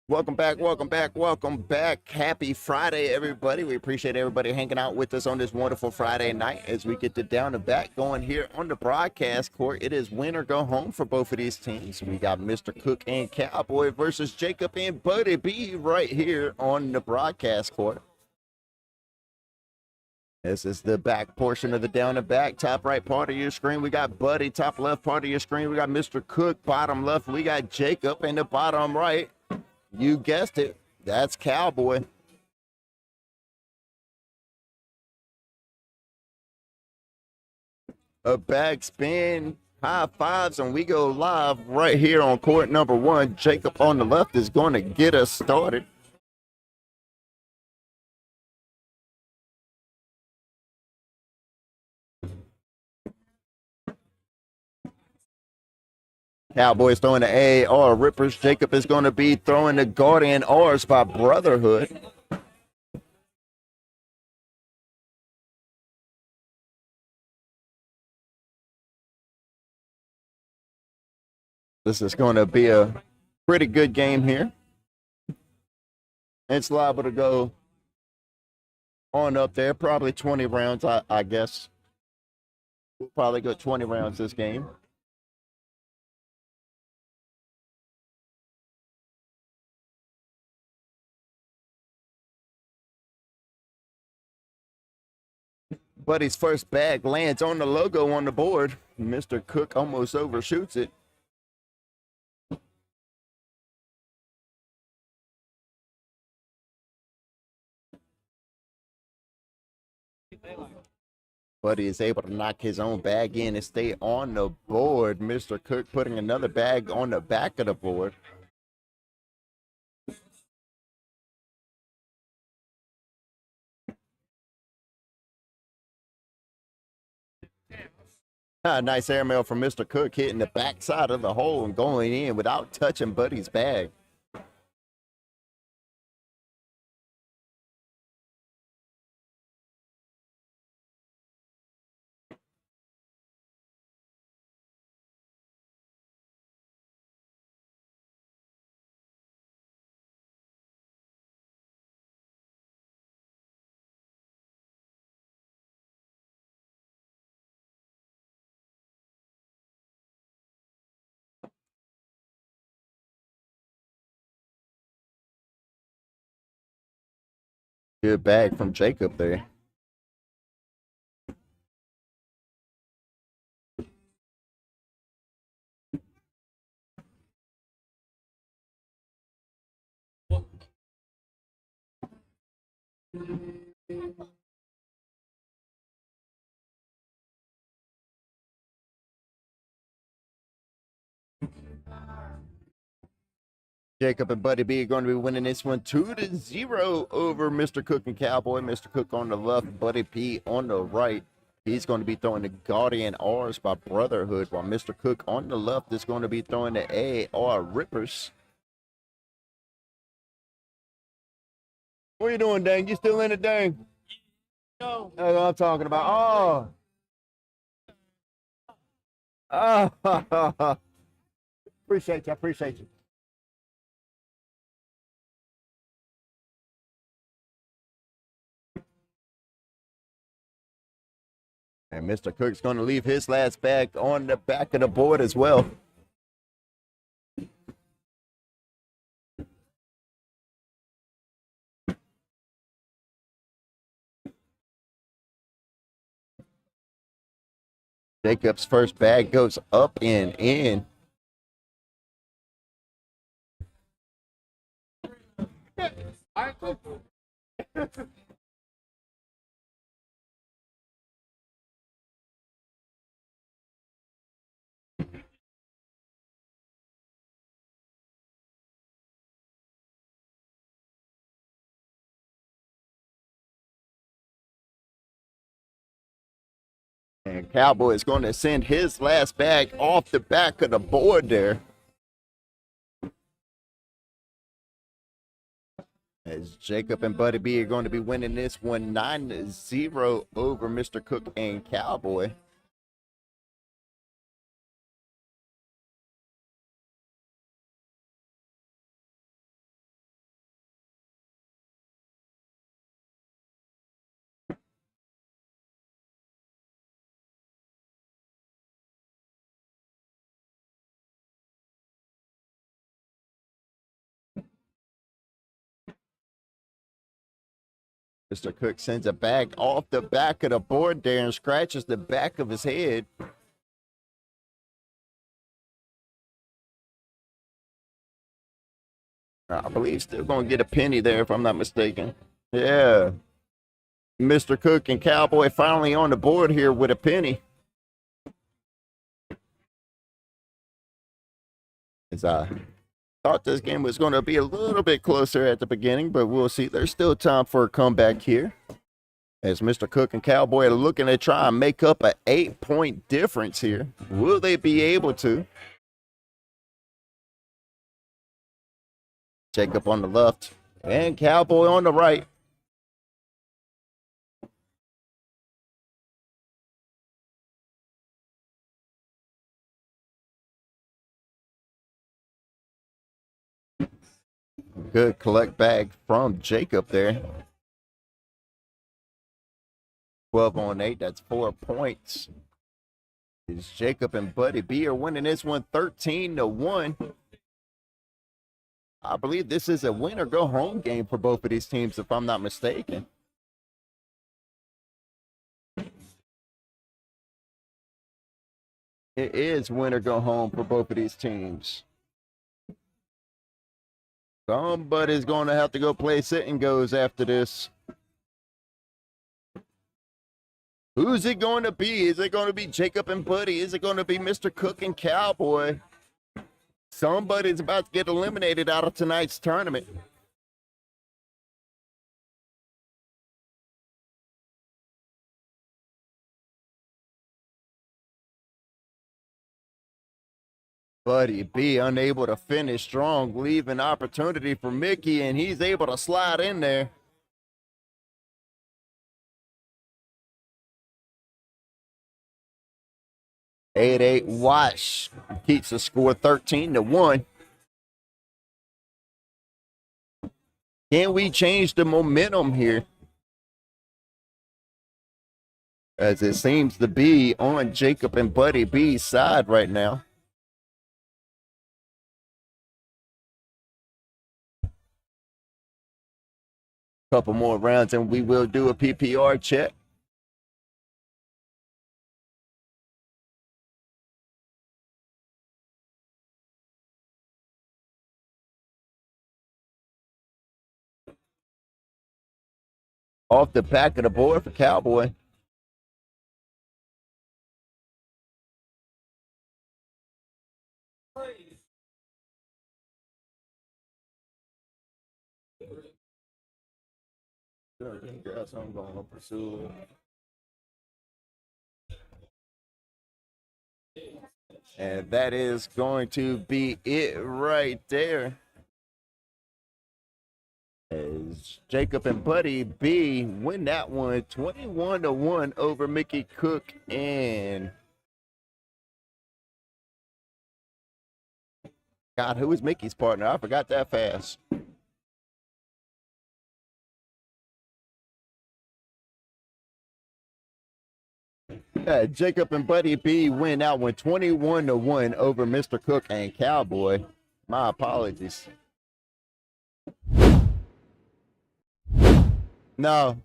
Welcome back, welcome back, welcome back. Happy Friday, everybody. We appreciate everybody hanging out with us on this wonderful Friday night as we get the down and back going here on the broadcast court. It is win or go home for both of these teams. We got Mr. Cook and Cowboy versus Jacob and Buddy B right here on the broadcast court. This is the back portion of the down and back. Top right part of your screen, we got Buddy. Top left part of your screen, we got Mr. Cook. Bottom left, we got Jacob. And the bottom right, you guessed it, that's Cowboy. A back spin, high fives, and we go live right here on court number one. Jacob on the left is going to get us started. Cowboys throwing the AR Rippers. Jacob is going to be throwing the Guardian R's by Brotherhood. This is going to be a pretty good game here. It's liable to go on up there, probably 20 rounds, I guess. We'll probably go 20 rounds this game. Buddy's first bag lands on the logo on the board. Mr. Cook almost overshoots it. Buddy is able to knock his own bag in and stay on the board. Mr. Cook putting another bag on the back of the board. Nice airmail from Mr. Cook, hitting the backside of the hole and going in without touching Buddy's bag. Good bag from Jacob there. Jacob and Buddy B are going to be winning this one 2-0 over Mr. Cook and Cowboy. Mr. Cook on the left, Buddy P on the right. He's going to be throwing the Guardian R's by Brotherhood, while Mr. Cook on the left is going to be throwing the AR Rippers. What are you doing, Dang? You still in it, Dang? No. That's what I'm talking about. Oh. Appreciate you. I appreciate you. And Mr. Cook's going to leave his last bag on the back of the board as well. Jacob's first bag goes up and in. And Cowboy is going to send his last bag off the back of the board there. As Jacob and Buddy B are going to be winning this one 9-0 over Mr. Cook and Cowboy. Mr. Cook sends it back off the back of the board there and scratches the back of his head. I believe still going to get a penny there if I'm not mistaken. Yeah. Mr. Cook and Cowboy finally on the board here with a penny. As I thought this game was going to be a little bit closer at the beginning, but we'll see. There's still time for a comeback here. As Mr. Cook and Cowboy are looking to try and make up an 8-point difference here. Will they be able to? Jacob on the left and Cowboy on the right. Good collect back from Jacob there. 12 on 8, that's 4 points. Is Jacob and Buddy B are winning this one 13-1. I believe this is a win or go home game for both of these teams, if I'm not mistaken. It is win or go home for both of these teams. Somebody's going to have to go play sit and goes after this. Who's it going to be? Is it going to be Jacob and Buddy? Is it going to be Mr. Cook and Cowboy? Somebody's about to get eliminated out of tonight's tournament. Buddy B unable to finish strong, leaving opportunity for Mickey, and he's able to slide in there. Eight Wash keeps the score 13-1. Can we change the momentum here? As it seems to be on Jacob and Buddy B's side right now. Couple more rounds and we will do a PPR check. Off the back of the board for Cowboy. I'm going to pursue. And that is going to be it right there. As Jacob and Buddy B win that one 21-1 over Mickey Cook and God, who was Mickey's partner? I forgot that fast. Jacob and Buddy B win that one 21-1 over Mr. Cook and Cowboy. My apologies. No.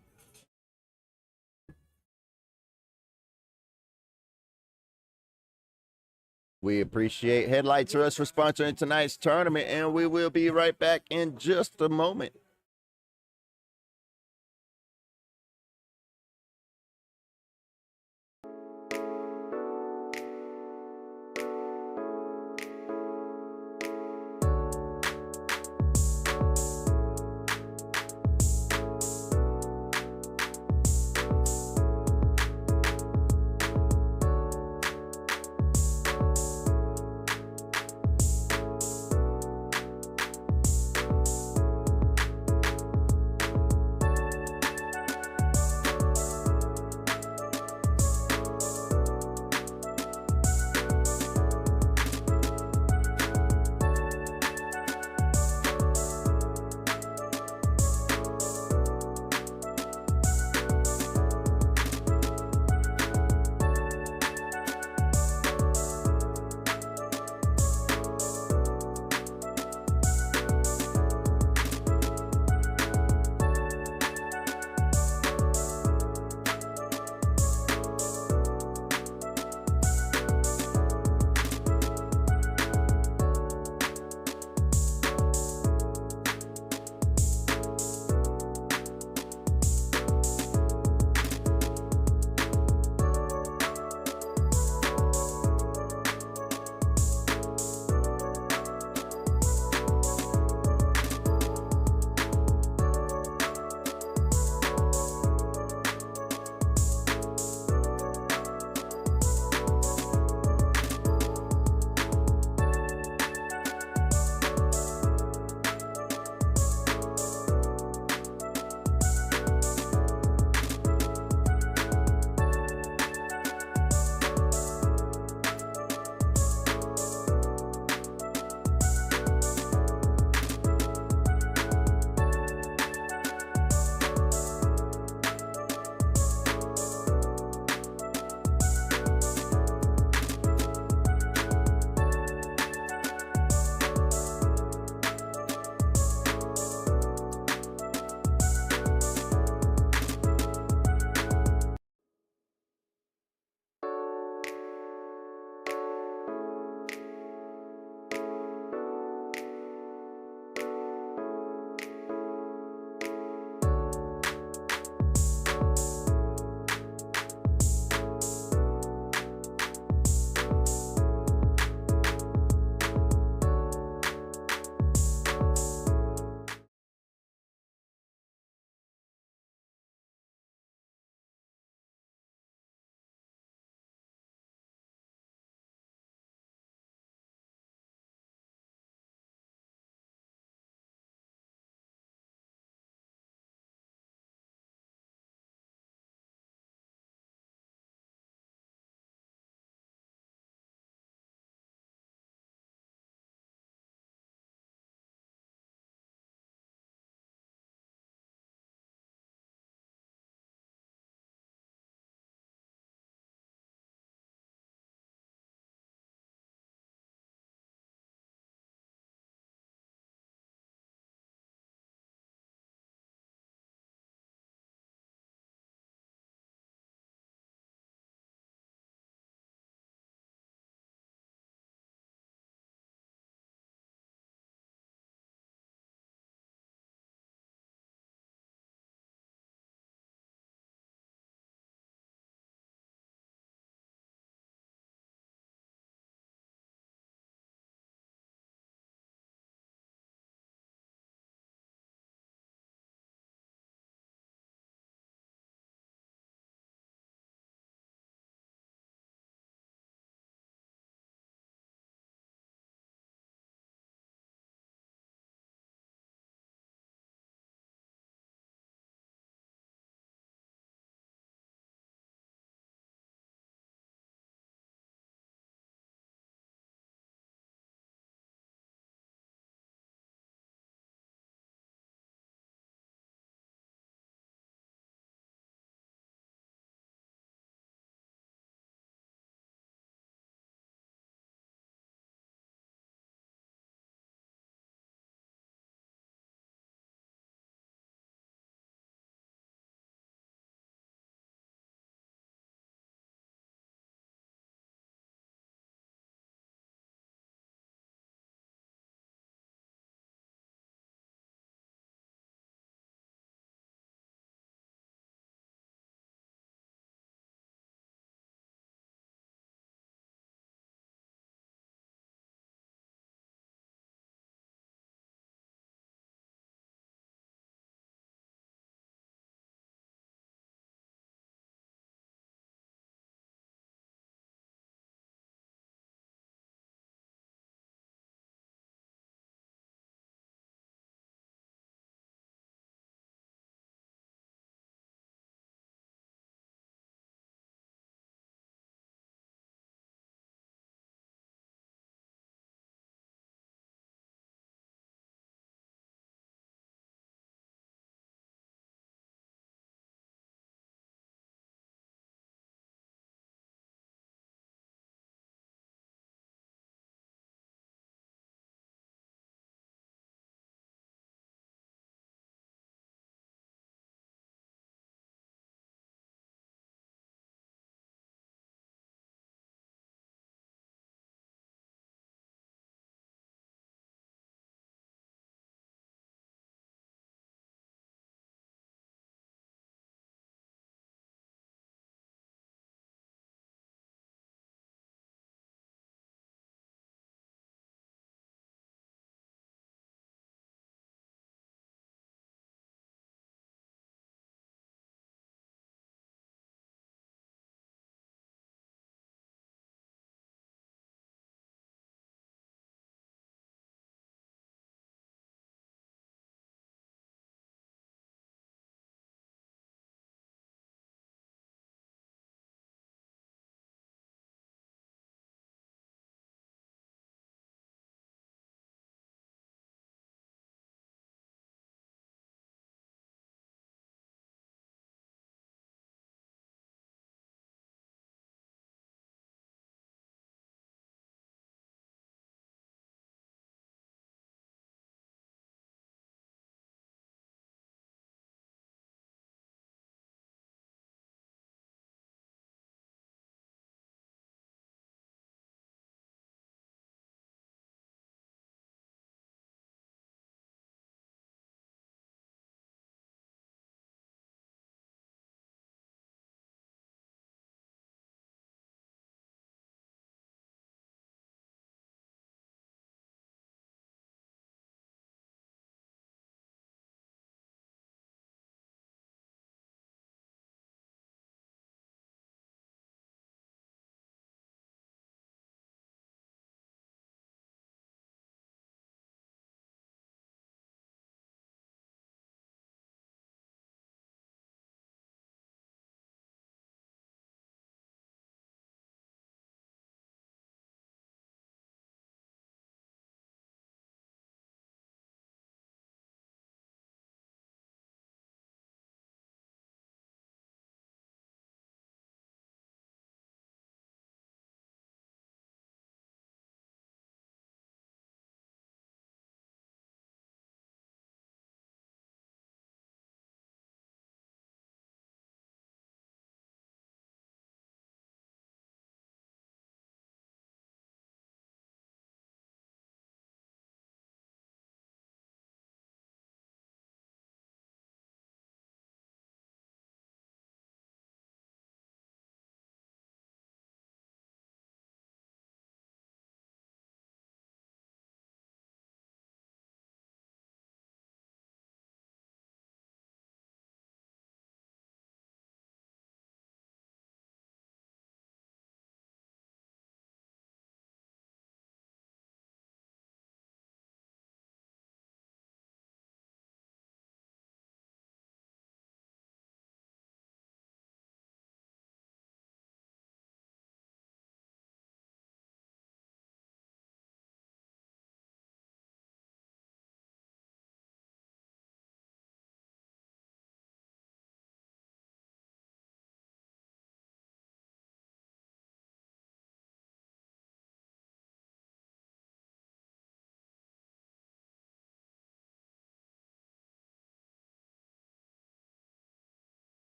We appreciate Headlights Rush for sponsoring tonight's tournament, and we will be right back in just a moment.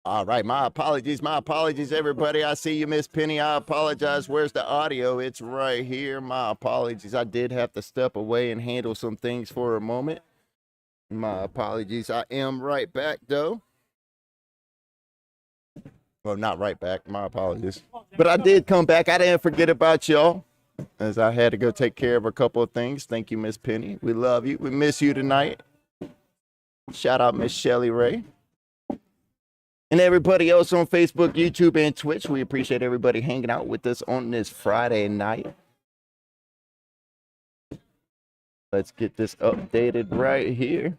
All right, my apologies, everybody. I see you, Miss Penny. I apologize. Where's the audio? It's right here. My apologies. I did have to step away and handle some things for a moment. My apologies. I am right back, though. Well, not right back. My apologies. But I did come back. I didn't forget about y'all, as I had to go take care of a couple of things. Thank you, Miss Penny. We love you. We miss you tonight. Shout out Miss Shelly Ray. And everybody else on Facebook, YouTube, and Twitch. We appreciate everybody hanging out with us on this Friday night. Let's get this updated right here.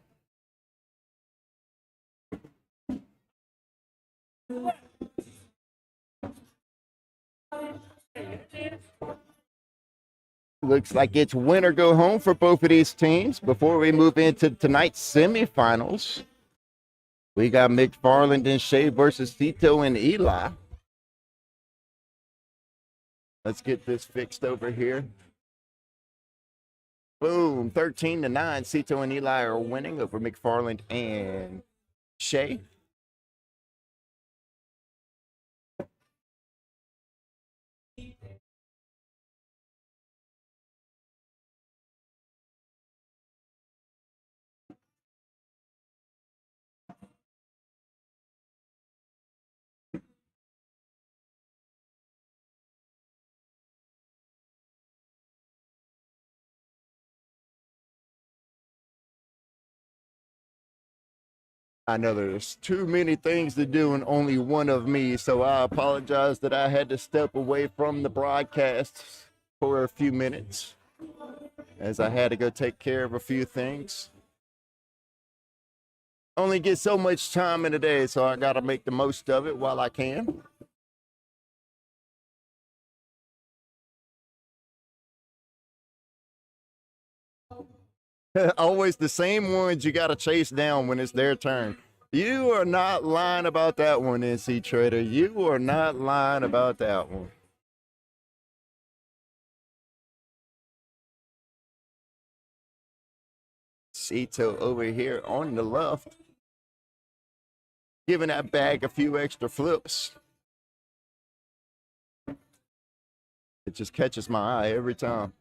Looks like it's win or go home for both of these teams. Before we move into tonight's semifinals, we got McFarland and Shea versus Cito and Eli. Let's get this fixed over here. Boom, 13-9. Cito and Eli are winning over McFarland and Shea. I know there's too many things to do and only one of me, so I apologize that I had to step away from the broadcast for a few minutes as I had to go take care of a few things. Only get so much time in a day, so I got to make the most of it while I can. Always the same ones you got to chase down when it's their turn. You are not lying about that one, NC Trader. You are not lying about that one. Cito over here on the left, giving that bag a few extra flips. It just catches my eye every time.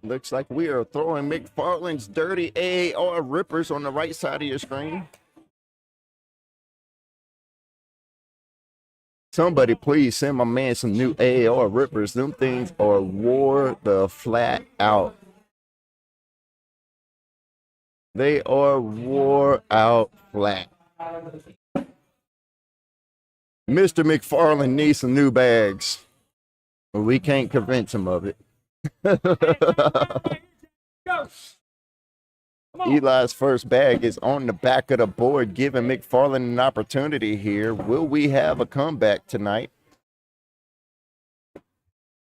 Looks like we are throwing McFarland's dirty AAR rippers on the right side of your screen. Somebody please send my man some new AAR rippers. Them things are wore the flat out. They are wore out flat. Mr. McFarland needs some new bags. But we can't convince him of it. Eli's first bag is on the back of the board, giving McFarland an opportunity here. Will we have a comeback tonight?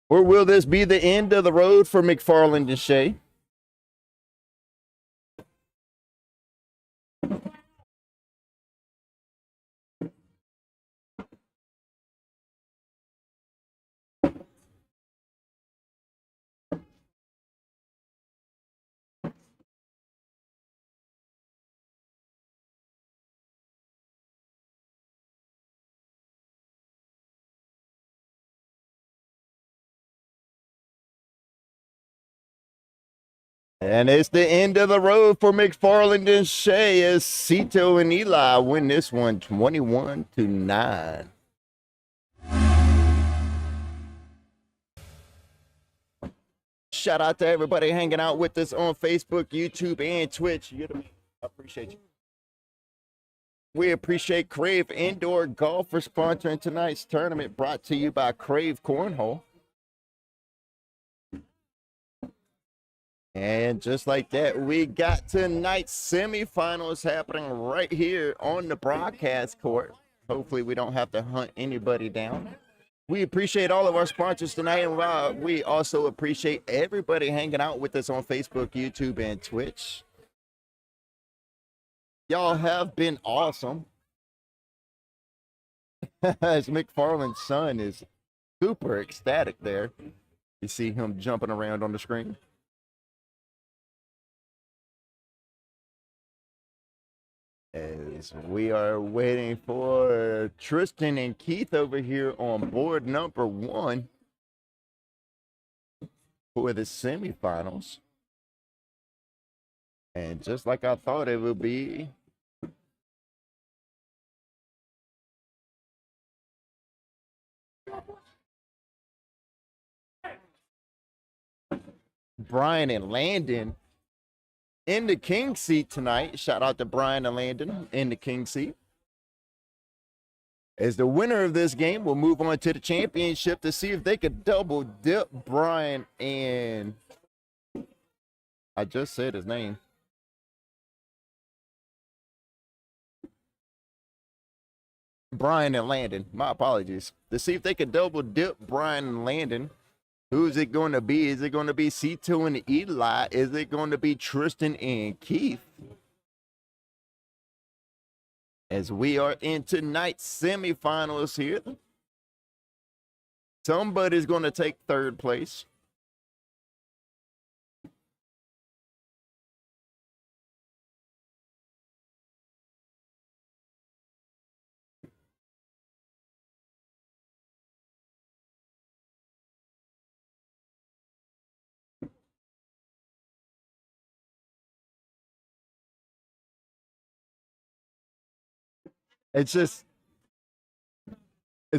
Or will this be the end of the road for McFarland and Shea? And it's the end of the road for McFarland and Shea as Cito and Eli win this one 21-9. Shout out to everybody hanging out with us on Facebook, YouTube, and Twitch. I appreciate you. We appreciate Krave Indoor Golf for sponsoring tonight's tournament, brought to you by Krave Cornhole. And just like that, we got tonight's semifinals happening right here on the broadcast court. Hopefully we don't have to hunt anybody down. We appreciate all of our sponsors tonight, and we also appreciate everybody hanging out with us on Facebook, YouTube, and Twitch. Y'all have been awesome. As McFarland's son is super ecstatic there. You see him jumping around on the screen. As we are waiting for Tristan and Keith over here on board number 1 for the semifinals. And just like I thought it would be, Brian and Landon in the king seat tonight. Shout out to Brian and Landon in the king seat. As the winner of this game will move on to the championship to see if they could double dip Brian and I just said his name. Brian and Landon. My apologies. To see if they could double dip Brian and Landon. Who is it going to be? Is it going to be C2 and Eli? Is it going to be Tristan and Keith? As we are in tonight's semifinals here. Somebody's going to take third place. It's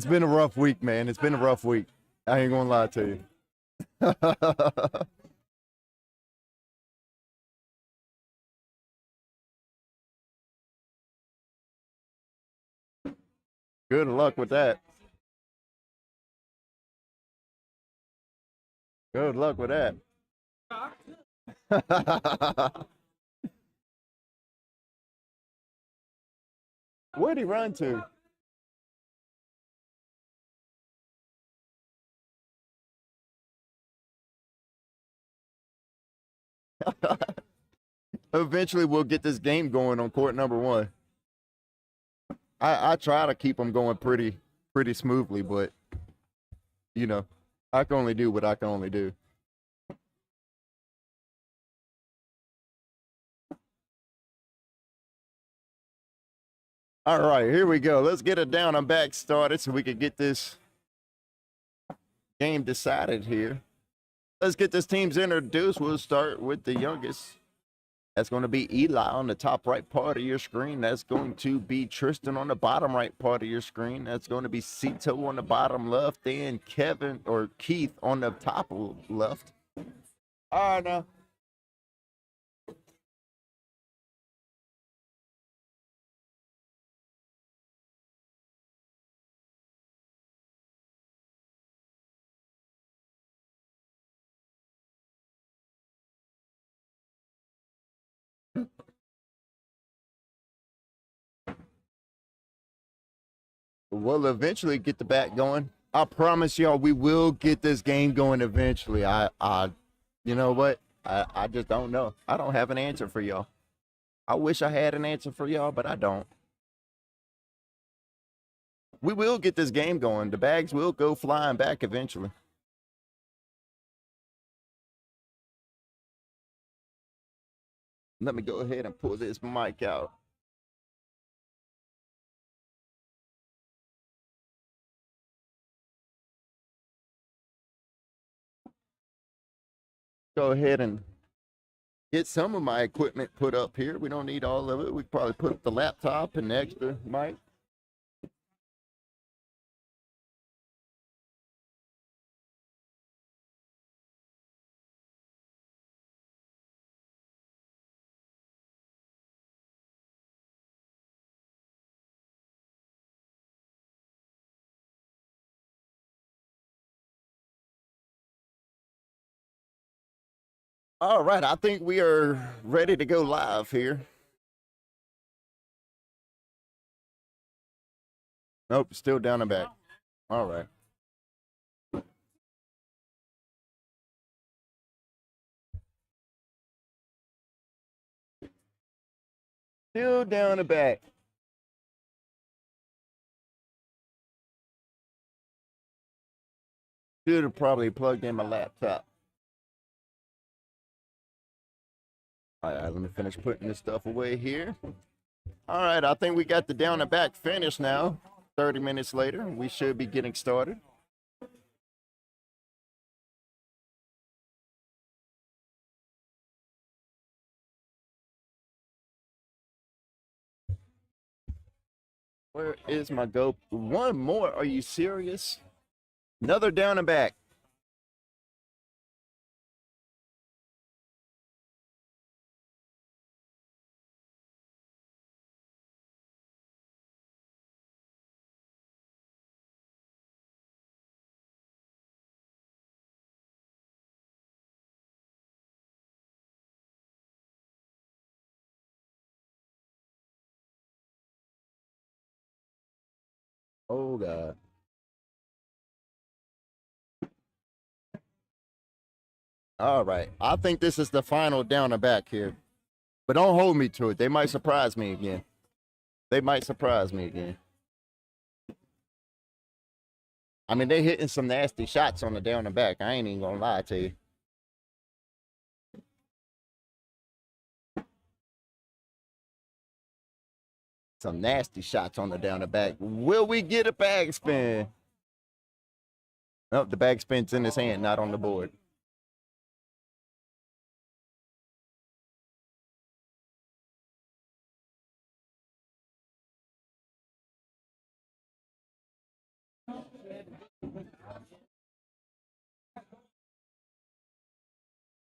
been a rough week, man. It's been a rough week. I ain't gonna lie to you. Good luck with that. Good luck with that. Where'd he run to? Eventually, we'll get this game going on court number 1. I try to keep them going pretty smoothly, but you know, I can only do what I can only do. All right, here we go. Let's get it down and back started so we can get this game decided here. Let's get this teams introduced. We'll start with the youngest. That's going to be Eli on the top right part of your screen. That's going to be Tristan on the bottom right part of your screen. That's going to be Cito on the bottom left and Kevin or Keith on the top left. All right, now. We'll eventually get the back going. I promise y'all we will get this game going eventually. You know what? I just don't know. I don't have an answer for y'all. I wish I had an answer for y'all, but I don't. We will get this game going. The bags will go flying back eventually. Let me go ahead and pull this mic out. Go ahead and get some of my equipment put up here. We don't need all of it. We could probably put up the laptop and the extra mic. All right, I think we are ready to go live here. Nope, still down and back. All right. Still down and back. Should have probably plugged in my laptop. All right, let me finish putting this stuff away here. All right, I think we got the down and back finish now. 30 minutes later, we should be getting started. Where is my go? One more? Are you serious? Another down and back. Oh, God. All right. I think this is the final down and back here. But don't hold me to it. They might surprise me again. They might surprise me again. I mean, they hitting some nasty shots on the down and back. I ain't even gonna lie to you. Some nasty shots on the down and back. Will we get a bag spin? Nope, the bag spin's in his hand, not on the board.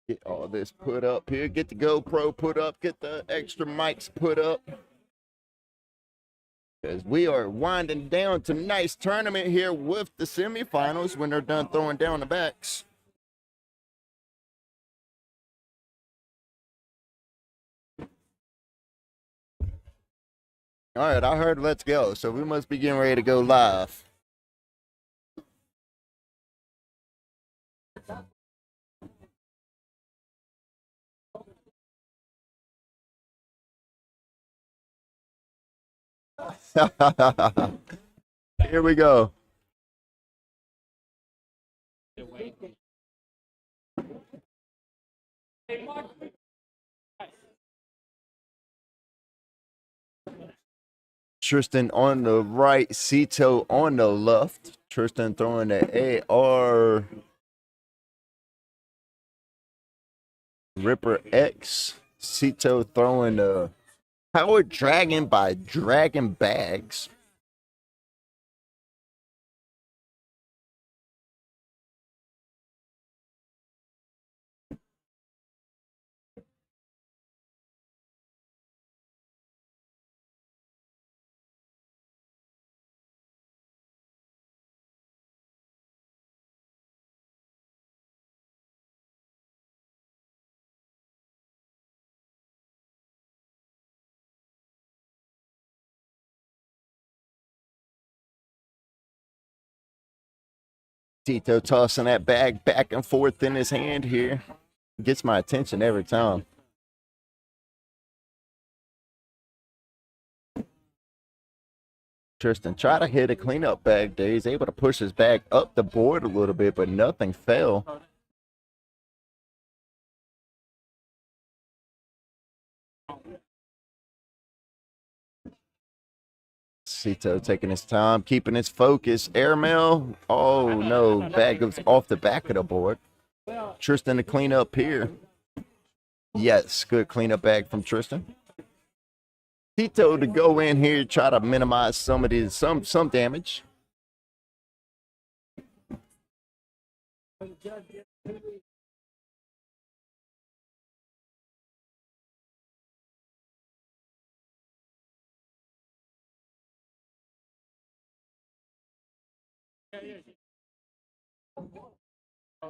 Get all this put up here. Get the GoPro put up. Get the extra mics put up. Because we are winding down tonight's tournament here with the semifinals when they're done throwing down the backs. All right, I heard let's go. So we must be getting ready to go live. Here we go. Tristan on the right, Cito on the left. Tristan throwing the AR Ripper X. Cito throwing the Power Dragon by Dragon Bags. Tito tossing that bag back and forth in his hand here. Gets my attention every time. Tristan tried to hit a cleanup bag there. He's able to push his bag up the board a little bit, but nothing fell. Cito taking his time, keeping his focus. Airmail. Oh no, bag goes off the back of the board. Tristan to clean up here. Yes, good cleanup bag from Tristan. Tito to go in here, try to minimize some of these some damage.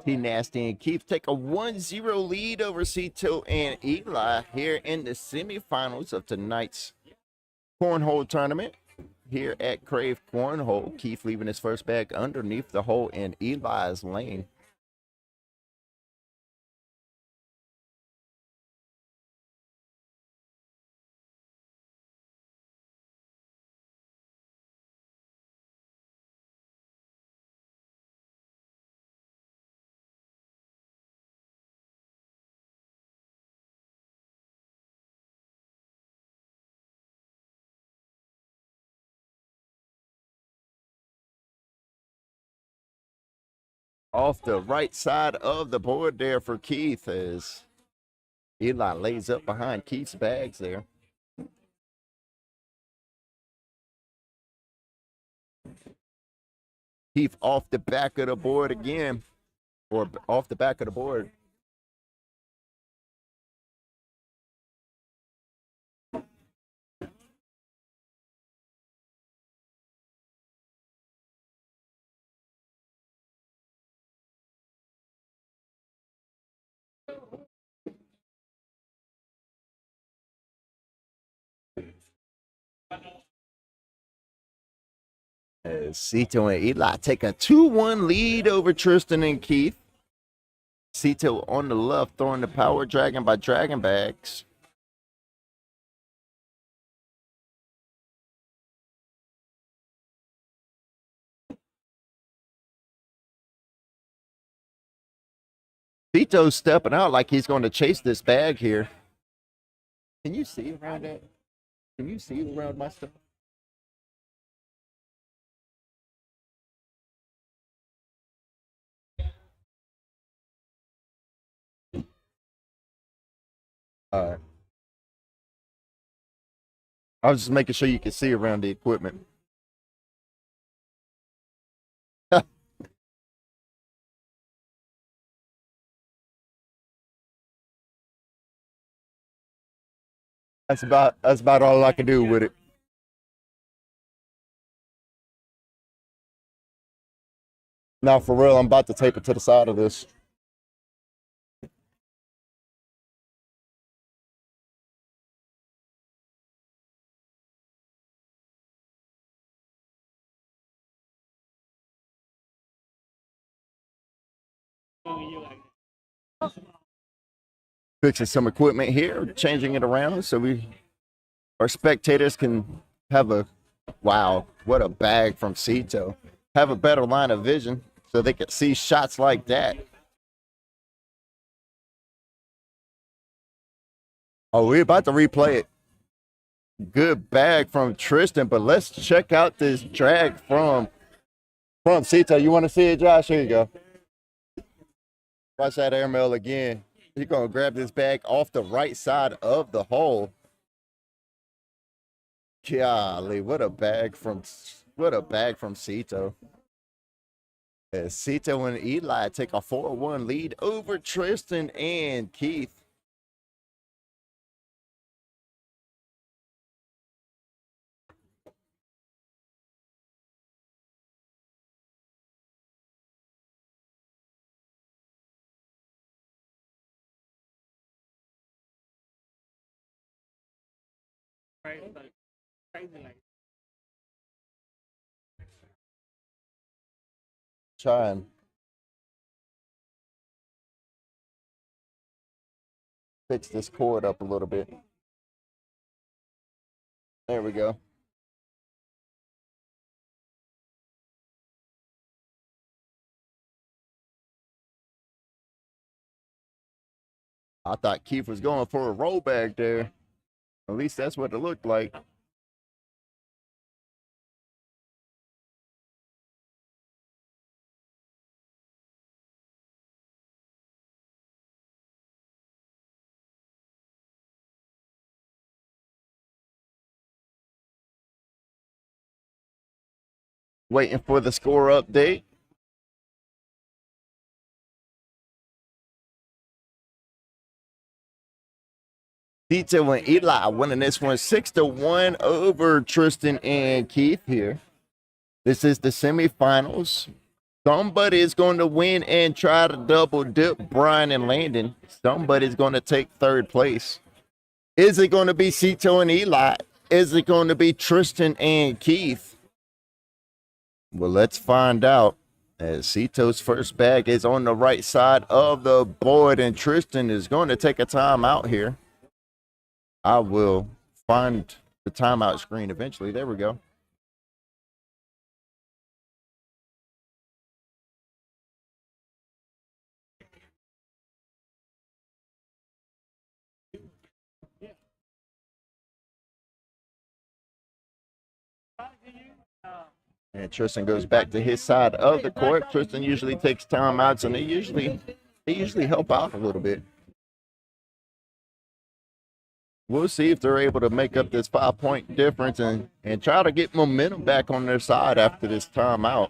T Nasty and Keith take a 1-0 lead over Cito and Eli here in the semifinals of tonight's cornhole tournament here at Krave Cornhole. Keith leaving his first bag underneath the hole in Eli's lane. Off the right side of the board there for Keith as Eli lays up behind Keith's bags there. Keith off the back of the board again, or off the back of the board. As Cito and Eli take a 2-1 lead over Tristan and Keith. Cito on the left throwing the power dragon by Dragon Bags. Cito's stepping out like he's going to chase this bag here. Can you see around that? Can you see around my stuff? All right. I was just making sure you could see around the equipment. That's about all I can do with it. Now for real, I'm about to tape it to the side of this. Fixing some equipment here, changing it around so our spectators can have a wow, what a bag from Cito. Have a better line of vision so they can see shots like that. Oh, we're about to replay it. Good bag from Tristan, but let's check out this drag from Cito. You want to see it, Josh? Here you go. Watch that airmail again. He's gonna grab this bag off the right side of the hole. Golly, what a bag from Cito. As Cito and Eli take a 4-1 lead over Tristan and Keith. Try and fix this cord up a little bit. There we go. I thought Keith was going for a roll bag there. At least that's what it looked like. Waiting for the score update. Cito and Eli winning this one 6-1 over Tristan and Keith here. This is the semifinals. Somebody's going to win and try to double dip Brian and Landon. Somebody's going to take third place. Is it going to be Cito and Eli? Is it going to be Tristan and Keith? Well, let's find out. As Cito's first bag is on the right side of the board, and Tristan is going to take a timeout here. I will find the timeout screen eventually. There we go. And Tristan goes back to his side of the court. Tristan usually takes timeouts, and they usually help out a little bit. We'll see if they're able to make up this 5-point difference and try to get momentum back on their side after this timeout.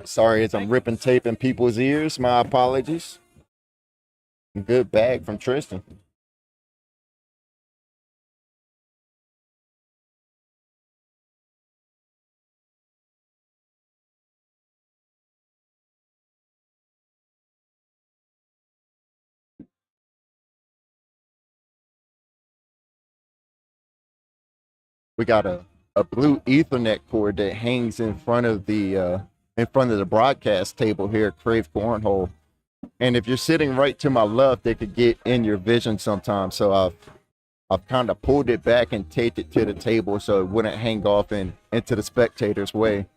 Sorry as I'm ripping tape in people's ears. My apologies. Good bag from Tristan. We got a blue Ethernet cord that hangs in front of the broadcast table here at Krave Cornhole. And if you're sitting right to my left, it could get in your vision sometimes. So I've kind of pulled it back and taped it to the table so it wouldn't hang off into the spectator's way.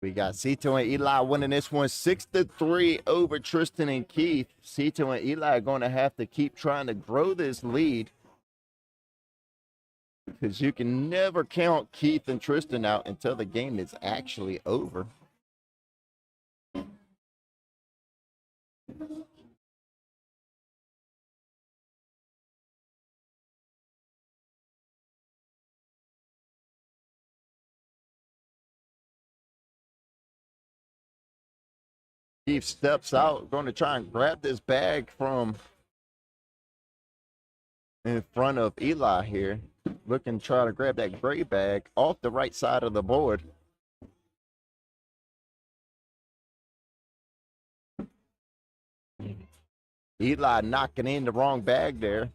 We got Cito and Eli winning this one 6-3 over Tristan and Keith. Cito and Eli are going to have to keep trying to grow this lead because you can never count Keith and Tristan out until the game is actually over. Keith steps out, going to try and grab this bag from in front of Eli here. Looking to try to grab that gray bag off the right side of the board. Eli knocking in the wrong bag there,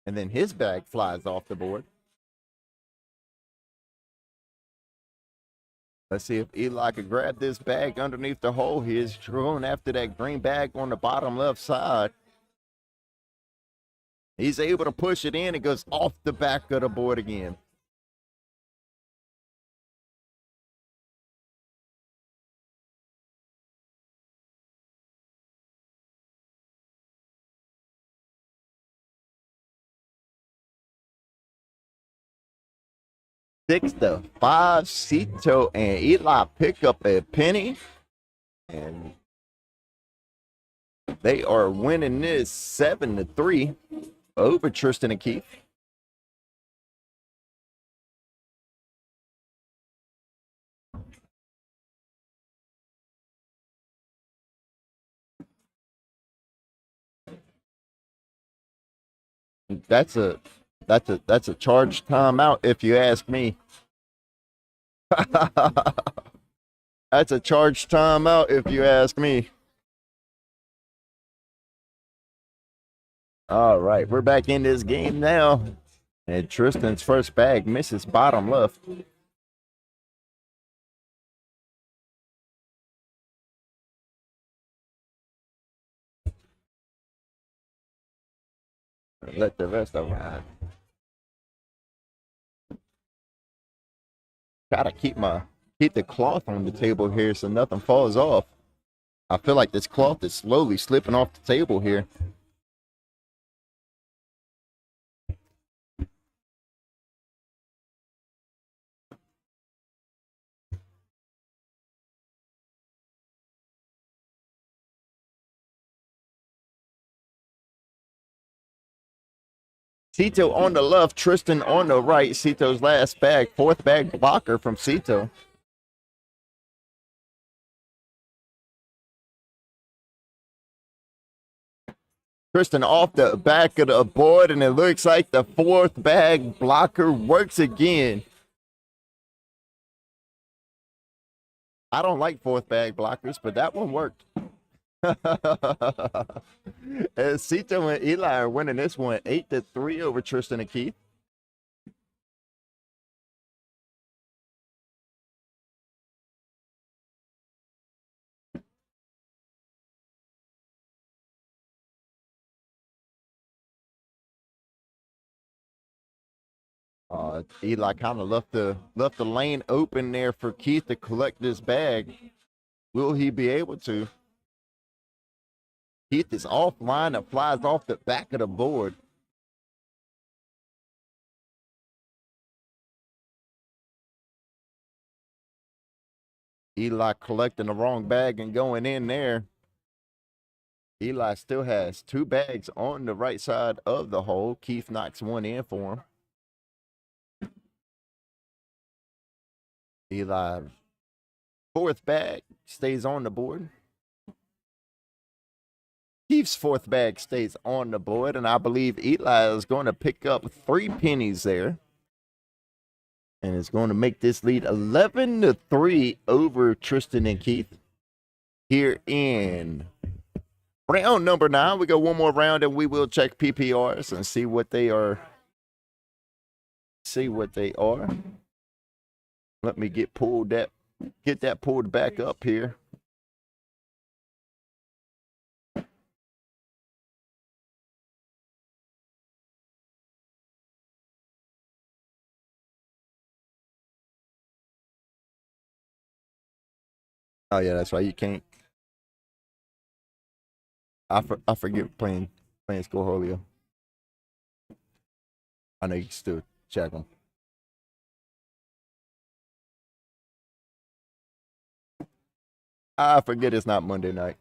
and then his bag flies off the board. Let's see if Eli could grab this bag underneath the hole. He is going after that green bag on the bottom left side. He's able to push it in. It goes off the back of the board again. Six to five, Cito and Eli pick up a penny, and they are winning this 7-3 over Tristan and Keith. That's a charged timeout if you ask me. That's a charged timeout if you ask me. All right, we're back in this game now. And Tristan's first bag misses bottom left. Let the rest of them. Gotta keep the cloth on the table here so nothing falls off. I feel like this cloth is slowly slipping off the table here. Cito on the left, Tristan on the right. Cito's last bag, fourth bag blocker from Cito. Tristan off the back of the board, and it looks like the fourth bag blocker works again. I don't like fourth bag blockers, but that one worked. As Cito and Eli are winning this one 8-3 over Tristan and Keith. Eli kind of left the lane open there for Keith to collect this bag. Will he be able to? Keith is offline and flies off the back of the board. Eli collecting the wrong bag and going in there. Eli still has 2 bags on the right side of the hole. Keith knocks one in for him. Eli, 4th bag, stays on the board. Keith's 4th bag stays on the board, and I believe Eli is going to pick up 3 pennies there. And is going to make this lead 11-3 over Tristan and Keith. Here in round number 9, we go one more round, and we will check PPRs and see what they are. Let me get that pulled back up here. Oh yeah, that's right. You can't. I forget playing Scorholio. I know you can still check them. I forget it's not Monday night.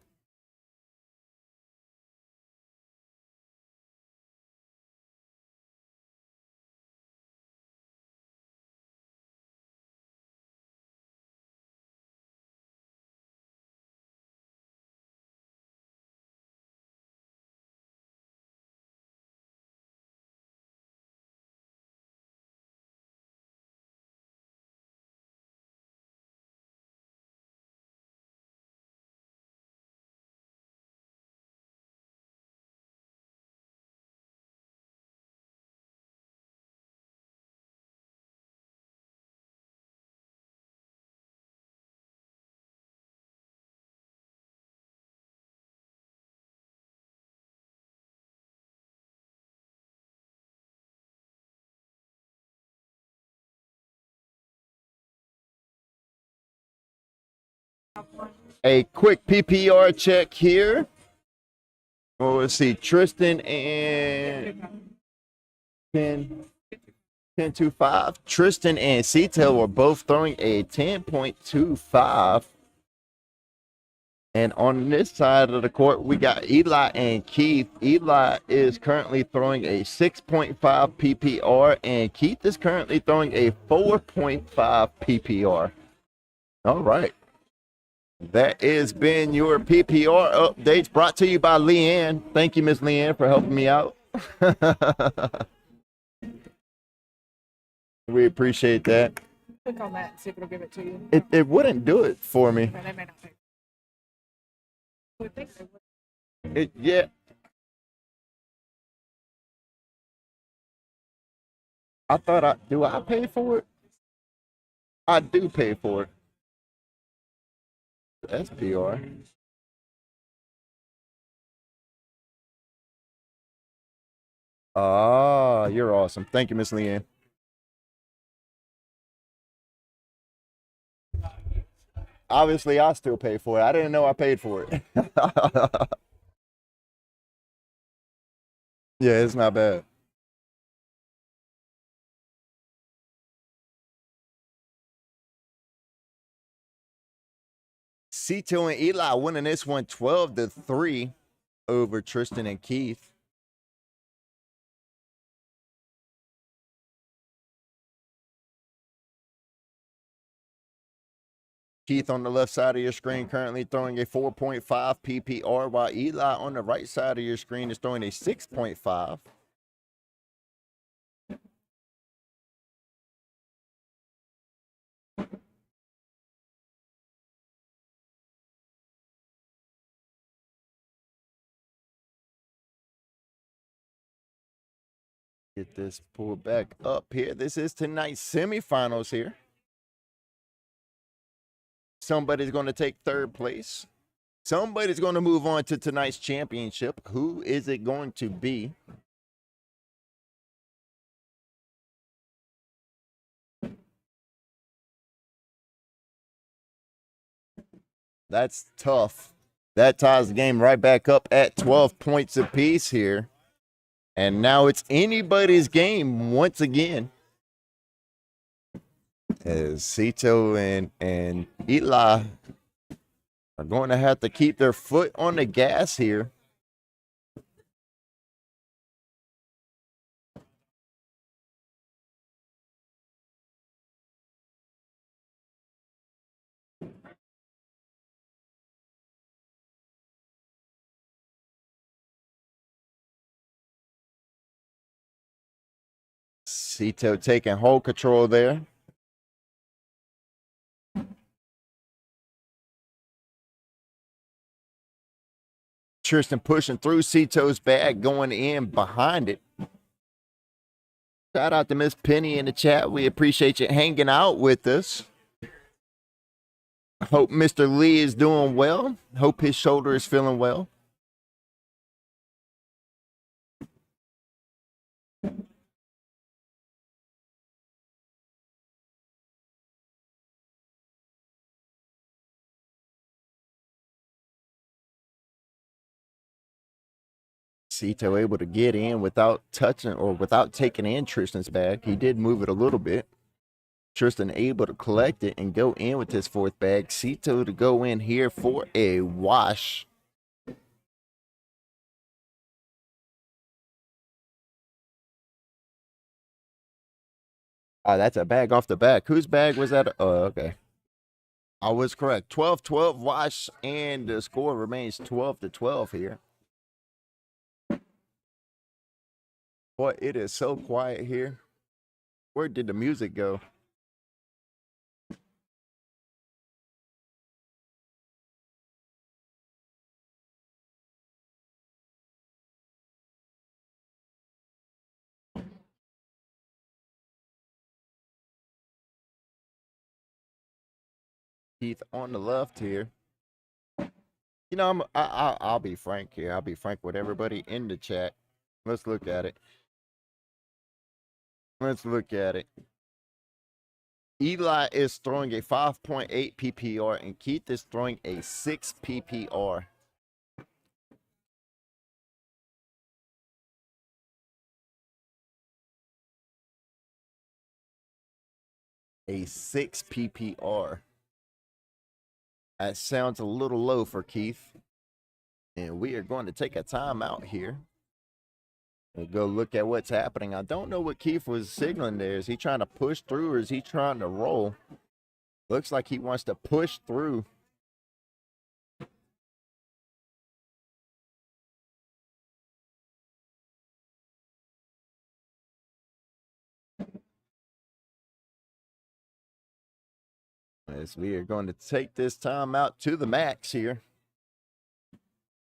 A quick PPR check here. Well, let's see. Tristan and 10.25. Tristan and Cetel were both throwing a 10.25. And on this side of the court, we got Eli and Keith. Eli is currently throwing a 6.5 PPR, and Keith is currently throwing a 4.5 PPR. All right. That has been your PPR updates brought to you by Leanne. Thank you, Miss Leanne, for helping me out. We appreciate that. Click on that and see if it'll give it to you. It wouldn't do it for me. Okay, they may not pay. Would think they would. Yeah. I thought do I pay for it? I do pay for it. SPR. Ah, you're awesome. Thank you, Miss Leanne. Obviously, I still pay for it. I didn't know I paid for it. Yeah, it's not bad. Cito and Eli winning this one 12-3 over Tristan and Keith. Keith on the left side of your screen currently throwing a 4.5 PPR, while Eli on the right side of your screen is throwing a 6.5. Get this pulled back up here. This is tonight's semifinals here. Somebody's going to take 3rd place. Somebody's going to move on to tonight's championship. Who is it going to be? That's tough. That ties the game right back up at 12 points apiece here. And now it's anybody's game once again. As Cito and Eli are going to have to keep their foot on the gas here. Cito taking whole control there. Tristan pushing through Cito's bag, going in behind it. Shout out to Miss Penny in the chat. We appreciate you hanging out with us. Hope Mr. Lee is doing well. Hope his shoulder is feeling well. Cito able to get in without touching or without taking in Tristan's bag. He did move it a little bit. Tristan able to collect it and go in with his fourth bag. Cito to go in here for a wash. Oh, that's a bag off the back. Whose bag was that? Oh, okay. I was correct. 12-12 wash, and the score remains 12-12 here. Boy, it is so quiet here. Where did the music go? Keith on the left here. You know, I'll be frank here. I'll be frank with everybody in the chat. Let's look at it. Let's look at it. Eli is throwing a 5.8 PPR, and Keith is throwing a 6 PPR. A 6 PPR. That sounds a little low for Keith. And we are going to take a timeout here. We'll go look at what's happening. I don't know what Keith was signaling there. Is he trying to push through or is he trying to roll? Looks like he wants to push through. As we are going to take this timeout to the max here.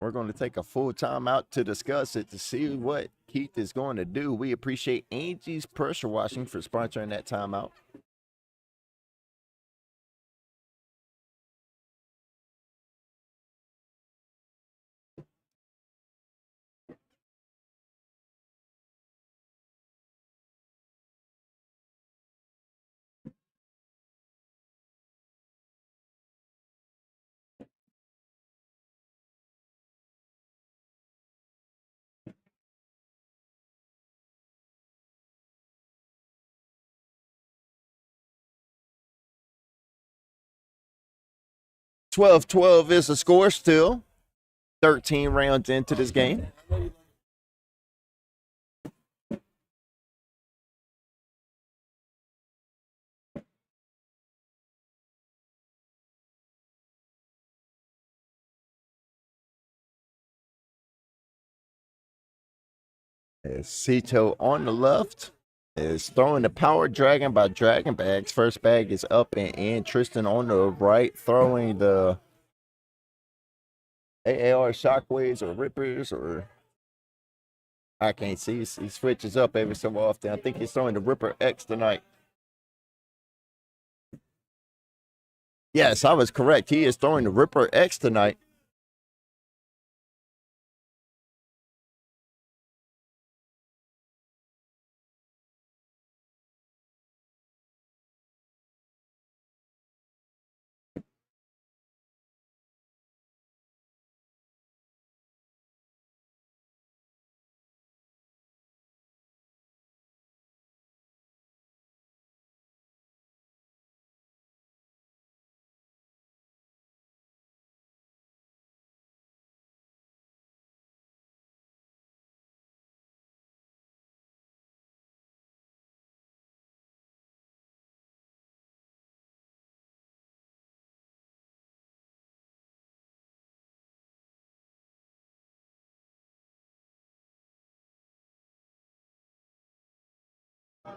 We're going to take a full timeout to discuss it to see what Keith is going to do. We appreciate Angie's Pressure Washing for sponsoring that timeout. (12-12) is the score still. 13 rounds into this game. As Cito on the left is throwing the Power Dragon by Dragon Bags. First bag is up and in. Tristan on the right throwing the AAR Shockwaves or Rippers or I can't see. He switches up every so often. I think he's throwing the Ripper X tonight. Yes, I was correct. He is throwing the Ripper X tonight.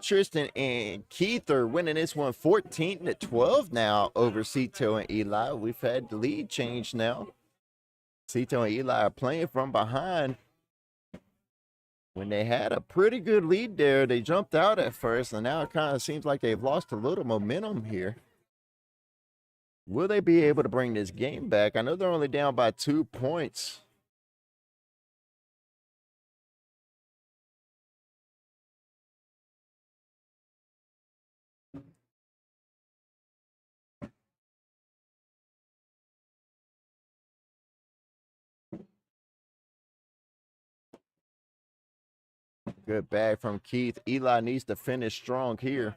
Tristan and Keith are winning this one 14-12 now over Cito and Eli. We've had the lead change now. Cito and Eli are playing from behind. When they had a pretty good lead there, they jumped out at first, and now it kind of seems like they've lost a little momentum here. Will they be able to bring this game back? I know they're only down by 2 points. Good bag from Keith. Eli needs to finish strong here.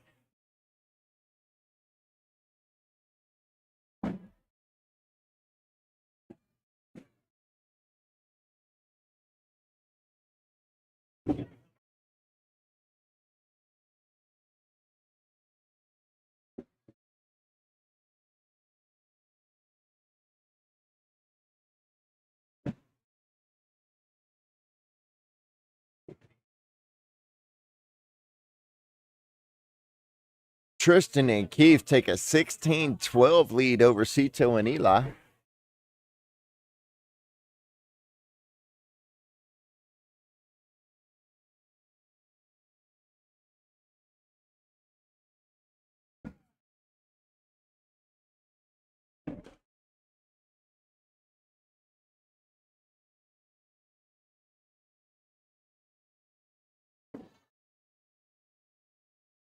Tristan and Keith take a 16-12 lead over Cito and Eli.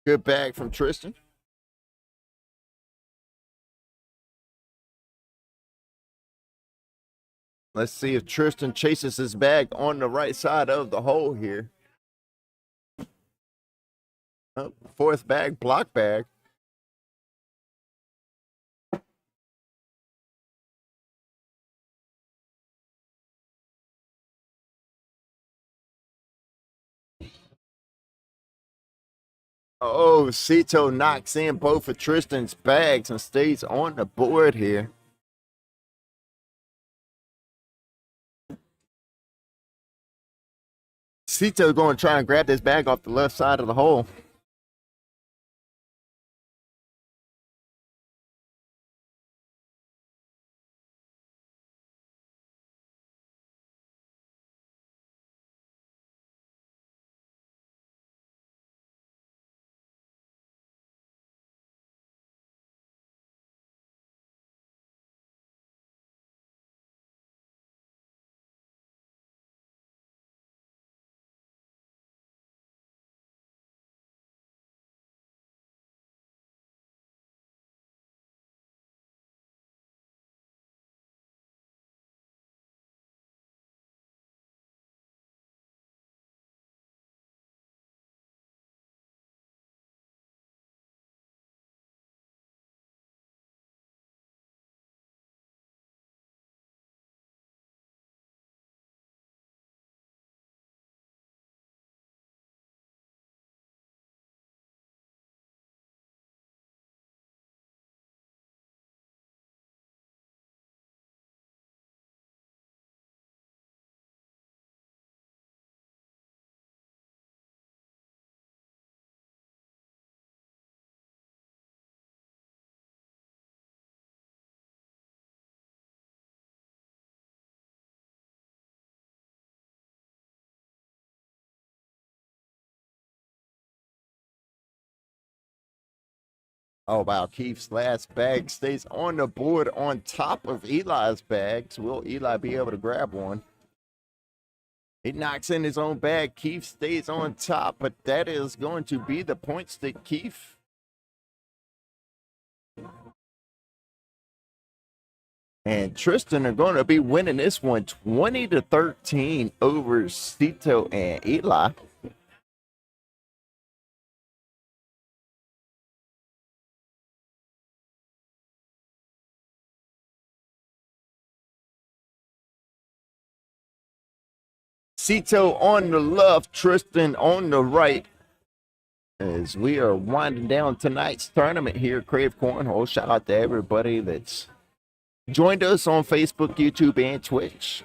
Good bag from Tristan. Let's see if Tristan chases his bag on the right side of the hole here. Oh, fourth bag, block bag. Oh, Cito knocks in both of Tristan's bags and stays on the board here. Cito going to try and grab this bag off the left side of the hole. Oh, wow. Keith's last bag stays on the board on top of Eli's bags. Will Eli be able to grab one? He knocks in his own bag. Keith stays on top, but that is going to be the point stick, Keith. And Tristan are going to be winning this one 20-13 over Cito and Eli. Cito on the left, Tristan on the right. As we are winding down tonight's tournament here at Krave Cornhole. Shout out to everybody that's joined us on Facebook, YouTube, and Twitch.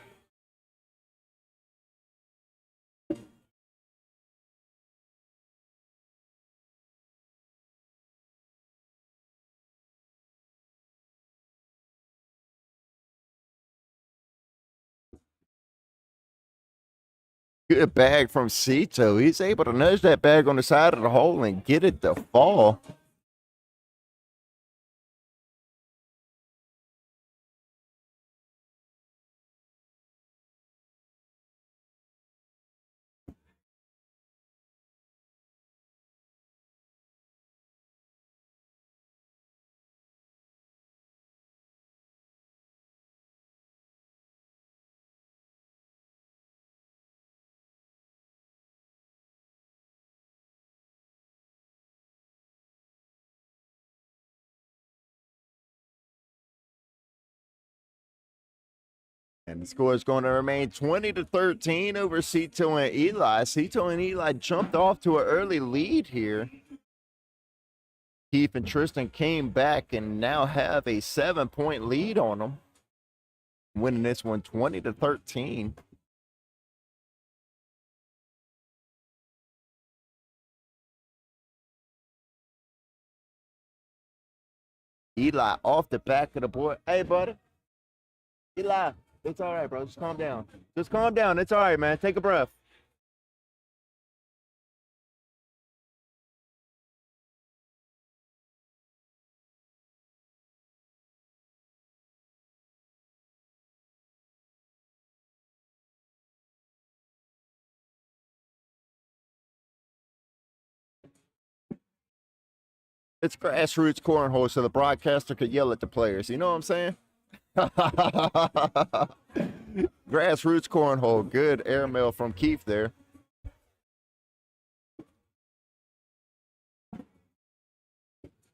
Good bag from Cito. He's able to nudge that bag on the side of the hole and get it to fall. And the score is going to remain 20-13 over Cito and Eli. Cito and Eli jumped off to an early lead here. Keith and Tristan came back and now have a 7-point lead on them, winning this one 20-13. Eli off the back of the board. Hey, buddy. Eli, it's all right, bro. Just calm down. Just calm down. It's all right, man. Take a breath. It's grassroots cornhole, so the broadcaster could yell at the players. You know what I'm saying? Grassroots cornhole. Good airmail from Keith there.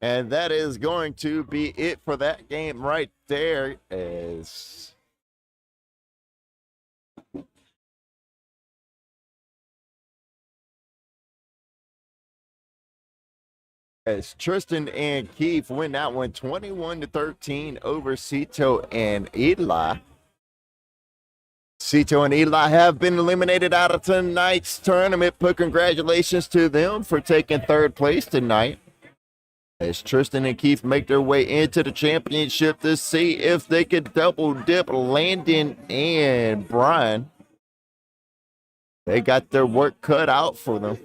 And that is going to be it for that game right there. As Tristan and Keith win that one 21-13 over Cito and Eli. Cito and Eli have been eliminated out of tonight's tournament, but congratulations to them for taking third place tonight. As Tristan and Keith make their way into the championship to see if they could double dip Landon and Brian. They got their work cut out for them.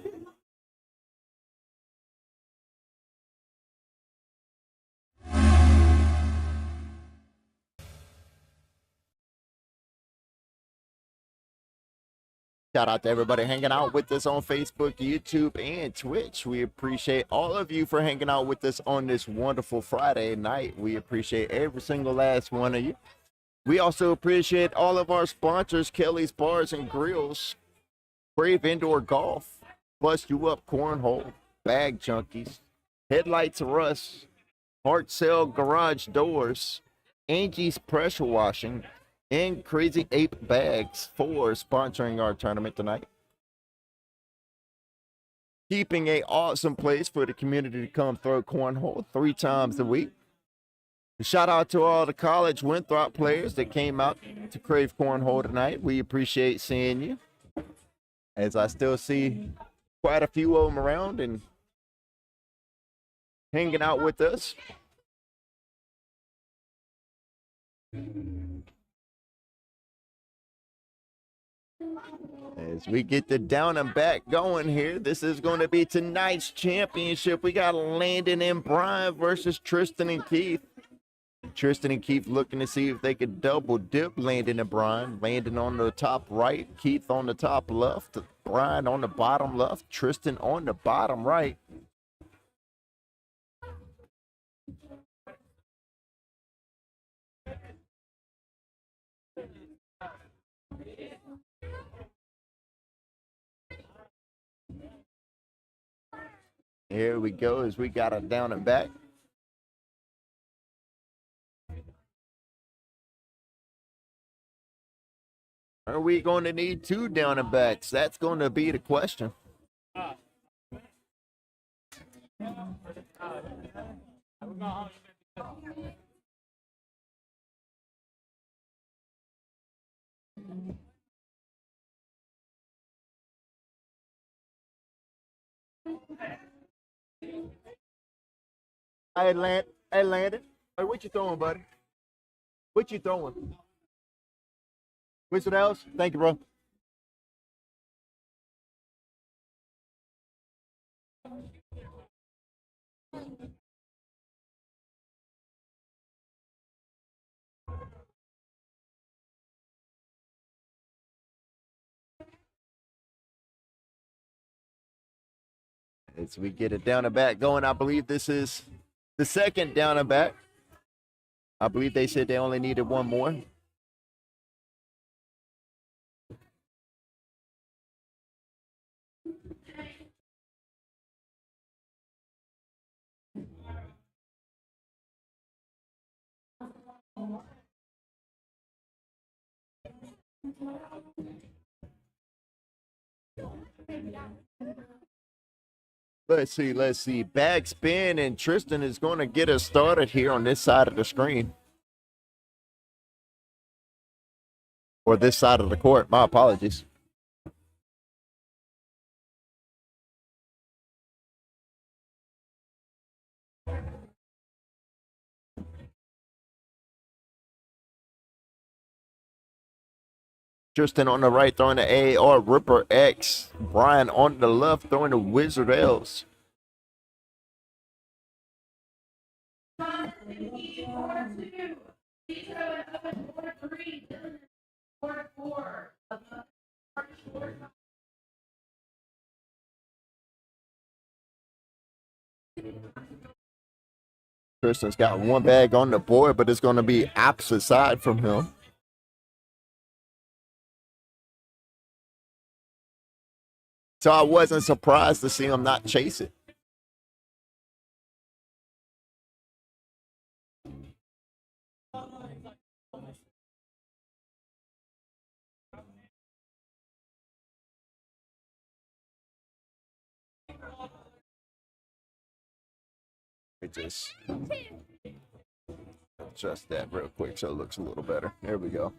Shout out to everybody hanging out with us on Facebook, YouTube, and Twitch. We appreciate all of you for hanging out with us on this wonderful Friday night. We appreciate every single last one of you. We also appreciate all of our sponsors, Kelly's Bars and Grills, Krave Indoor Golf, Bust You Up Cornhole, Bag Junkies, Headlights Russ, Heart Sale Garage Doors, Angie's Pressure Washing, and Crazy Ape Bags for sponsoring our tournament tonight. Keeping a awesome place for the community to come throw cornhole 3 times a week. Shout out to all the college Winthrop players that came out to Krave Cornhole tonight. We appreciate seeing you. As I still see quite a few of them around and hanging out with us. As we get the down and back going here, this is going to be tonight's championship. We got Landon and Brian versus Tristan and Keith. Tristan and Keith looking to see if they could double dip Landon and Brian. Landon on the top right, Keith on the top left, Brian on the bottom left, Tristan on the bottom right. Here we go as we got it down and back. Are we going to need 2 down and backs? That's going to be the question. Hey, Landon. Hey, what you throwing, buddy? What you throwing? Whistle else? Thank you, bro. As we get it down and back going, I believe this is the second down and back. I believe they said they only needed one more. Let's see. Back spin, and Tristan is going to get us started here on this side of the screen. Or this side of the court. My apologies. Tristan on the right throwing the AR Ripper X. Brian on the left throwing the Wizard L's. Tristan's got one bag on the board, but it's going to be opposite side from him. So I wasn't surprised to see him not chase it. It just adjust that real quick so it looks a little better. There we go.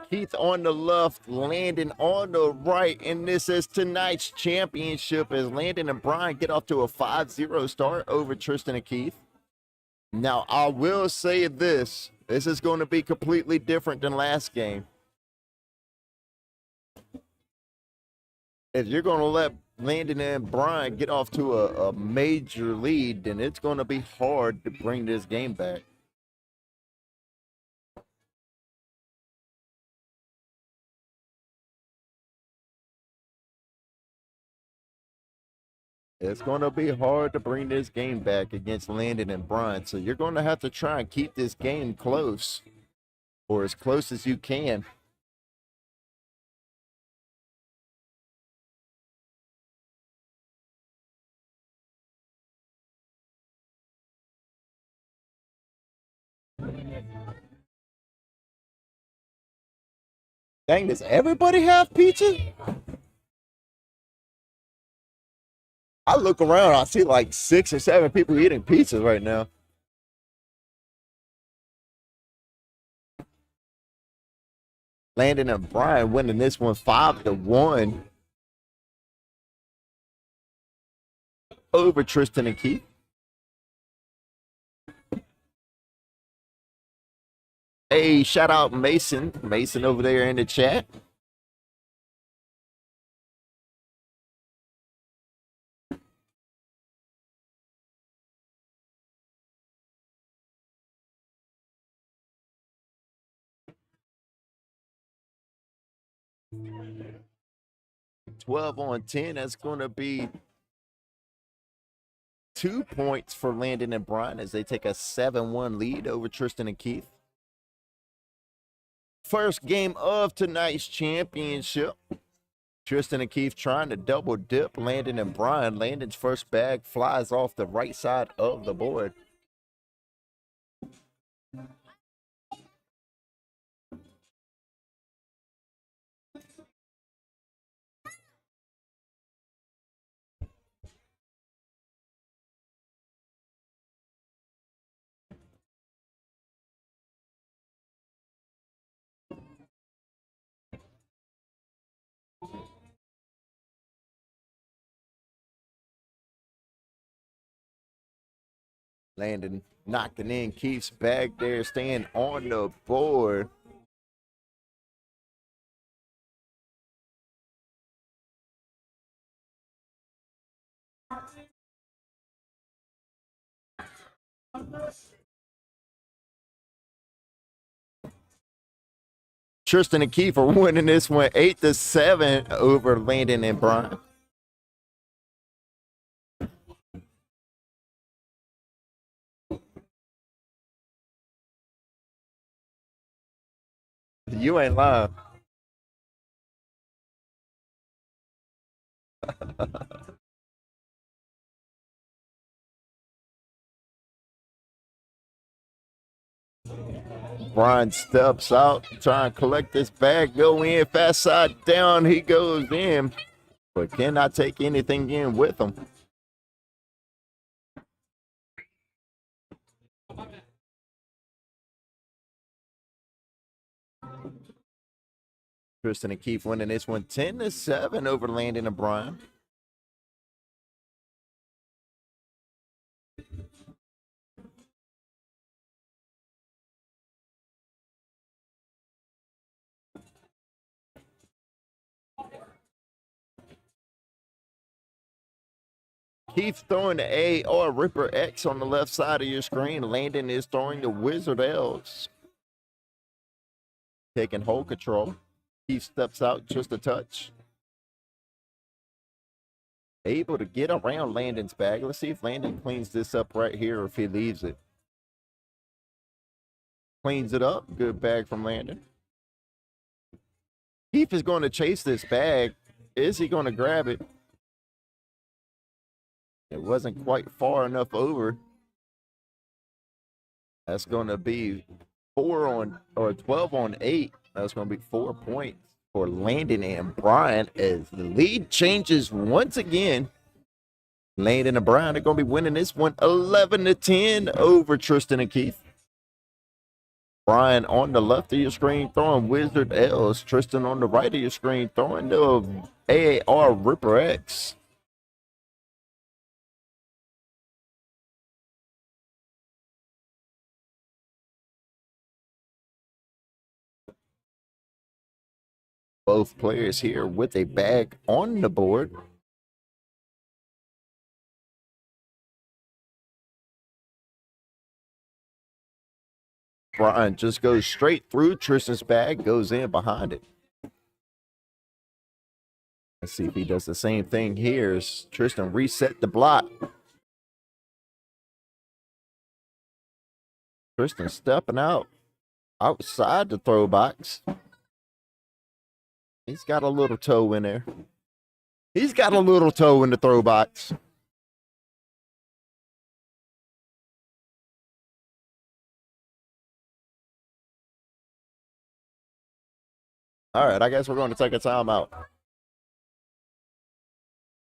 Keith on the left, Landon on the right, and this is tonight's championship as Landon and Brian get off to a 5-0 start over Tristan and Keith. Now, I will say this is going to be completely different than last game. If you're going to let Landon and Brian get off to a major lead, then it's going to be hard to bring this game back. It's going to be hard to bring this game back against Landon and Brian. So you're going to have to try and keep this game close, or as close as you can. Dang, does everybody have pizza? I look around, I see like 6 or 7 people eating pizza right now. Landon and Brian winning this one 5-1 over Tristan and Keith. Hey, shout out Mason. Mason over there in the chat. (12-10). That's going to be 2 points for Landon and Brian as they take a 7-1 lead over Tristan and Keith. First game of tonight's championship. Tristan and Keith trying to double dip Landon and Brian. Landon's first bag flies off the right side of the board. Landon knocking in Keith's bag there, staying on the board. Tristan and Keith are winning this one 8-7 over Landon and Brian. You ain't lying. Brian steps out, trying to collect this bag, go in, fast side down, he goes in, but cannot take anything in with him. Tristan and Keith winning this one 10-7 over Landon and Brian. Keith throwing the AR Ripper X on the left side of your screen. Landon is throwing the Wizard L's. Taking hole control. Keith steps out just a touch. Able to get around Landon's bag. Let's see if Landon cleans this up right here or if he leaves it. Cleans it up. Good bag from Landon. Keith is going to chase this bag. Is he going to grab it? It wasn't quite far enough over. That's going to be 12 on 8. That's going to be 4 points for Landon and Brian as the lead changes once again. Landon and Brian are going to be winning this one 11-10 over Tristan and Keith. Brian on the left of your screen throwing Wizard L's. Tristan on the right of your screen throwing the AAR Ripper X. Both players here with a bag on the board. Brian just goes straight through Tristan's bag, goes in behind it. Let's see if he does the same thing here as Tristan reset the block. Tristan stepping out outside the throw box. He's got a little toe in there. He's got a little toe in the throw box. All right, I guess we're going to take a timeout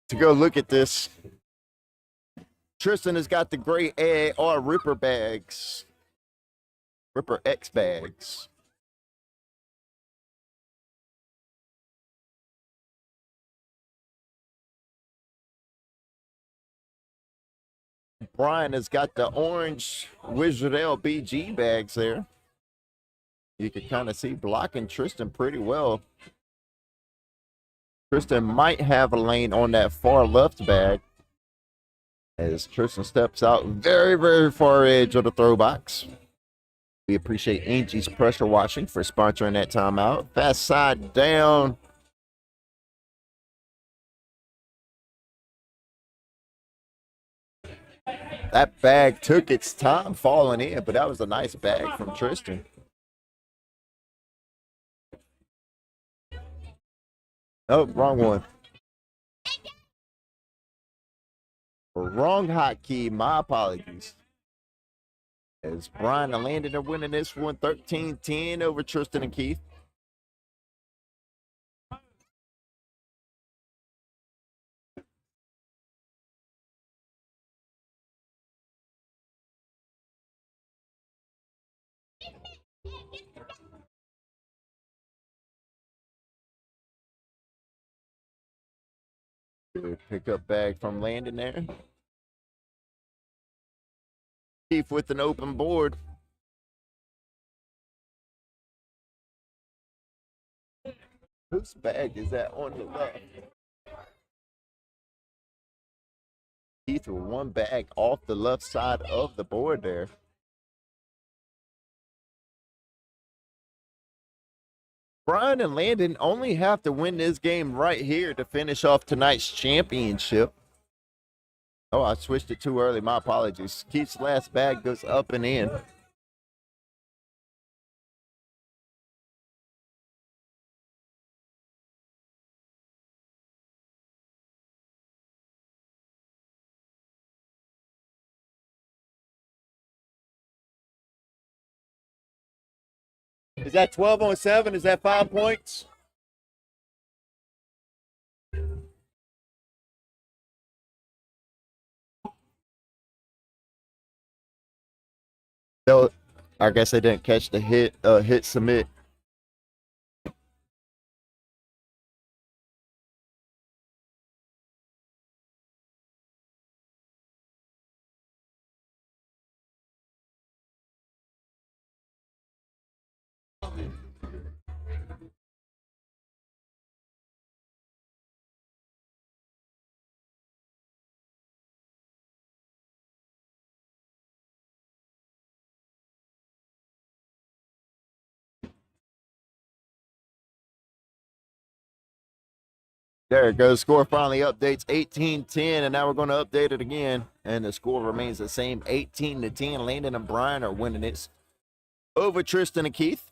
to go look at this. Tristan has got the gray AAR Ripper bags. Ripper X bags. Brian has got the orange Wizard LBG bags there. You can kind of see blocking Tristan pretty well. Tristan might have a lane on that far left bag as Tristan steps out very, very far edge of the throw box. We appreciate Angie's Pressure Washing for sponsoring that timeout. Fast side down. That bag took its time falling in, but that was a nice bag from Tristan. Oh, wrong one. Wrong hotkey. My apologies. As Brian and Landon are winning this one 13-10 over Tristan and Keith. Good pickup bag from Landon there. Keith with an open board. Whose bag is that on the left? Keith with one bag off the left side of the board there. Brian and Landon only have to win this game right here to finish off tonight's championship. Oh, I switched it too early. My apologies. Keith's last bag goes up and in. Is that 12 on 7? Is that 5 points? No, I guess they didn't catch the hit submit. There it goes. Score finally updates 18-10, and now we're going to update it again. And the score remains the same 18-10. Landon and Brian are winning it over Tristan and Keith.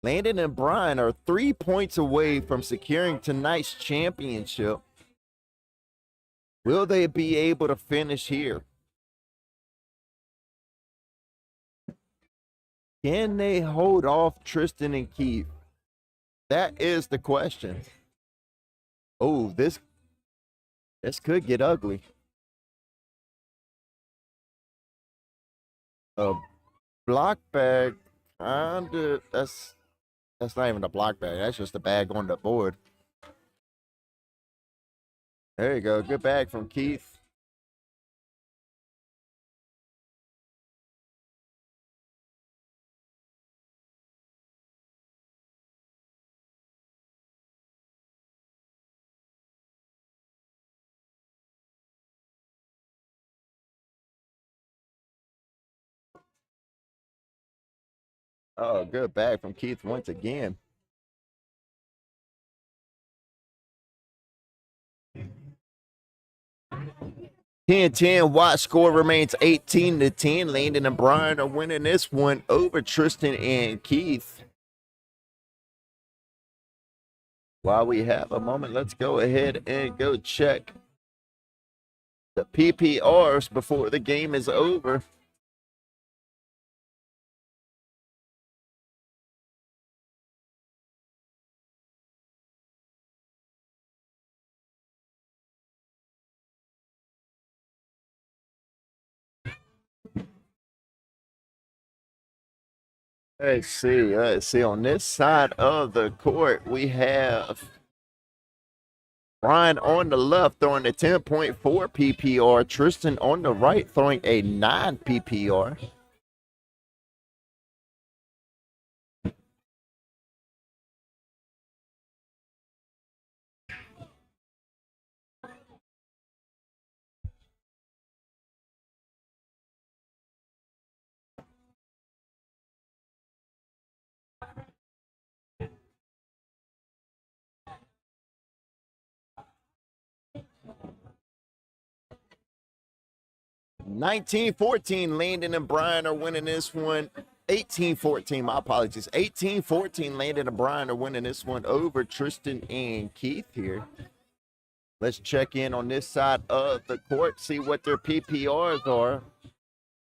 Landon and Brian are 3 points away from securing tonight's championship. Will they be able to finish here? Can they hold off Tristan and Keith? That is the question. Oh, this could get ugly. A block bag, kinda. That's not even a block bag. That's just a bag on the board. There you go. Good bag from Keith. Oh, good bag from Keith once again. Ten Watt score remains 18-10. Landon and Brian are winning this one over Tristan and Keith. While we have a moment, let's go ahead and go check the PPRs before the game is over. Let's see. On this side of the court, we have Brian on the left throwing a 10.4 PPR. Tristan on the right throwing a 9 PPR. (19-14) Landon and Brian are winning this one. 18-14, my apologies. 18-14, Landon and Brian are winning this one over Tristan and Keith here. Let's check in on this side of the court, see what their PPRs are.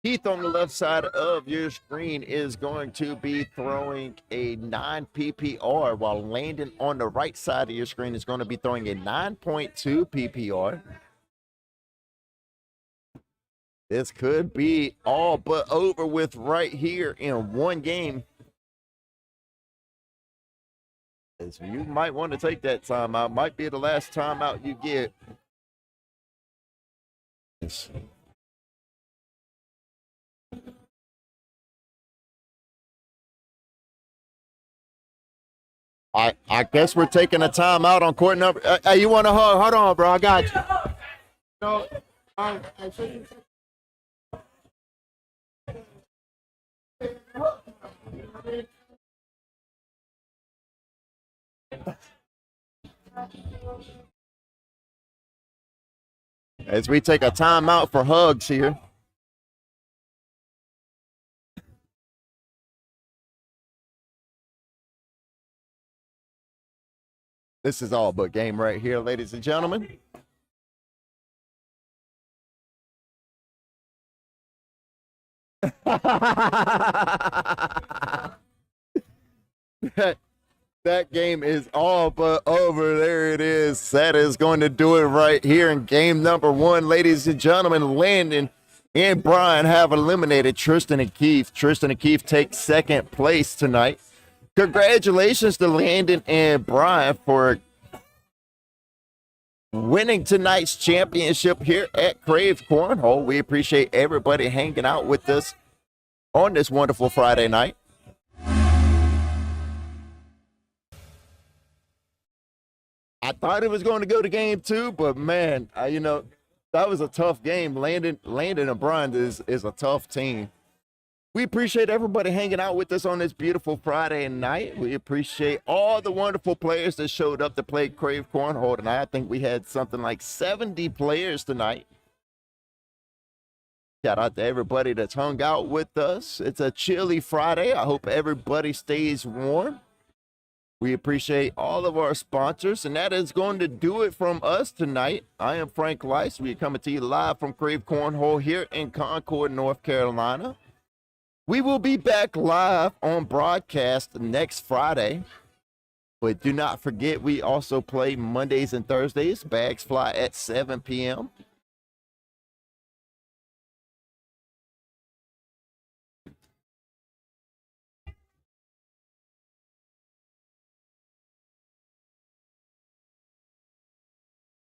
Keith on the left side of your screen is going to be throwing a 9 PPR, while Landon on the right side of your screen is going to be throwing a 9.2 PPR. This could be all but over with right here in one game. So you might want to take that timeout. Might be the last timeout you get. Yes. I guess we're taking a timeout on court number. Hey, you want to hold on, bro? I got you. No, As we take a timeout for hugs here. This is all but game right here, ladies and gentlemen. That game is all but over. There it is. That is going to do it right here in game number 1. Ladies and gentlemen, Landon and Brian have eliminated Tristan and Keith. Tristan and Keith take second place tonight. Congratulations to Landon and Brian for winning tonight's championship here at Krave Cornhole. We appreciate everybody hanging out with us on this wonderful Friday night. I thought it was going to go to game 2, but man, that was a tough game. Landon and Brian is a tough team. We appreciate everybody hanging out with us on this beautiful Friday night. We appreciate all the wonderful players that showed up to play Krave Cornhole tonight. I think we had something like 70 players tonight. Shout out to everybody that's hung out with us. It's a chilly Friday. I hope everybody stays warm. We appreciate all of our sponsors, and that is going to do it from us tonight. I am Frank Lice. We are coming to you live from Krave Cornhole here in Concord, North Carolina. We will be back live on broadcast next Friday. But do not forget, we also play Mondays and Thursdays. Bags fly at 7 p.m.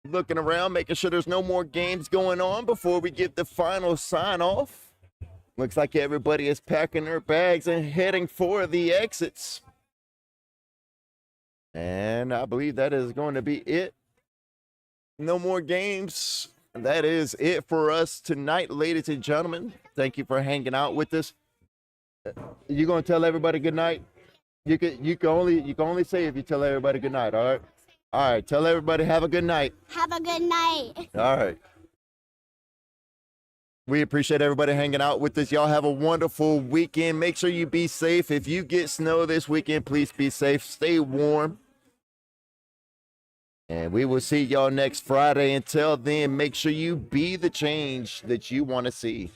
Looking around, making sure there's no more games going on before we give the final sign off. Looks like everybody is packing their bags and heading for the exits. And I believe that is going to be it. No more games. That is it for us tonight, ladies and gentlemen. Thank you for hanging out with us. You gonna tell everybody good night? You can only say if you tell everybody good night, all right? All right, tell everybody have a good night. Have a good night. All right. We appreciate everybody hanging out with us. Y'all have a wonderful weekend. Make sure you be safe. If you get snow this weekend, please be safe. Stay warm. And we will see y'all next Friday. Until then, make sure you be the change that you want to see.